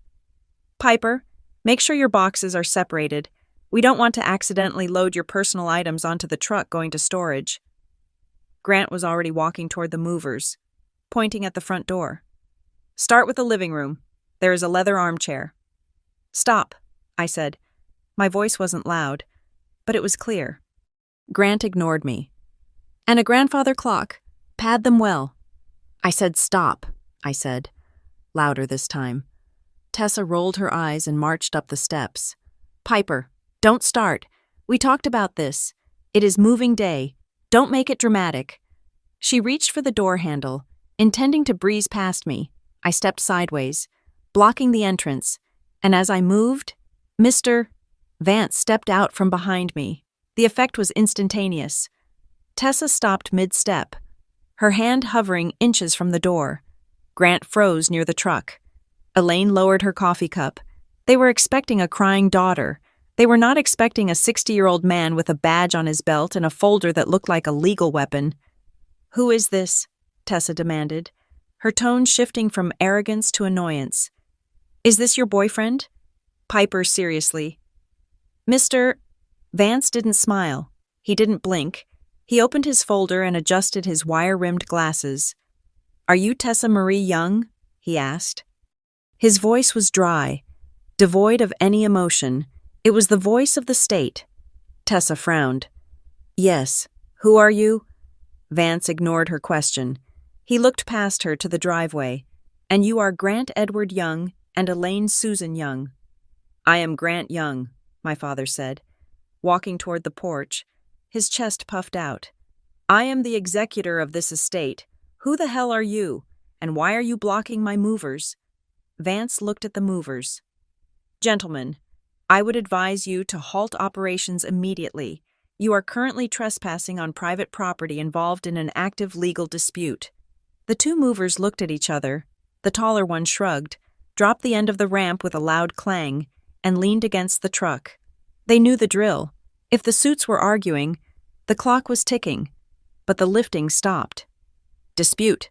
"Piper, make sure your boxes are separated. We don't want to accidentally load your personal items onto the truck going to storage." Grant was already walking toward the movers, pointing at the front door. "Start with the living room. There is a leather armchair." "Stop," I said. My voice wasn't loud, but it was clear. Grant ignored me. "And a grandfather clock. Pad them well." "I said stop," I said, louder this time. Tessa rolled her eyes and marched up the steps. "Piper, don't start. We talked about this. It is moving day. Don't make it dramatic." She reached for the door handle, intending to breeze past me. I stepped sideways, blocking the entrance, and as I moved, Mr. Vance stepped out from behind me. The effect was instantaneous. Tessa stopped mid-step, her hand hovering inches from the door. Grant froze near the truck. Elaine lowered her coffee cup. They were expecting a crying daughter. They were not expecting a 60-year-old man with a badge on his belt and a folder that looked like a legal weapon. "Who is this?" Tessa demanded, her tone shifting from arrogance to annoyance. "Is this your boyfriend?" Piper seriously. "Mr. Vance didn't smile. He didn't blink. He opened his folder and adjusted his wire-rimmed glasses. "Are you Tessa Marie Young?" he asked. His voice was dry, devoid of any emotion. It was the voice of the state. Tessa frowned. "Yes. Who are you?" Vance ignored her question. He looked past her to the driveway. "And you are Grant Edward Young and Elaine Susan Young." "I am Grant Young," my father said, walking toward the porch, his chest puffed out. "I am the executor of this estate. Who the hell are you? And why are you blocking my movers?" Vance looked at the movers. "Gentlemen, I would advise you to halt operations immediately. You are currently trespassing on private property involved in an active legal dispute." The 2 movers looked at each other. The taller one shrugged, dropped the end of the ramp with a loud clang, and leaned against the truck. They knew the drill. If the suits were arguing, the clock was ticking, but the lifting stopped. "Dispute,"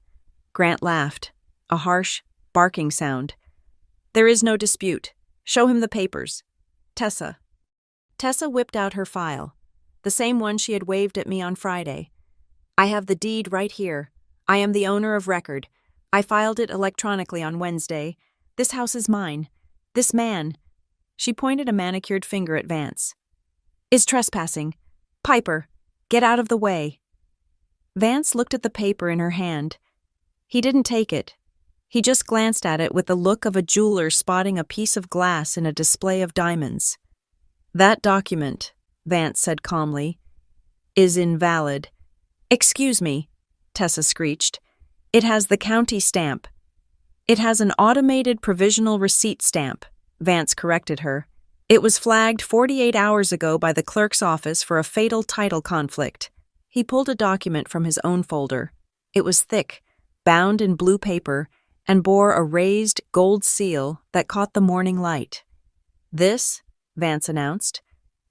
Grant laughed, a harsh, barking sound. "There is no dispute. Show him the papers." "Tessa." Tessa whipped out her file, the same one she had waved at me on Friday. "I have the deed right here. I am the owner of record. I filed it electronically on Wednesday. This house is mine. This man," she pointed a manicured finger at Vance, "is trespassing. Piper, get out of the way." Vance looked at the paper in her hand. He didn't take it. He just glanced at it with the look of a jeweler spotting a piece of glass in a display of diamonds. "That document," Vance said calmly, "is invalid." "Excuse me," Tessa screeched. "It has the county stamp." "It has an automated provisional receipt stamp," Vance corrected her. "It was flagged 48 hours ago by the clerk's office for a fatal title conflict." He pulled a document from his own folder. It was thick, bound in blue paper, and bore a raised gold seal that caught the morning light. "This," Vance announced,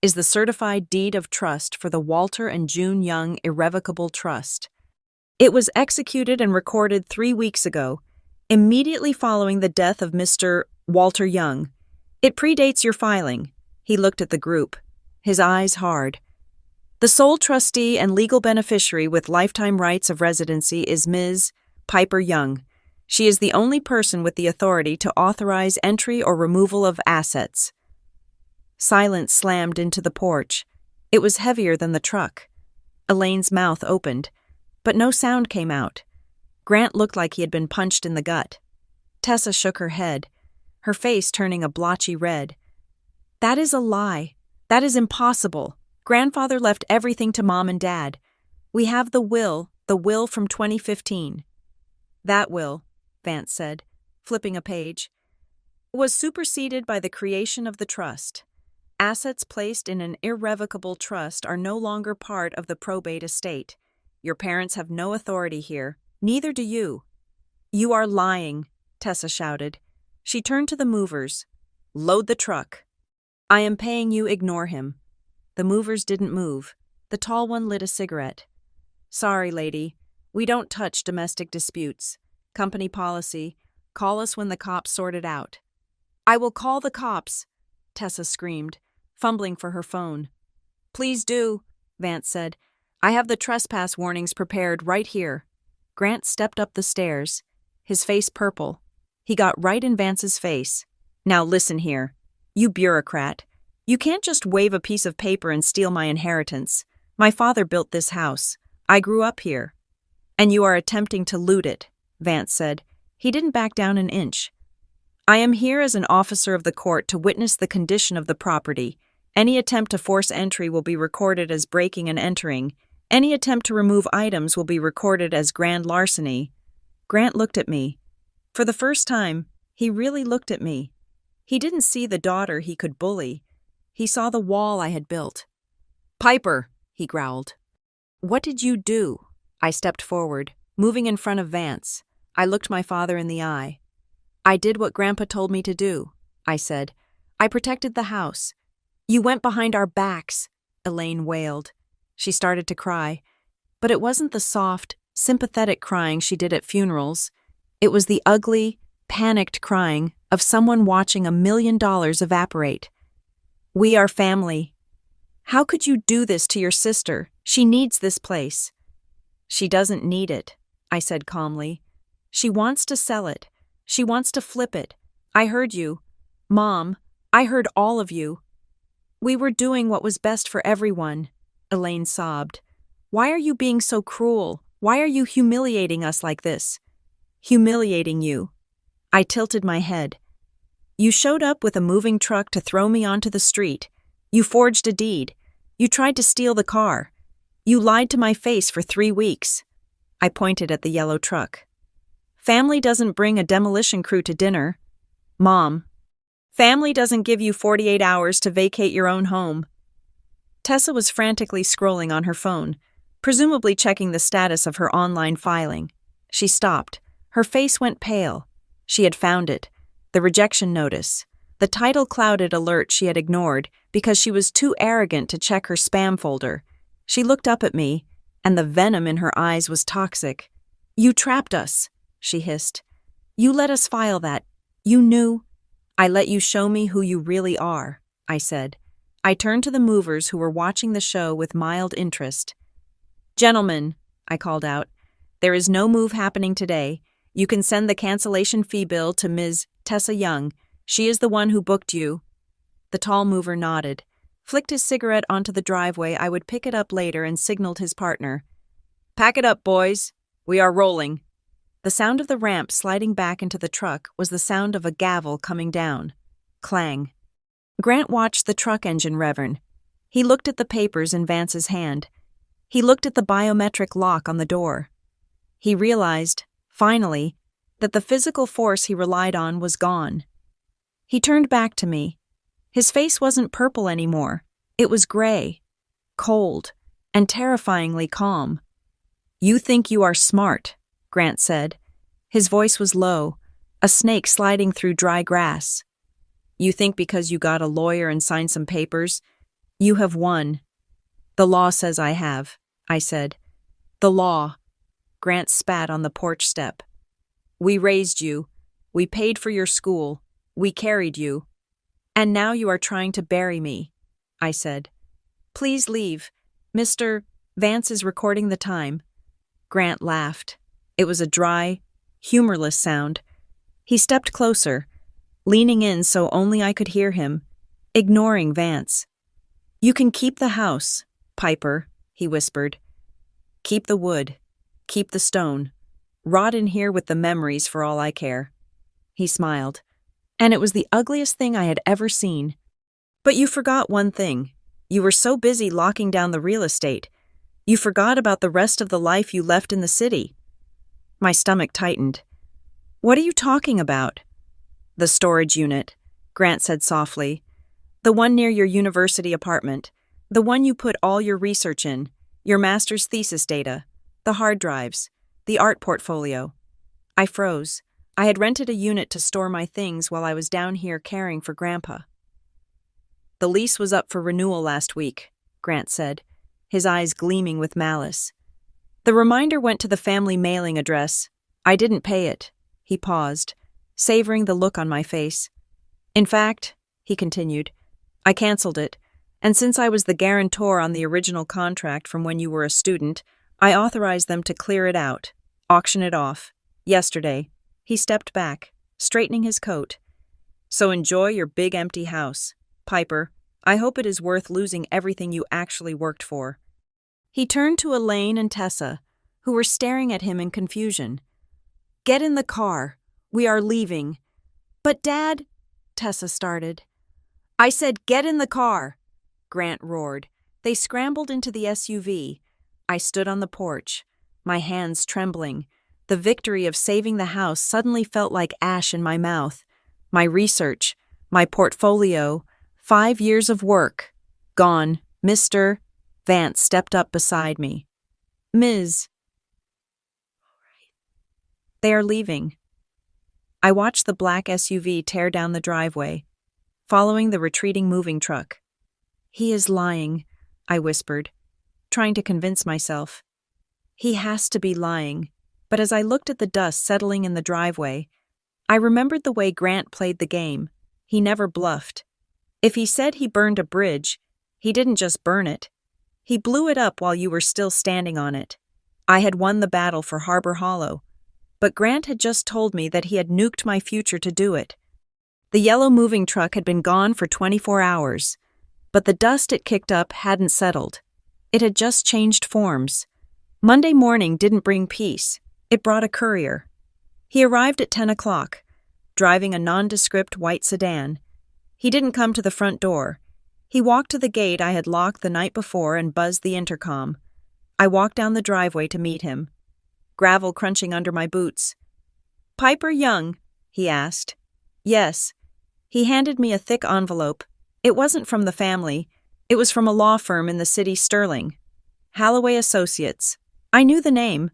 "is the certified deed of trust for the Walter and June Young Irrevocable Trust. It was executed and recorded 3 weeks ago, immediately following the death of Mr. Walter Young. It predates your filing." He looked at the group, his eyes hard. "The sole trustee and legal beneficiary with lifetime rights of residency is Ms. Piper Young. She is the only person with the authority to authorize entry or removal of assets." Silence slammed into the porch. It was heavier than the truck. Elaine's mouth opened, but no sound came out. Grant looked like he had been punched in the gut. Tessa shook her head. her face turning a blotchy red. That is a lie. That is impossible. Grandfather left everything to Mom and Dad. We have the will from 2015. That will, Vance said, flipping a page, was superseded by the creation of the trust. Assets placed in an irrevocable trust are no longer part of the probate estate. Your parents have no authority here. Neither do you. You are lying, Tessa shouted. She turned to the movers. Load the truck. I am paying you, ignore him. The movers didn't move. The tall one lit a cigarette. Sorry, lady. We don't touch domestic disputes. Company policy. Call us when the cops sort it out. I will call the cops, Tessa screamed, fumbling for her phone. Please do, Vance said. I have the trespass warnings prepared right here. Grant stepped up the stairs, his face purple. He got right in Vance's face. Now listen here. You bureaucrat. You can't just wave a piece of paper and steal my inheritance. My father built this house. I grew up here. And you are attempting to loot it, Vance said. He didn't back down an inch. I am here as an officer of the court to witness the condition of the property. Any attempt to force entry will be recorded as breaking and entering. Any attempt to remove items will be recorded as grand larceny. Grant looked at me. For the first time, he really looked at me. He didn't see the daughter he could bully. He saw the wall I had built. Piper, he growled. What did you do? I stepped forward, moving in front of Vance. I looked my father in the eye. I did what Grandpa told me to do, I said. I protected the house. You went behind our backs, Elaine wailed. She started to cry. But it wasn't the soft, sympathetic crying she did at funerals. It was the ugly, panicked crying of someone watching $1 million evaporate. We are family. How could you do this to your sister? She needs this place. She doesn't need it, I said calmly. She wants to sell it. She wants to flip it. I heard you. Mom, I heard all of you. We were doing what was best for everyone, Elaine sobbed. Why are you being so cruel? Why are you humiliating us like this? Humiliating you. I tilted my head. You showed up with a moving truck to throw me onto the street. You forged a deed. You tried to steal the car. You lied to my face for 3 weeks. I pointed at the yellow truck. Family doesn't bring a demolition crew to dinner. Mom. Family doesn't give you 48 hours to vacate your own home. Tessa was frantically scrolling on her phone, presumably checking the status of her online filing. She stopped. Her face went pale. She had found it. The rejection notice. The title-clouded alert she had ignored because she was too arrogant to check her spam folder. She looked up at me, and the venom in her eyes was toxic. You trapped us, she hissed. You let us file that. You knew. I let you show me who you really are, I said. I turned to the movers who were watching the show with mild interest. Gentlemen, I called out, there is no move happening today. You can send the cancellation fee bill to Ms. Tessa Young. She is the one who booked you. The tall mover nodded, flicked his cigarette onto the driveway. I would pick it up later and signaled his partner. Pack it up, boys. We are rolling. The sound of the ramp sliding back into the truck was the sound of a gavel coming down. Clang. Grant watched the truck engine revving. He looked at the papers in Vance's hand. He looked at the biometric lock on the door. He realized, finally, that the physical force he relied on was gone. He turned back to me. His face wasn't purple anymore. It was gray, cold, and terrifyingly calm. You think you are smart, Grant said. His voice was low, a snake sliding through dry grass. You think because you got a lawyer and signed some papers, you have won. The law says I have, I said. The law. Grant spat on the porch step. We raised you. We paid for your school. We carried you. And now you are trying to bury me, I said. Please leave. Mr. Vance is recording the time. Grant laughed. It was a dry, humorless sound. He stepped closer, leaning in so only I could hear him, ignoring Vance. You can keep the house, Piper, he whispered. Keep the wood. Keep the stone. Rot in here with the memories for all I care. He smiled. and it was the ugliest thing I had ever seen. But you forgot one thing. You were so busy locking down the real estate. You forgot about the rest of the life you left in the city. My stomach tightened. What are you talking about? The storage unit, Grant said softly. The one near your university apartment. The one you put all your research in, your master's thesis data, the hard drives, the art portfolio. I froze. I had rented a unit to store my things while I was down here caring for Grandpa. The lease was up for renewal last week, Grant said, his eyes gleaming with malice. The reminder went to the family mailing address. I didn't pay it. He paused, savoring the look on my face. In fact, he continued, I canceled it, and since I was the guarantor on the original contract from when you were a student, I authorized them to clear it out, auction it off. Yesterday, he stepped back, straightening his coat. So enjoy your big empty house. Piper, I hope it is worth losing everything you actually worked for. He turned to Elaine and Tessa, who were staring at him in confusion. Get in the car. We are leaving. But Dad, Tessa started. I said get in the car, Grant roared. They scrambled into the SUV. I stood on the porch, my hands trembling. The victory of saving the house suddenly felt like ash in my mouth. My research, my portfolio, 5 years of work, gone. Mr. Vance stepped up beside me. Ms. They are leaving. I watched the black SUV tear down the driveway, following the retreating moving truck. He is lying, I whispered, trying to convince myself. He has to be lying, but as I looked at the dust settling in the driveway, I remembered the way Grant played the game. He never bluffed. If he said he burned a bridge, he didn't just burn it. He blew it up while you were still standing on it. I had won the battle for Harbor Hollow, but Grant had just told me that he had nuked my future to do it. The yellow moving truck had been gone for 24 hours, but the dust it kicked up hadn't settled. It had just changed forms. Monday morning didn't bring peace. It brought a courier. He arrived at 10 o'clock, driving a nondescript white sedan. He didn't come to the front door. He walked to the gate I had locked the night before and buzzed the intercom. I walked down the driveway to meet him, gravel crunching under my boots. Piper Young? He asked. Yes. He handed me a thick envelope. It wasn't from the family. It was from a law firm in the city Sterling. Holloway Associates. I knew the name.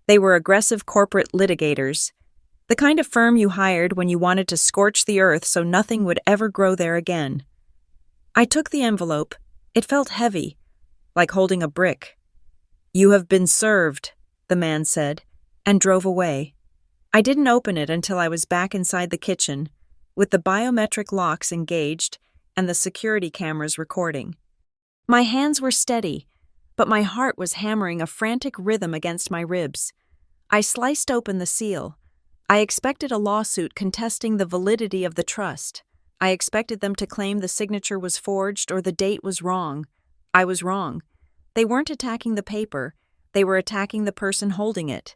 They were aggressive corporate litigators. The kind of firm you hired when you wanted to scorch the earth so nothing would ever grow there again. I took the envelope. It felt heavy, like holding a brick. You have been served, the man said, and drove away. I didn't open it until I was back inside the kitchen, with the biometric locks engaged and the security cameras recording. My hands were steady, but my heart was hammering a frantic rhythm against my ribs. I sliced open the seal. I expected a lawsuit contesting the validity of the trust. I expected them to claim the signature was forged or the date was wrong. I was wrong. They weren't attacking the paper. They were attacking the person holding it.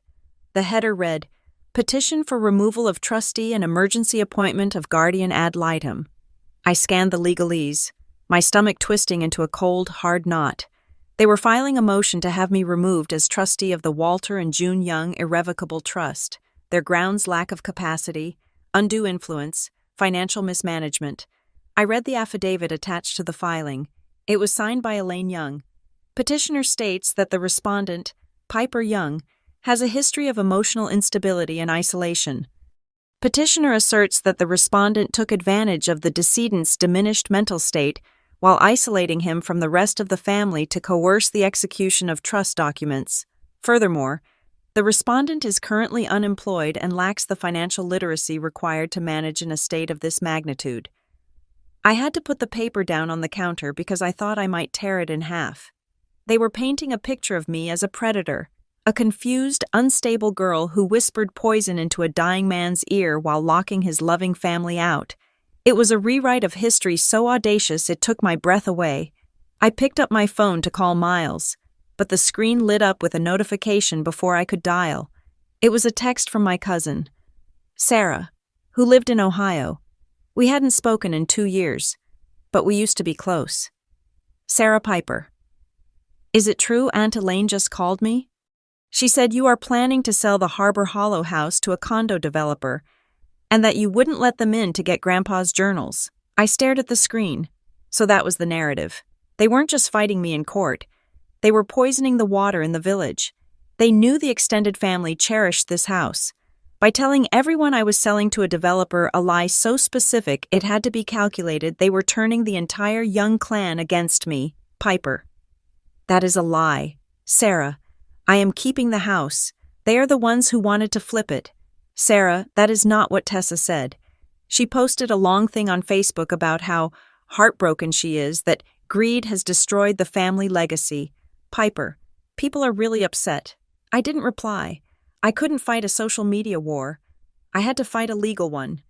The header read, Petition for removal of trustee and emergency appointment of guardian ad litem. I scanned the legalese, my stomach twisting into a cold, hard knot. They were filing a motion to have me removed as trustee of the Walter and June Young Irrevocable Trust. Their grounds lack of capacity, undue influence, financial mismanagement. I read the affidavit attached to the filing. It was signed by Elaine Young. Petitioner states that the respondent, Piper Young, has a history of emotional instability and isolation. Petitioner asserts that the respondent took advantage of the decedent's diminished mental state while isolating him from the rest of the family to coerce the execution of trust documents. Furthermore, the respondent is currently unemployed and lacks the financial literacy required to manage an estate of this magnitude. I had to put the paper down on the counter because I thought I might tear it in half. They were painting a picture of me as a predator, a confused, unstable girl who whispered poison into a dying man's ear while locking his loving family out. It was a rewrite of history so audacious it took my breath away. I picked up my phone to call Miles, but the screen lit up with a notification before I could dial. It was a text from my cousin, Sarah, who lived in Ohio. We hadn't spoken in 2 years, but we used to be close. Sarah Piper. Is it true Aunt Elaine just called me? She said you are planning to sell the Harbor Hollow house to a condo developer, and that you wouldn't let them in to get Grandpa's journals. I stared at the screen. So that was the narrative. They weren't just fighting me in court. They were poisoning the water in the village. They knew the extended family cherished this house. By telling everyone I was selling to a developer a lie so specific it had to be calculated, they were turning the entire young clan against me, Piper. That is a lie. Sarah, I am keeping the house. They are the ones who wanted to flip it. Sarah, that is not what Tessa said. She posted a long thing on Facebook about how heartbroken she is, that greed has destroyed the family legacy. Piper, people are really upset. I didn't reply. I couldn't fight a social media war. I had to fight a legal one.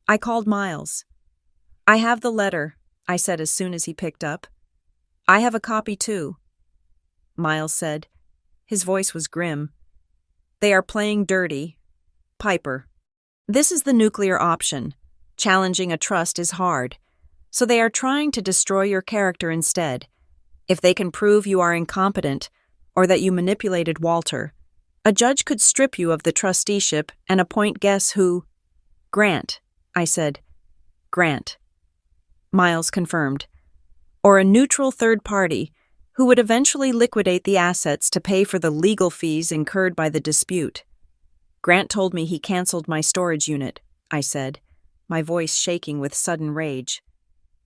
I called Miles. I have the letter, I said as soon as he picked up. I have a copy too, Miles said. His voice was grim. They are playing dirty. Piper. This is the nuclear option. Challenging a trust is hard. So they are trying to destroy your character instead. If they can prove you are incompetent, or that you manipulated Walter, a judge could strip you of the trusteeship and appoint guess who? Grant, I said. Grant. Miles confirmed. Or a neutral third party who would eventually liquidate the assets to pay for the legal fees incurred by the dispute. Grant told me he canceled my storage unit, I said, my voice shaking with sudden rage.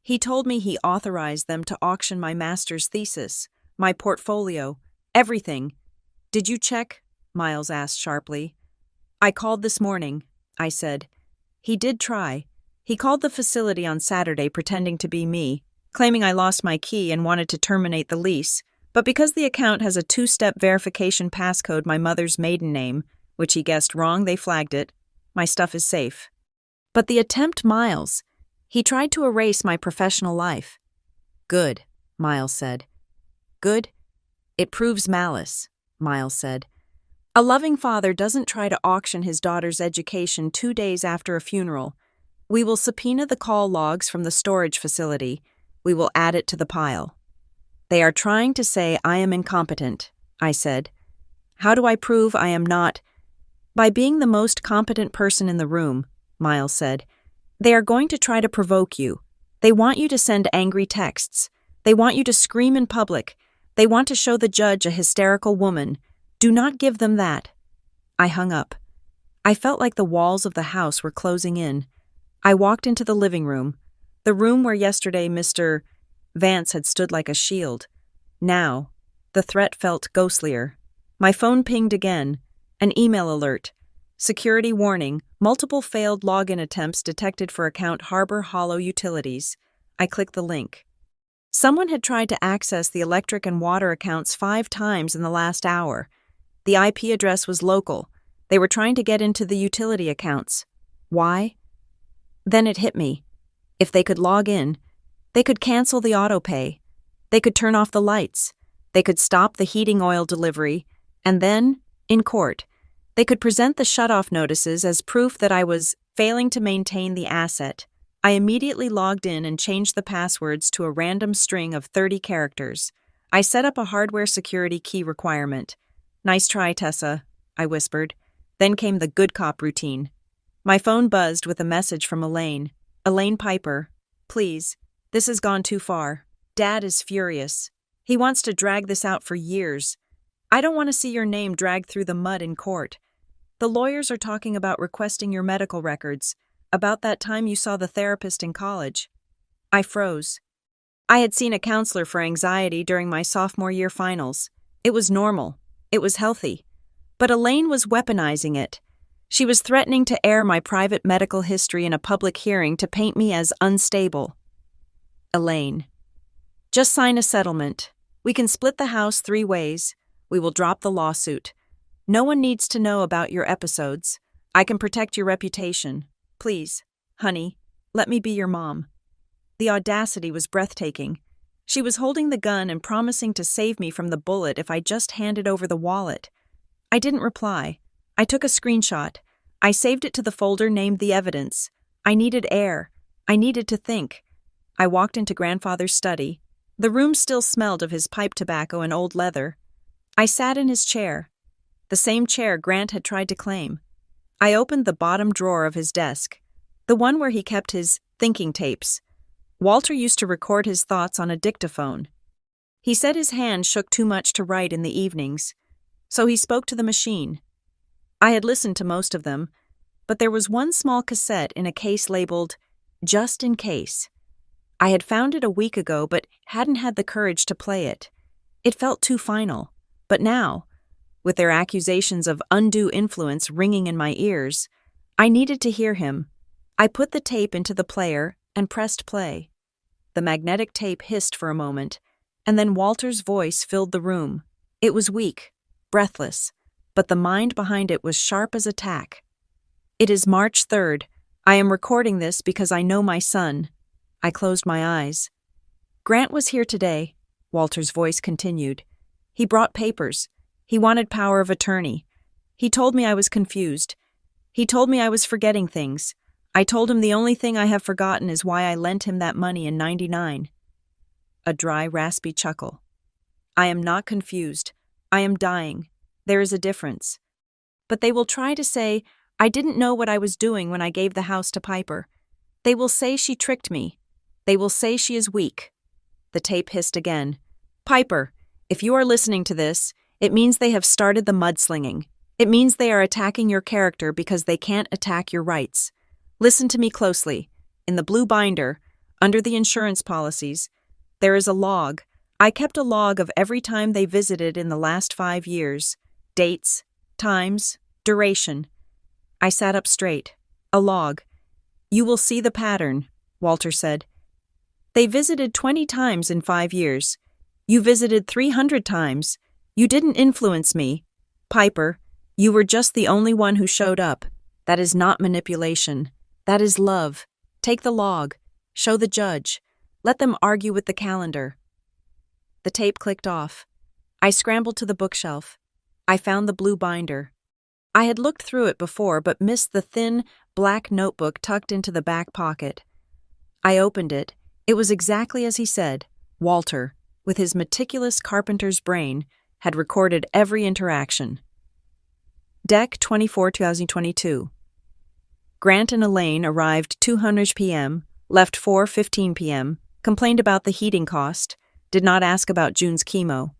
He told me he authorized them to auction my master's thesis, my portfolio, everything. Did you check? Miles asked sharply. I called this morning, I said. He did try. He called the facility on Saturday pretending to be me, claiming I lost my key and wanted to terminate the lease, but because the account has a 2-step verification passcode, my mother's maiden name, which he guessed wrong, they flagged it. My stuff is safe. But the attempt, Miles, he tried to erase my professional life. Good, Miles said. Good? It proves malice, Miles said. A loving father doesn't try to auction his daughter's education 2 days after a funeral. We will subpoena the call logs from the storage facility. We will add it to the pile. They are trying to say I am incompetent, I said. How do I prove I am not? By being the most competent person in the room, Miles said. They are going to try to provoke you. They want you to send angry texts. They want you to scream in public. They want to show the judge a hysterical woman. Do not give them that. I hung up. I felt like the walls of the house were closing in. I walked into the living room, the room where yesterday Mr. Vance had stood like a shield. Now, the threat felt ghostlier. My phone pinged again. An email alert. Security warning, multiple failed login attempts detected for account Harbor Hollow Utilities. I clicked the link. Someone had tried to access the electric and water accounts 5 times in the last hour. The IP address was local. They were trying to get into the utility accounts. Why? Then it hit me. If they could log in, they could cancel the autopay. They could turn off the lights. They could stop the heating oil delivery. And then, in court, they could present the shutoff notices as proof that I was failing to maintain the asset. I immediately logged in and changed the passwords to a random string of 30 characters. I set up a hardware security key requirement. Nice try, Tessa, I whispered. Then came the good cop routine. My phone buzzed with a message from Elaine. Elaine Piper, please, this has gone too far. Dad is furious. He wants to drag this out for years. I don't want to see your name dragged through the mud in court. The lawyers are talking about requesting your medical records, about that time you saw the therapist in college. I froze. I had seen a counselor for anxiety during my sophomore year finals. It was normal. It was healthy. But Elaine was weaponizing it. She was threatening to air my private medical history in a public hearing to paint me as unstable. Elaine. Just sign a settlement. We can split the house 3 ways. We will drop the lawsuit. No one needs to know about your episodes. I can protect your reputation. Please, honey, let me be your mom. The audacity was breathtaking. She was holding the gun and promising to save me from the bullet if I just handed over the wallet. I didn't reply. I took a screenshot. I saved it to the folder named The Evidence. I needed air. I needed to think. I walked into Grandfather's study. The room still smelled of his pipe tobacco and old leather. I sat in his chair, the same chair Grant had tried to claim. I opened the bottom drawer of his desk, the one where he kept his thinking tapes. Walter used to record his thoughts on a dictaphone. He said his hand shook too much to write in the evenings, so he spoke to the machine. I had listened to most of them, but there was one small cassette in a case labeled, "Just in Case." I had found it a week ago but hadn't had the courage to play it. It felt too final. But now, with their accusations of undue influence ringing in my ears, I needed to hear him. I put the tape into the player and pressed play. The magnetic tape hissed for a moment, and then Walter's voice filled the room. It was weak, breathless, but the mind behind it was sharp as a tack. "It is March 3rd. I am recording this because I know my son." I closed my eyes. "Grant was here today," Walter's voice continued. "He brought papers. He wanted power of attorney. He told me I was confused. He told me I was forgetting things. I told him the only thing I have forgotten is why I lent him that money in '99. A dry, raspy chuckle. "I am not confused. I am dying. There is a difference. But they will try to say, I didn't know what I was doing when I gave the house to Piper. They will say she tricked me. They will say she is weak." The tape hissed again. "Piper, if you are listening to this, it means they have started the mudslinging. It means they are attacking your character because they can't attack your rights. Listen to me closely. In the blue binder, under the insurance policies, there is a log. I kept a log of every time they visited in the last 5 years. Dates, times, duration." I sat up straight. "A log. You will see the pattern," Walter said. "They visited 20 times in 5 years. You visited 300 times. You didn't influence me. Piper, you were just the only one who showed up. That is not manipulation. That is love. Take the log. Show the judge. Let them argue with the calendar." The tape clicked off. I scrambled to the bookshelf. I found the blue binder. I had looked through it before but missed the thin, black notebook tucked into the back pocket. I opened it. It was exactly as he said. Walter, with his meticulous carpenter's brain, had recorded every interaction. Dec 24, 2022. Grant and Elaine arrived 2:00 p.m., left 4:15 p.m., complained about the heating cost, did not ask about June's chemo.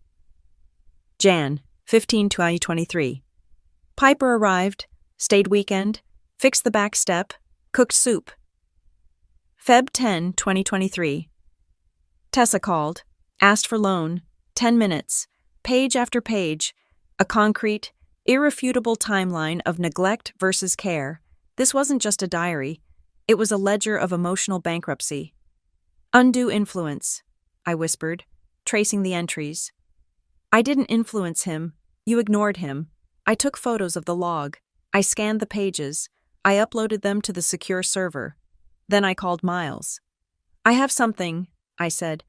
Jan 15, 2023. Piper arrived, stayed weekend, fixed the back step, cooked soup. Feb 10, 2023. Tessa called, asked for loan, 10 minutes, page after page, a concrete, irrefutable timeline of neglect versus care. This wasn't just a diary, it was a ledger of emotional bankruptcy. "Undue influence," I whispered, tracing the entries. "I didn't influence him. You ignored him. I took photos of the log. I scanned the pages. I uploaded them to the secure server. Then I called Miles. I have something," I said.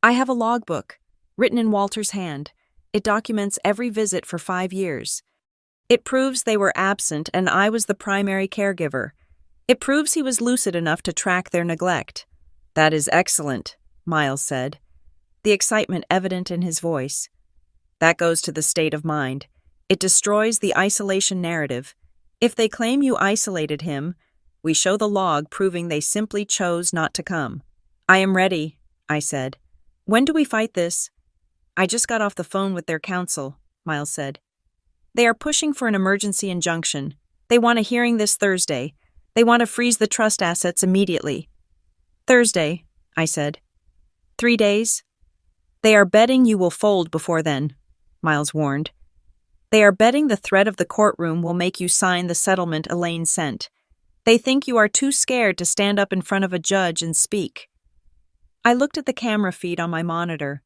"I have a logbook, written in Walter's hand. It documents every visit for 5 years. It proves they were absent and I was the primary caregiver. It proves he was lucid enough to track their neglect." "That is excellent," Miles said, the excitement evident in his voice. "That goes to the state of mind. It destroys the isolation narrative. If they claim you isolated him, we show the log proving they simply chose not to come." "I am ready," I said. "When do we fight this?" "I just got off the phone with their counsel," Miles said. "They are pushing for an emergency injunction. They want a hearing this Thursday. They want to freeze the trust assets immediately." "Thursday," I said. 3 days? "They are betting you will fold before then," Miles warned. "They are betting the threat of the courtroom will make you sign the settlement Elaine sent. They think you are too scared to stand up in front of a judge and speak." I looked at the camera feed on my monitor.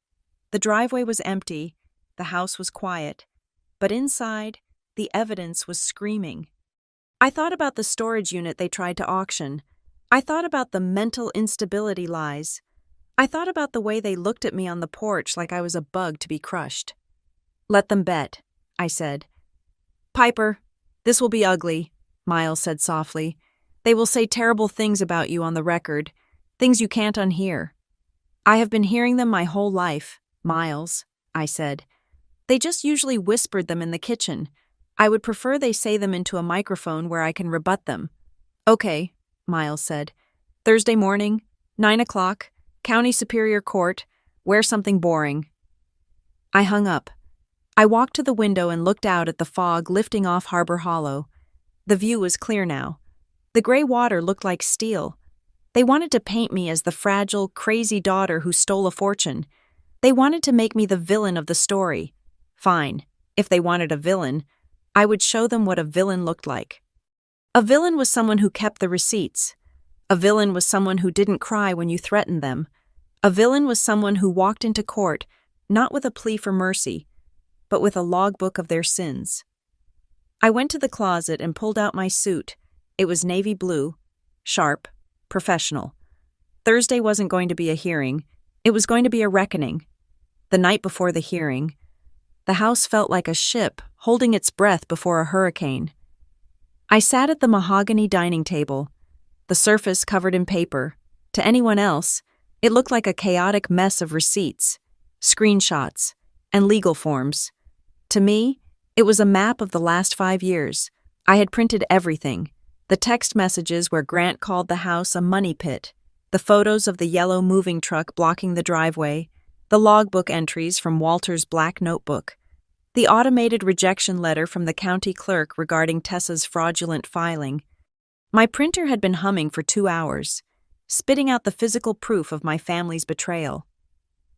The driveway was empty, the house was quiet, but inside, the evidence was screaming. I thought about the storage unit they tried to auction. I thought about the mental instability lies. I thought about the way they looked at me on the porch like I was a bug to be crushed. "Let them bet," I said. "Piper, this will be ugly," Miles said softly. They will say terrible things about you on the record, things you can't unhear. I have been hearing them my whole life, Miles, I said. They just usually whispered them in the kitchen. I would prefer they say them into a microphone where I can rebut them. Okay, Miles said. Thursday morning, 9 o'clock, County Superior Court, wear something boring. I hung up. I walked to the window and looked out at the fog lifting off Harbor Hollow. The view was clear now. The gray water looked like steel. They wanted to paint me as the fragile, crazy daughter who stole a fortune. They wanted to make me the villain of the story. Fine, if they wanted a villain, I would show them what a villain looked like. A villain was someone who kept the receipts. A villain was someone who didn't cry when you threatened them. A villain was someone who walked into court, not with a plea for mercy, but with a logbook of their sins. I went to the closet and pulled out my suit. It was navy blue, sharp, professional. Thursday wasn't going to be a hearing. It was going to be a reckoning. The night before the hearing, the house felt like a ship holding its breath before a hurricane. I sat at the mahogany dining table, the surface covered in paper. To anyone else, it looked like a chaotic mess of receipts, screenshots, and legal forms. To me, it was a map of the last 5 years. I had printed everything. The text messages where Grant called the house a money pit, the photos of the yellow moving truck blocking the driveway, the logbook entries from Walter's black notebook, the automated rejection letter from the county clerk regarding Tessa's fraudulent filing. My printer had been humming for 2 hours, spitting out the physical proof of my family's betrayal.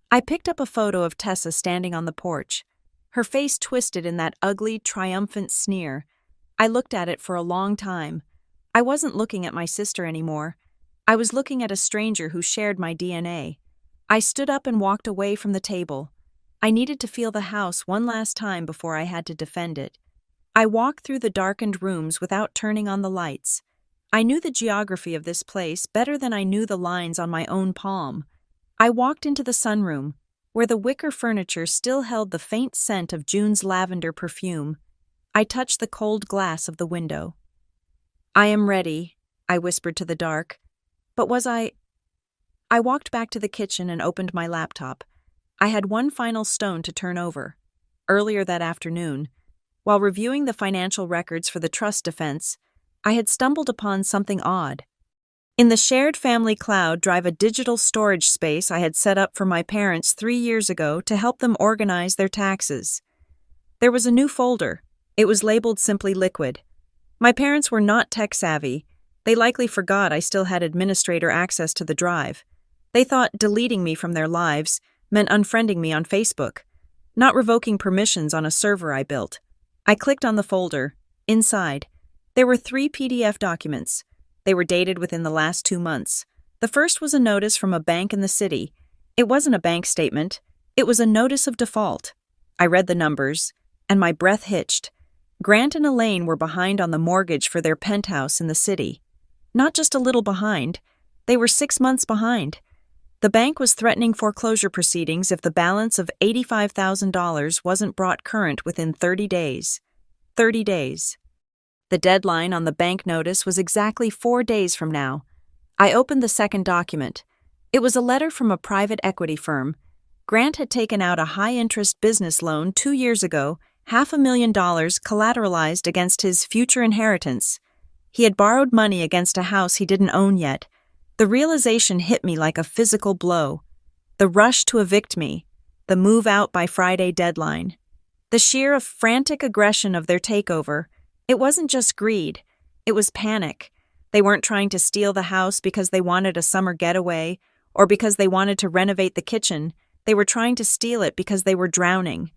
I picked up a photo of Tessa standing on the porch, her face twisted in that ugly, triumphant sneer. I looked at it for a long time. I wasn't looking at my sister anymore. I was looking at a stranger who shared my DNA. I stood up and walked away from the table. I needed to feel the house one last time before I had to defend it. I walked through the darkened rooms without turning on the lights. I knew the geography of this place better than I knew the lines on my own palm. I walked into the sunroom, where the wicker furniture still held the faint scent of June's lavender perfume. I touched the cold glass of the window. I am ready, I whispered to the dark. But was I? I walked back to the kitchen and opened my laptop. I had one final stone to turn over. Earlier that afternoon, while reviewing the financial records for the trust defense, I had stumbled upon something odd. In the shared family cloud drive a digital storage space I had set up for my parents 3 years ago to help them organize their taxes. There was a new folder. It was labeled simply Liquid. My parents were not tech-savvy. They likely forgot I still had administrator access to the drive. They thought deleting me from their lives meant unfriending me on Facebook, not revoking permissions on a server I built. I clicked on the folder. Inside, there were 3 PDF documents. They were dated within the last 2 months. The first was a notice from a bank in the city. It wasn't a bank statement. It was a notice of default. I read the numbers, and my breath hitched. Grant and Elaine were behind on the mortgage for their penthouse in the city. Not just a little behind. They were 6 months behind. The bank was threatening foreclosure proceedings if the balance of $85,000 wasn't brought current within 30 days. 30 days. The deadline on the bank notice was exactly 4 days from now. I opened the second document. It was a letter from a private equity firm. Grant had taken out a high-interest business loan 2 years ago, $500,000 collateralized against his future inheritance. He had borrowed money against a house he didn't own yet. The realization hit me like a physical blow. The rush to evict me, the move out by Friday deadline, the sheer frantic aggression of their takeover. It wasn't just greed, it was panic. They weren't trying to steal the house because they wanted a summer getaway or because they wanted to renovate the kitchen. They were trying to steal it because they were drowning.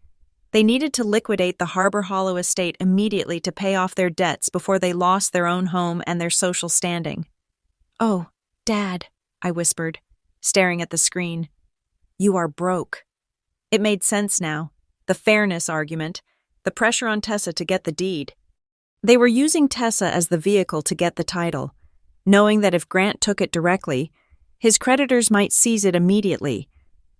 They needed to liquidate the Harbor Hollow estate immediately to pay off their debts before they lost their own home and their social standing. "Oh, Dad," I whispered, staring at the screen. "You are broke." It made sense now. The fairness argument, the pressure on Tessa to get the deed. They were using Tessa as the vehicle to get the title, knowing that if Grant took it directly, his creditors might seize it immediately.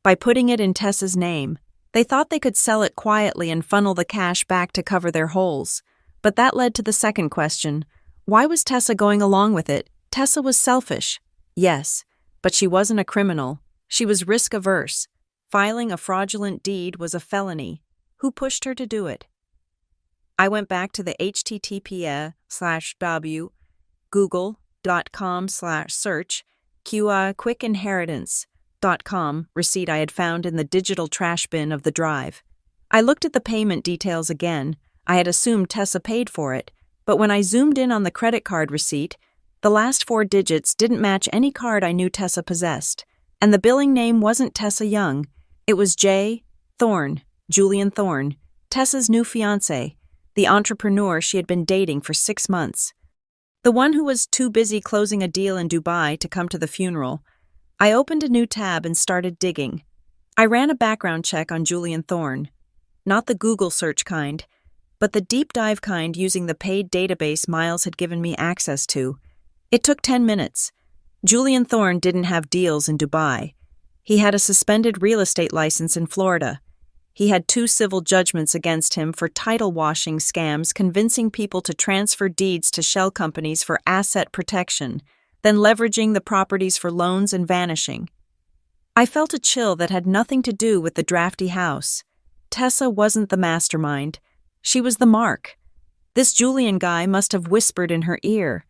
By putting it in Tessa's name, they thought they could sell it quietly and funnel the cash back to cover their holes. But that led to the second question. Why was Tessa going along with it? Tessa was selfish. Yes, but she wasn't a criminal. She was risk-averse. Filing a fraudulent deed was a felony. Who pushed her to do it? I went back to the https://w google.com/search quickinheritance.com receipt I had found in the digital trash bin of the drive. I looked at the payment details again. I had assumed Tessa paid for it, but when I zoomed in on the credit card receipt, the last 4 digits didn't match any card I knew Tessa possessed, and the billing name wasn't Tessa Young. It was J. Thorne, Julian Thorne, Tessa's new fiancé, the entrepreneur she had been dating for 6 months. The one who was too busy closing a deal in Dubai to come to the funeral. I opened a new tab and started digging. I ran a background check on Julian Thorne. Not the Google search kind, but the deep dive kind using the paid database Miles had given me access to. It took 10 minutes. Julian Thorne didn't have deals in Dubai. He had a suspended real estate license in Florida. He had 2 civil judgments against him for title washing scams, convincing people to transfer deeds to shell companies for asset protection, then leveraging the properties for loans and vanishing. I felt a chill that had nothing to do with the drafty house. Tessa wasn't the mastermind. She was the mark. This Julian guy must have whispered in her ear.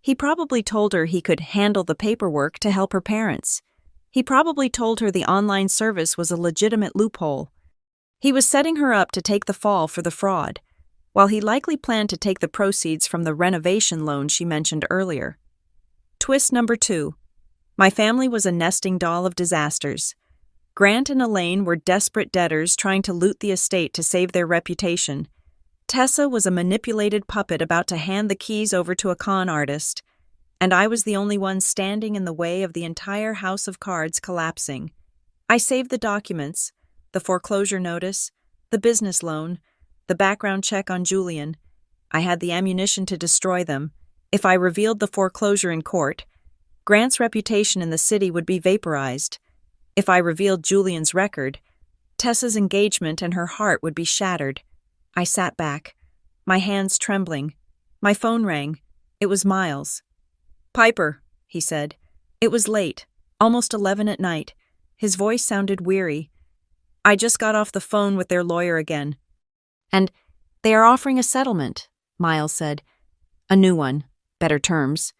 He probably told her he could handle the paperwork to help her parents. He probably told her the online service was a legitimate loophole. He was setting her up to take the fall for the fraud, while he likely planned to take the proceeds from the renovation loan she mentioned earlier. Twist number 2. My family was a nesting doll of disasters. Grant and Elaine were desperate debtors trying to loot the estate to save their reputation. Tessa was a manipulated puppet about to hand the keys over to a con artist, and I was the only one standing in the way of the entire house of cards collapsing. I saved the documents, the foreclosure notice, the business loan, the background check on Julian. I had the ammunition to destroy them. If I revealed the foreclosure in court, Grant's reputation in the city would be vaporized. If I revealed Julian's record, Tessa's engagement and her heart would be shattered. I sat back, my hands trembling. My phone rang. It was Miles. "Piper," he said. It was late, almost 11 at night. His voice sounded weary. "I just got off the phone with their lawyer again." "And they are offering a settlement," Miles said. "A new one. Better terms.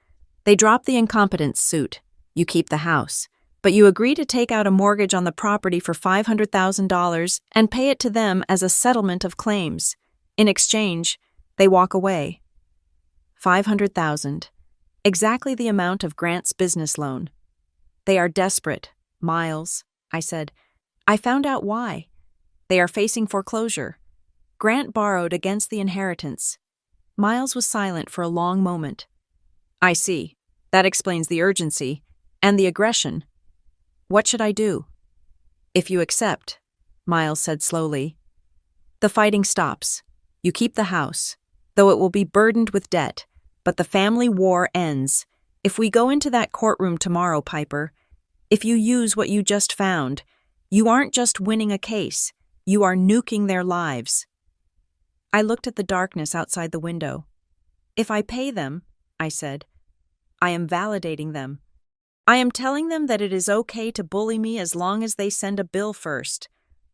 They drop the incompetence suit. You keep the house. But you agree to take out a mortgage on the property for $500,000 and pay it to them as a settlement of claims. In exchange, they walk away." $500,000. Exactly the amount of Grant's business loan. "They are desperate, Miles," I said. "I found out why. They are facing foreclosure. Grant borrowed against the inheritance." Miles was silent for a long moment. "I see. That explains the urgency and the aggression. What should I do?" "If you accept," Miles said slowly, "the fighting stops. You keep the house, though it will be burdened with debt, but the family war ends. If we go into that courtroom tomorrow, Piper, if you use what you just found, you aren't just winning a case, you are nuking their lives." I looked at the darkness outside the window. "If I pay them," I said, "I am validating them. I am telling them that it is okay to bully me as long as they send a bill first.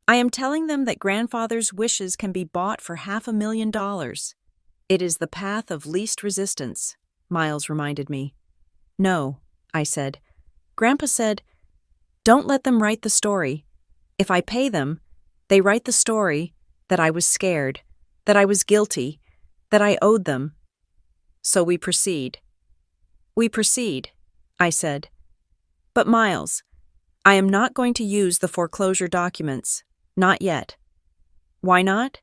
I am telling them that grandfather's wishes can be bought for $500,000. It is the path of least resistance," Miles reminded me. "No," I said. "Grandpa said, don't let them write the story. If I pay them, they write the story that I was scared, that I was guilty, that I owed them. So we proceed." "We proceed," I said. "But Miles, I am not going to use the foreclosure documents. Not yet." "Why not?"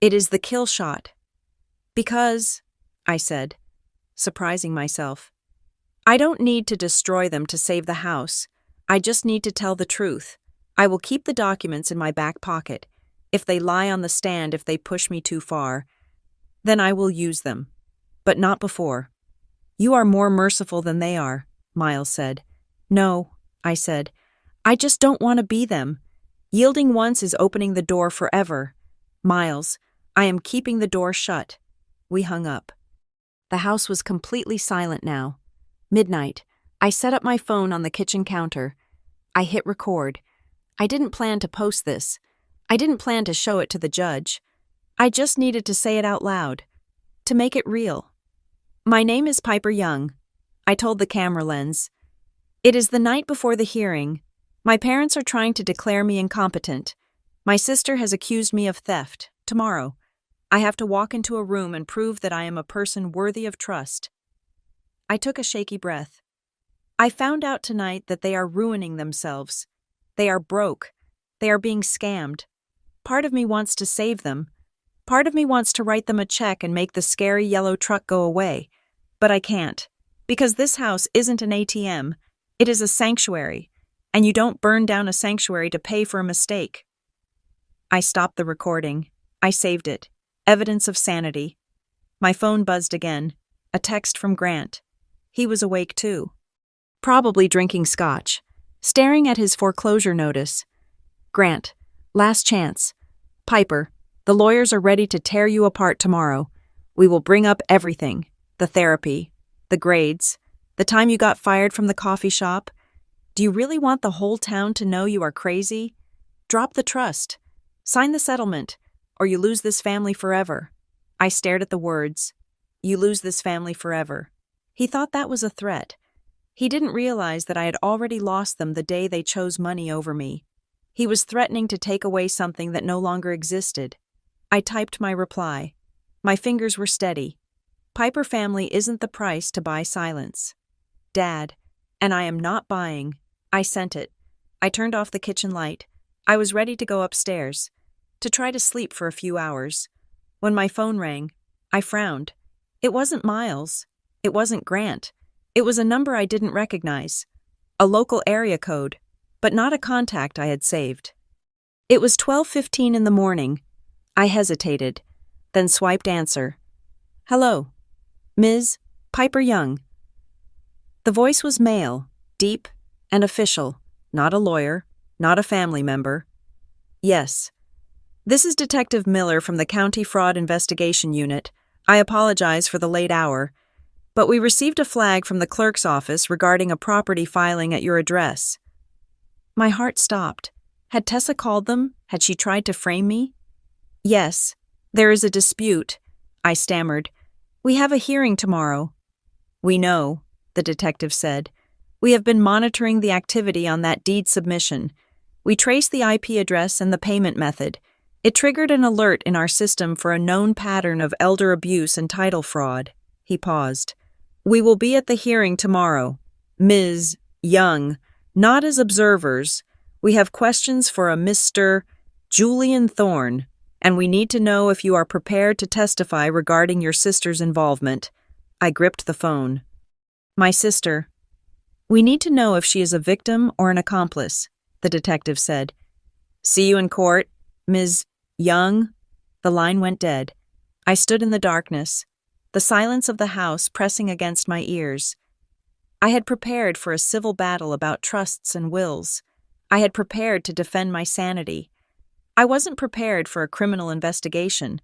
"It is the kill shot." "Because," I said, surprising myself, "I don't need to destroy them to save the house. I just need to tell the truth. I will keep the documents in my back pocket. If they lie on the stand, if they push me too far, then I will use them. But not before." "You are more merciful than they are," Miles said. "No," I said. "I just don't want to be them. Yielding once is opening the door forever. Miles, I am keeping the door shut." We hung up. The house was completely silent now. Midnight. I set up my phone on the kitchen counter. I hit record. I didn't plan to post this. I didn't plan to show it to the judge. I just needed to say it out loud. To make it real. My name is Piper Young. I told the camera lens. It is the night before the hearing. My parents are trying to declare me incompetent. My sister has accused me of theft. Tomorrow, I have to walk into a room and prove that I am a person worthy of trust. I took a shaky breath. I found out tonight that they are ruining themselves. They are broke. They are being scammed. Part of me wants to save them. Part of me wants to write them a check and make the scary yellow truck go away. But I can't. Because this house isn't an ATM. It is a sanctuary. And you don't burn down a sanctuary to pay for a mistake. I stopped the recording. I saved it. Evidence of sanity. My phone buzzed again. A text from Grant. He was awake too. Probably drinking scotch. Staring at his foreclosure notice. Grant. Last chance. Piper. The lawyers are ready to tear you apart tomorrow. We will bring up everything. The therapy. The grades. The time you got fired from the coffee shop. Do you really want the whole town to know you are crazy? Drop the trust. Sign the settlement, or you lose this family forever. I stared at the words. You lose this family forever. He thought that was a threat. He didn't realize that I had already lost them the day they chose money over me. He was threatening to take away something that no longer existed. I typed my reply. My fingers were steady. Piper family isn't the price to buy silence. Dad, and I am not buying. I sent it. I turned off the kitchen light. I was ready to go upstairs, to try to sleep for a few hours. When my phone rang, I frowned. It wasn't Miles. It wasn't Grant. It was a number I didn't recognize. A local area code, but not a contact I had saved. It was 12:15 in the morning. I hesitated, then swiped answer. Hello. Ms. Piper Young. The voice was male, deep, and official, not a lawyer, not a family member. Yes. This is Detective Miller from the County Fraud Investigation Unit. I apologize for the late hour, but we received a flag from the clerk's office regarding a property filing at your address. My heart stopped. Had Tessa called them? Had she tried to frame me? Yes. There is a dispute, I stammered. We have a hearing tomorrow. We know, the detective said. We have been monitoring the activity on that deed submission. We traced the IP address and the payment method. It triggered an alert in our system for a known pattern of elder abuse and title fraud. He paused. We will be at the hearing tomorrow. Ms. Young, not as observers. We have questions for a Mr. Julian Thorne, and we need to know if you are prepared to testify regarding your sister's involvement. I gripped the phone. My sister. We need to know if she is a victim or an accomplice, the detective said. See you in court, Ms. Young. The line went dead. I stood in the darkness, the silence of the house pressing against my ears. I had prepared for a civil battle about trusts and wills. I had prepared to defend my sanity. I wasn't prepared for a criminal investigation.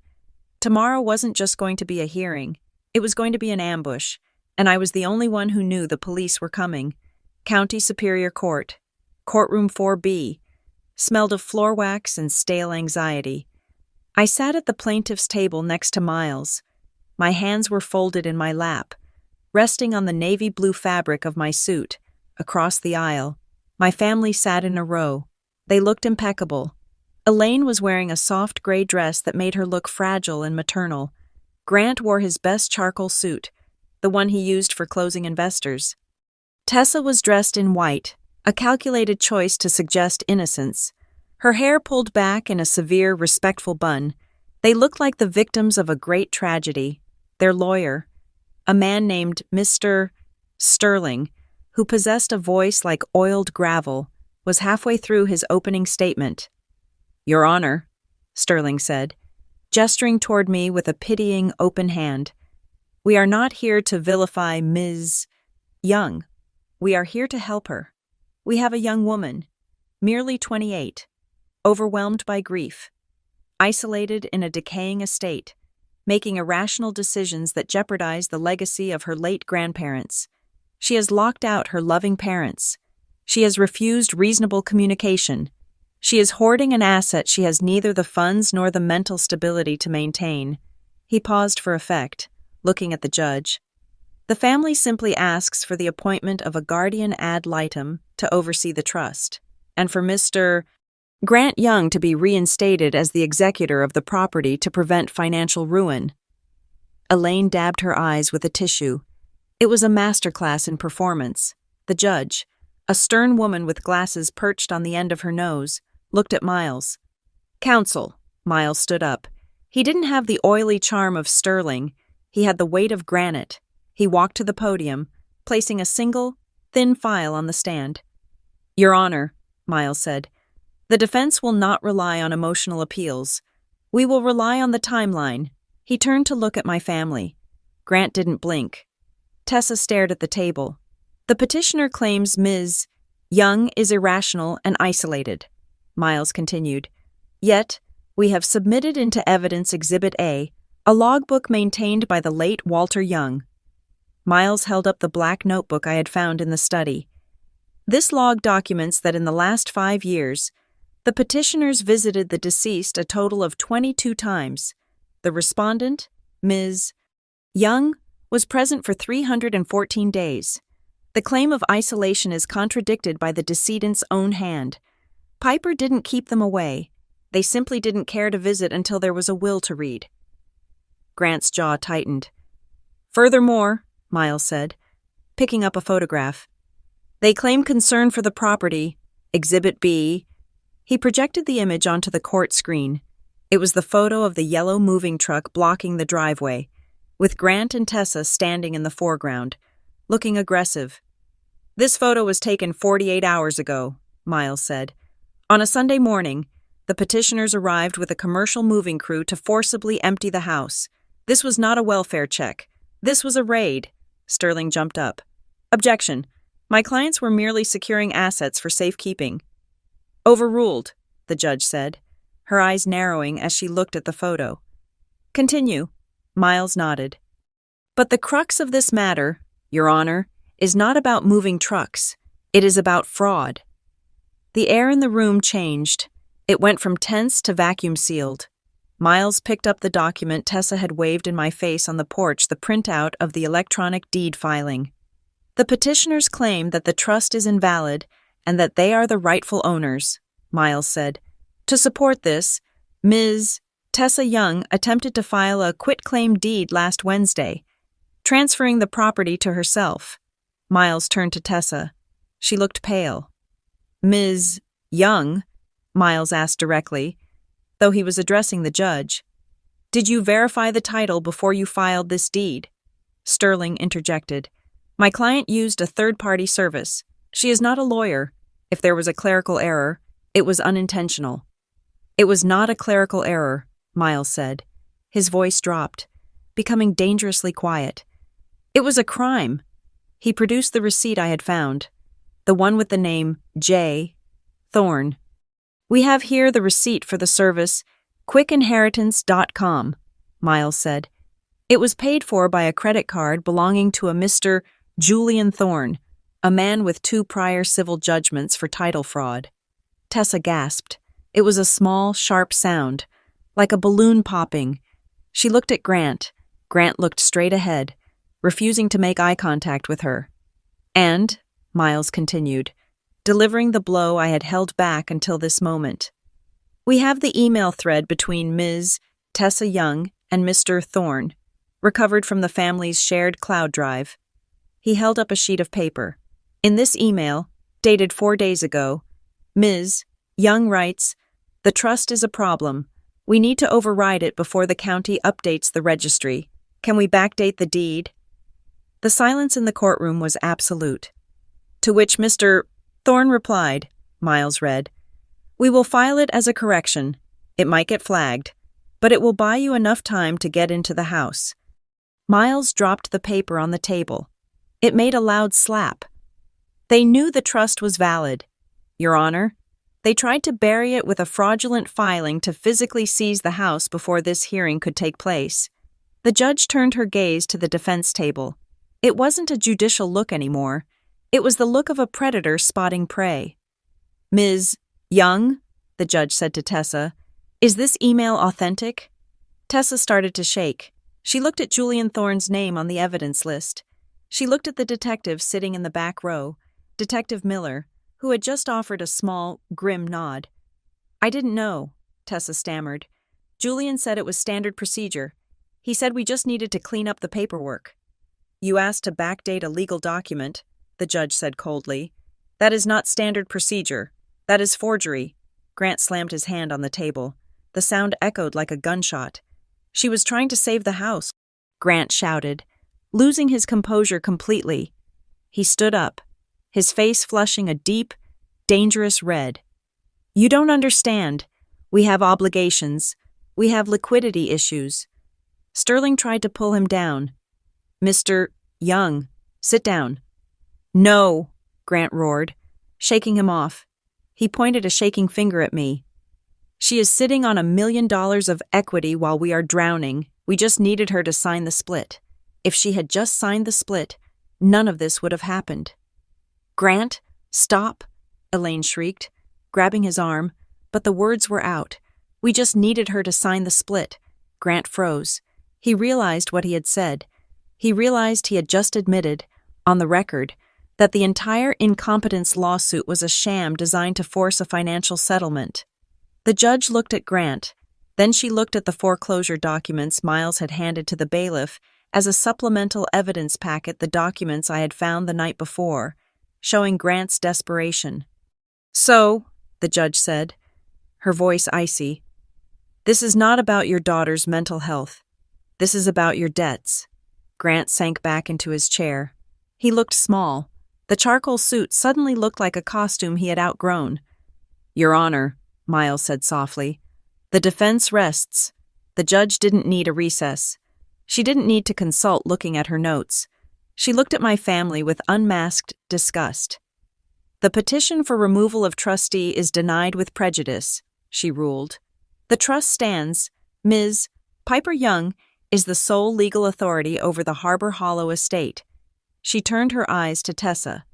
Tomorrow wasn't just going to be a hearing. It was going to be an ambush, and I was the only one who knew the police were coming. County Superior Court. Courtroom 4B. Smelled of floor wax and stale anxiety. I sat at the plaintiff's table next to Miles. My hands were folded in my lap, resting on the navy blue fabric of my suit. Across the aisle, my family sat in a row. They looked impeccable. Elaine was wearing a soft gray dress that made her look fragile and maternal. Grant wore his best charcoal suit, the one he used for closing investors. Tessa was dressed in white, a calculated choice to suggest innocence. Her hair pulled back in a severe, respectful bun. They looked like the victims of a great tragedy. Their lawyer, a man named Mr. Sterling, who possessed a voice like oiled gravel, was halfway through his opening statement. Your Honor, Sterling said, gesturing toward me with a pitying, open hand. We are not here to vilify Ms. Young. We are here to help her. We have a young woman, merely 28, overwhelmed by grief, isolated in a decaying estate. making irrational decisions that jeopardize the legacy of her late grandparents. She has locked out her loving parents. She has refused reasonable communication. She is hoarding an asset she has neither the funds nor the mental stability to maintain. He paused for effect, looking at the judge. The family simply asks for the appointment of a guardian ad litem to oversee the trust, and for Mr. Grant Young to be reinstated as the executor of the property to prevent financial ruin. Elaine dabbed her eyes with a tissue. It was a masterclass in performance. The judge, a stern woman with glasses perched on the end of her nose, looked at Miles. "Counsel." Miles stood up. He didn't have the oily charm of Sterling. He had the weight of granite. He walked to the podium, placing a single, thin file on the stand. "Your Honor," Miles said, "the defense will not rely on emotional appeals. We will rely on the timeline." He turned to look at my family. Grant didn't blink. Tessa stared at the table. "The petitioner claims Ms. Young is irrational and isolated," Miles continued. "Yet, we have submitted into evidence Exhibit A, a logbook maintained by the late Walter Young." Miles held up the black notebook I had found in the study. "This log documents that in the last 5 years, the petitioners visited the deceased a total of 22 times. The respondent, Ms. Young, was present for 314 days. The claim of isolation is contradicted by the decedent's own hand. Piper didn't keep them away. They simply didn't care to visit until there was a will to read." Grant's jaw tightened. "Furthermore," Miles said, picking up a photograph, "they claim concern for the property, Exhibit B." He projected the image onto the court screen. It was the photo of the yellow moving truck blocking the driveway, with Grant and Tessa standing in the foreground, looking aggressive. "This photo was taken 48 hours ago," Miles said. "On a Sunday morning, the petitioners arrived with a commercial moving crew to forcibly empty the house. This was not a welfare check. This was a raid." Sterling jumped up. "Objection. My clients were merely securing assets for safekeeping." "Overruled," the judge said, her eyes narrowing as she looked at the photo. "Continue." Miles nodded. "But the crux of this matter, Your Honor, is not about moving trucks. It is about fraud." The air in the room changed. It went from tense to vacuum-sealed. Miles picked up the document Tessa had waved in my face on the porch, the printout of the electronic deed filing. "The petitioners claim that the trust is invalid and that they are the rightful owners," Miles said. "To support this, Ms. Tessa Young attempted to file a quitclaim deed last Wednesday, transferring the property to herself." Miles turned to Tessa. She looked pale. "Ms. Young," Miles asked directly, though he was addressing the judge, "did you verify the title before you filed this deed?" Sterling interjected. "My client used a third-party service. She is not a lawyer. If there was a clerical error, it was unintentional." "It was not a clerical error," Miles said. His voice dropped, becoming dangerously quiet. "It was a crime." He produced the receipt I had found, the one with the name J. Thorne. "We have here the receipt for the service quickinheritance.com, Miles said. "It was paid for by a credit card belonging to a Mr. Julian Thorne, a man with 2 prior civil judgments for title fraud." Tessa gasped. It was a small, sharp sound, like a balloon popping. She looked at Grant. Grant looked straight ahead, refusing to make eye contact with her. "And," Miles continued, delivering the blow I had held back until this moment, "we have the email thread between Ms. Tessa Young and Mr. Thorne, recovered from the family's shared cloud drive." He held up a sheet of paper. In this email, dated 4 days ago, Ms. Young writes, "The trust is a problem. We need to override it before the county updates the registry. Can we backdate the deed?" The silence in the courtroom was absolute. To which Mr. Thorne replied, Miles read, "We will file it as a correction. It might get flagged, but it will buy you enough time to get into the house." Miles dropped the paper on the table. It made a loud slap. "They knew the trust was valid, Your Honor. They tried to bury it with a fraudulent filing to physically seize the house before this hearing could take place." The judge turned her gaze to the defense table. It wasn't a judicial look anymore. It was the look of a predator spotting prey. "Ms. Young," the judge said to Tessa, "is this email authentic?" Tessa started to shake. She looked at Julian Thorne's name on the evidence list. She looked at the detective sitting in the back row, Detective Miller, who had just offered a small, grim nod. "I didn't know," Tessa stammered. "Julian said it was standard procedure. He said we just needed to clean up the paperwork." "You asked to backdate a legal document," the judge said coldly. "That is not standard procedure. That is forgery." Grant slammed his hand on the table. The sound echoed like a gunshot. "She was trying to save the house," Grant shouted, losing his composure completely. He stood up, his face flushing a deep, dangerous red. "You don't understand. We have obligations. We have liquidity issues." Sterling tried to pull him down. "Mr. Young, sit down." "No," Grant roared, shaking him off. He pointed a shaking finger at me. "She is sitting on $1 million of equity while we are drowning. We just needed her to sign the split. If she had just signed the split, none of this would have happened." "Grant, stop," Elaine shrieked, grabbing his arm, but the words were out. "We just needed her to sign the split." Grant froze. He realized what he had said. He realized he had just admitted, on the record, that the entire incompetence lawsuit was a sham designed to force a financial settlement. The judge looked at Grant. Then she looked at the foreclosure documents Miles had handed to the bailiff as a supplemental evidence packet, the documents I had found the night before, showing Grant's desperation. "So," the judge said, her voice icy, "this is not about your daughter's mental health. This is about your debts." Grant sank back into his chair. He looked small. The charcoal suit suddenly looked like a costume he had outgrown. "Your Honor," Miles said softly, "the defense rests." The judge didn't need a recess. She didn't need to consult looking at her notes. She looked at my family with unmasked disgust. "The petition for removal of trustee is denied with prejudice," she ruled. "The trust stands. Ms. Piper Young is the sole legal authority over the Harbor Hollow estate." She turned her eyes to Tessa.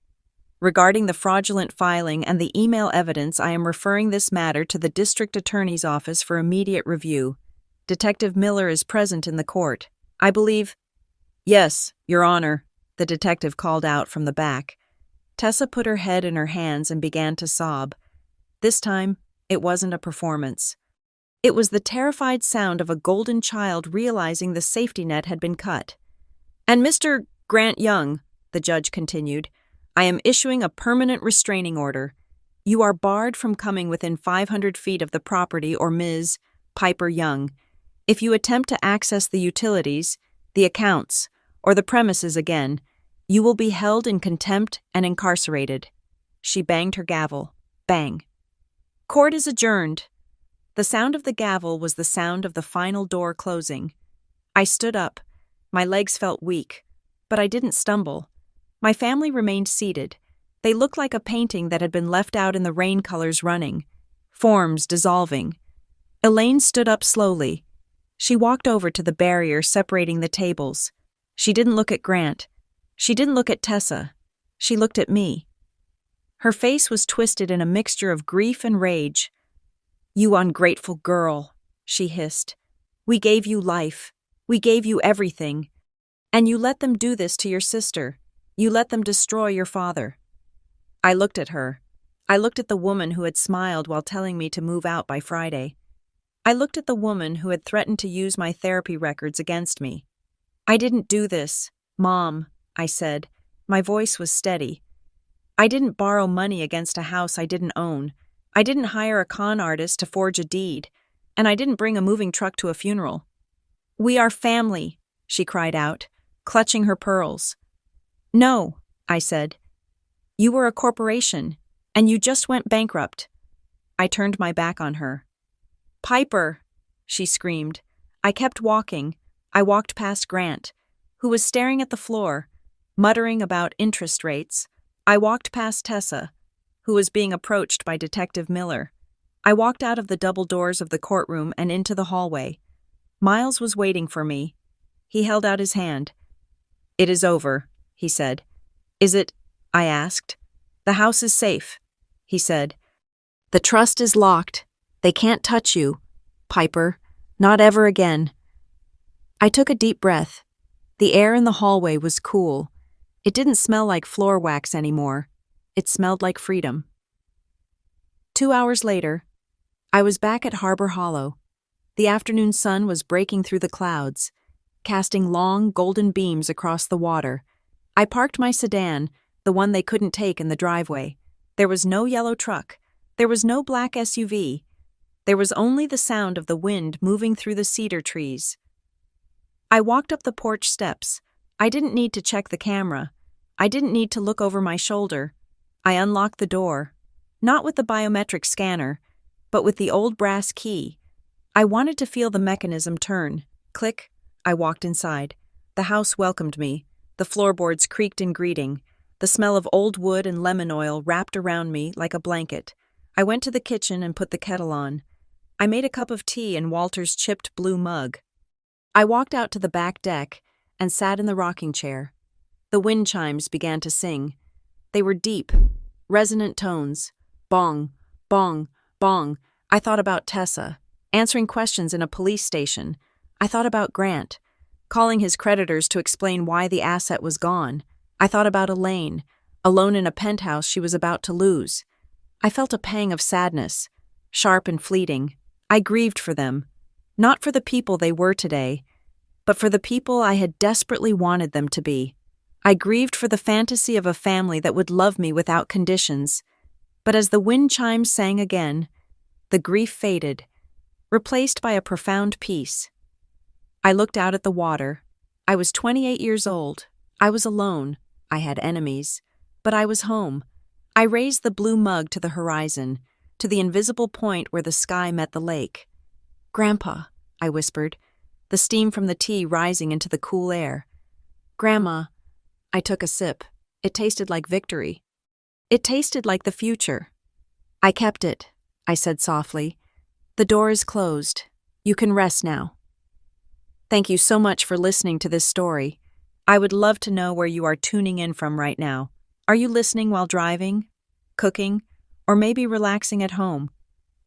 "Regarding the fraudulent filing and the email evidence, I am referring this matter to the district attorney's office for immediate review. Detective Miller is present in the court. I believe—" "Yes, Your Honor," the detective called out from the back. Tessa put her head in her hands and began to sob. This time, it wasn't a performance. It was the terrified sound of a golden child realizing the safety net had been cut. "And Mr. Grant Young," the judge continued, "I am issuing a permanent restraining order. You are barred from coming within 500 feet of the property or Ms. Piper Young. If you attempt to access the utilities, the accounts, or the premises again, you will be held in contempt and incarcerated." She banged her gavel. Bang. "Court is adjourned." The sound of the gavel was the sound of the final door closing. I stood up. My legs felt weak, but I didn't stumble. My family remained seated. They looked like a painting that had been left out in the rain colors running, forms dissolving. Elaine stood up slowly. She walked over to the barrier separating the tables. She didn't look at Grant. She didn't look at Tessa. She looked at me. Her face was twisted in a mixture of grief and rage. "You ungrateful girl," she hissed. "We gave you life. We gave you everything. And you let them do this to your sister. You let them destroy your father." I looked at her. I looked at the woman who had smiled while telling me to move out by Friday. I looked at the woman who had threatened to use my therapy records against me. "I didn't do this, Mom," I said. My voice was steady. "I didn't borrow money against a house I didn't own. I didn't hire a con artist to forge a deed. And I didn't bring a moving truck to a funeral." "We are family," she cried out, clutching her pearls. "No," I said. "You were a corporation, and you just went bankrupt." I turned my back on her. "Piper," she screamed. I kept walking. I walked past Grant, who was staring at the floor, muttering about interest rates. I walked past Tessa, who was being approached by Detective Miller. I walked out of the double doors of the courtroom and into the hallway. Miles was waiting for me. He held out his hand. "It is over," he said. "Is it?" I asked. "The house is safe," he said. "The trust is locked. They can't touch you, Piper. Not ever again." I took a deep breath. The air in the hallway was cool. It didn't smell like floor wax anymore. It smelled like freedom. 2 hours later, I was back at Harbor Hollow. The afternoon sun was breaking through the clouds, casting long, golden beams across the water. I parked my sedan, the one they couldn't take, in the driveway. There was no yellow truck. There was no black SUV. There was only the sound of the wind moving through the cedar trees. I walked up the porch steps. I didn't need to check the camera. I didn't need to look over my shoulder. I unlocked the door, not with the biometric scanner, but with the old brass key. I wanted to feel the mechanism turn. Click. I walked inside. The house welcomed me. The floorboards creaked in greeting. The smell of old wood and lemon oil wrapped around me like a blanket. I went to the kitchen and put the kettle on. I made a cup of tea in Walter's chipped blue mug. I walked out to the back deck and sat in the rocking chair. The wind chimes began to sing. They were deep, resonant tones. Bong, bong, bong. I thought about Tessa, answering questions in a police station. I thought about Grant, calling his creditors to explain why the asset was gone. I thought about Elaine, alone in a penthouse she was about to lose. I felt a pang of sadness, sharp and fleeting. I grieved for them, not for the people they were today, but for the people I had desperately wanted them to be. I grieved for the fantasy of a family that would love me without conditions. But as the wind chimes sang again, the grief faded, replaced by a profound peace. I looked out at the water. I was 28 years old. I was alone. I had enemies. But I was home. I raised the blue mug to the horizon, to the invisible point where the sky met the lake. "Grandpa," I whispered, the steam from the tea rising into the cool air. "Grandma." I took a sip. It tasted like victory. It tasted like the future. "I kept it," I said softly. "The door is closed. You can rest now." Thank you so much for listening to this story. I would love to know where you are tuning in from right now. Are you listening while driving, cooking, or maybe relaxing at home?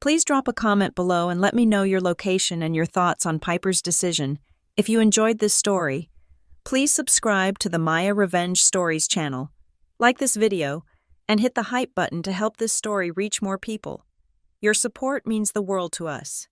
Please drop a comment below and let me know your location and your thoughts on Piper's decision. If you enjoyed this story, please subscribe to the Maya Revenge Stories channel, like this video, and hit the hype button to help this story reach more people. Your support means the world to us.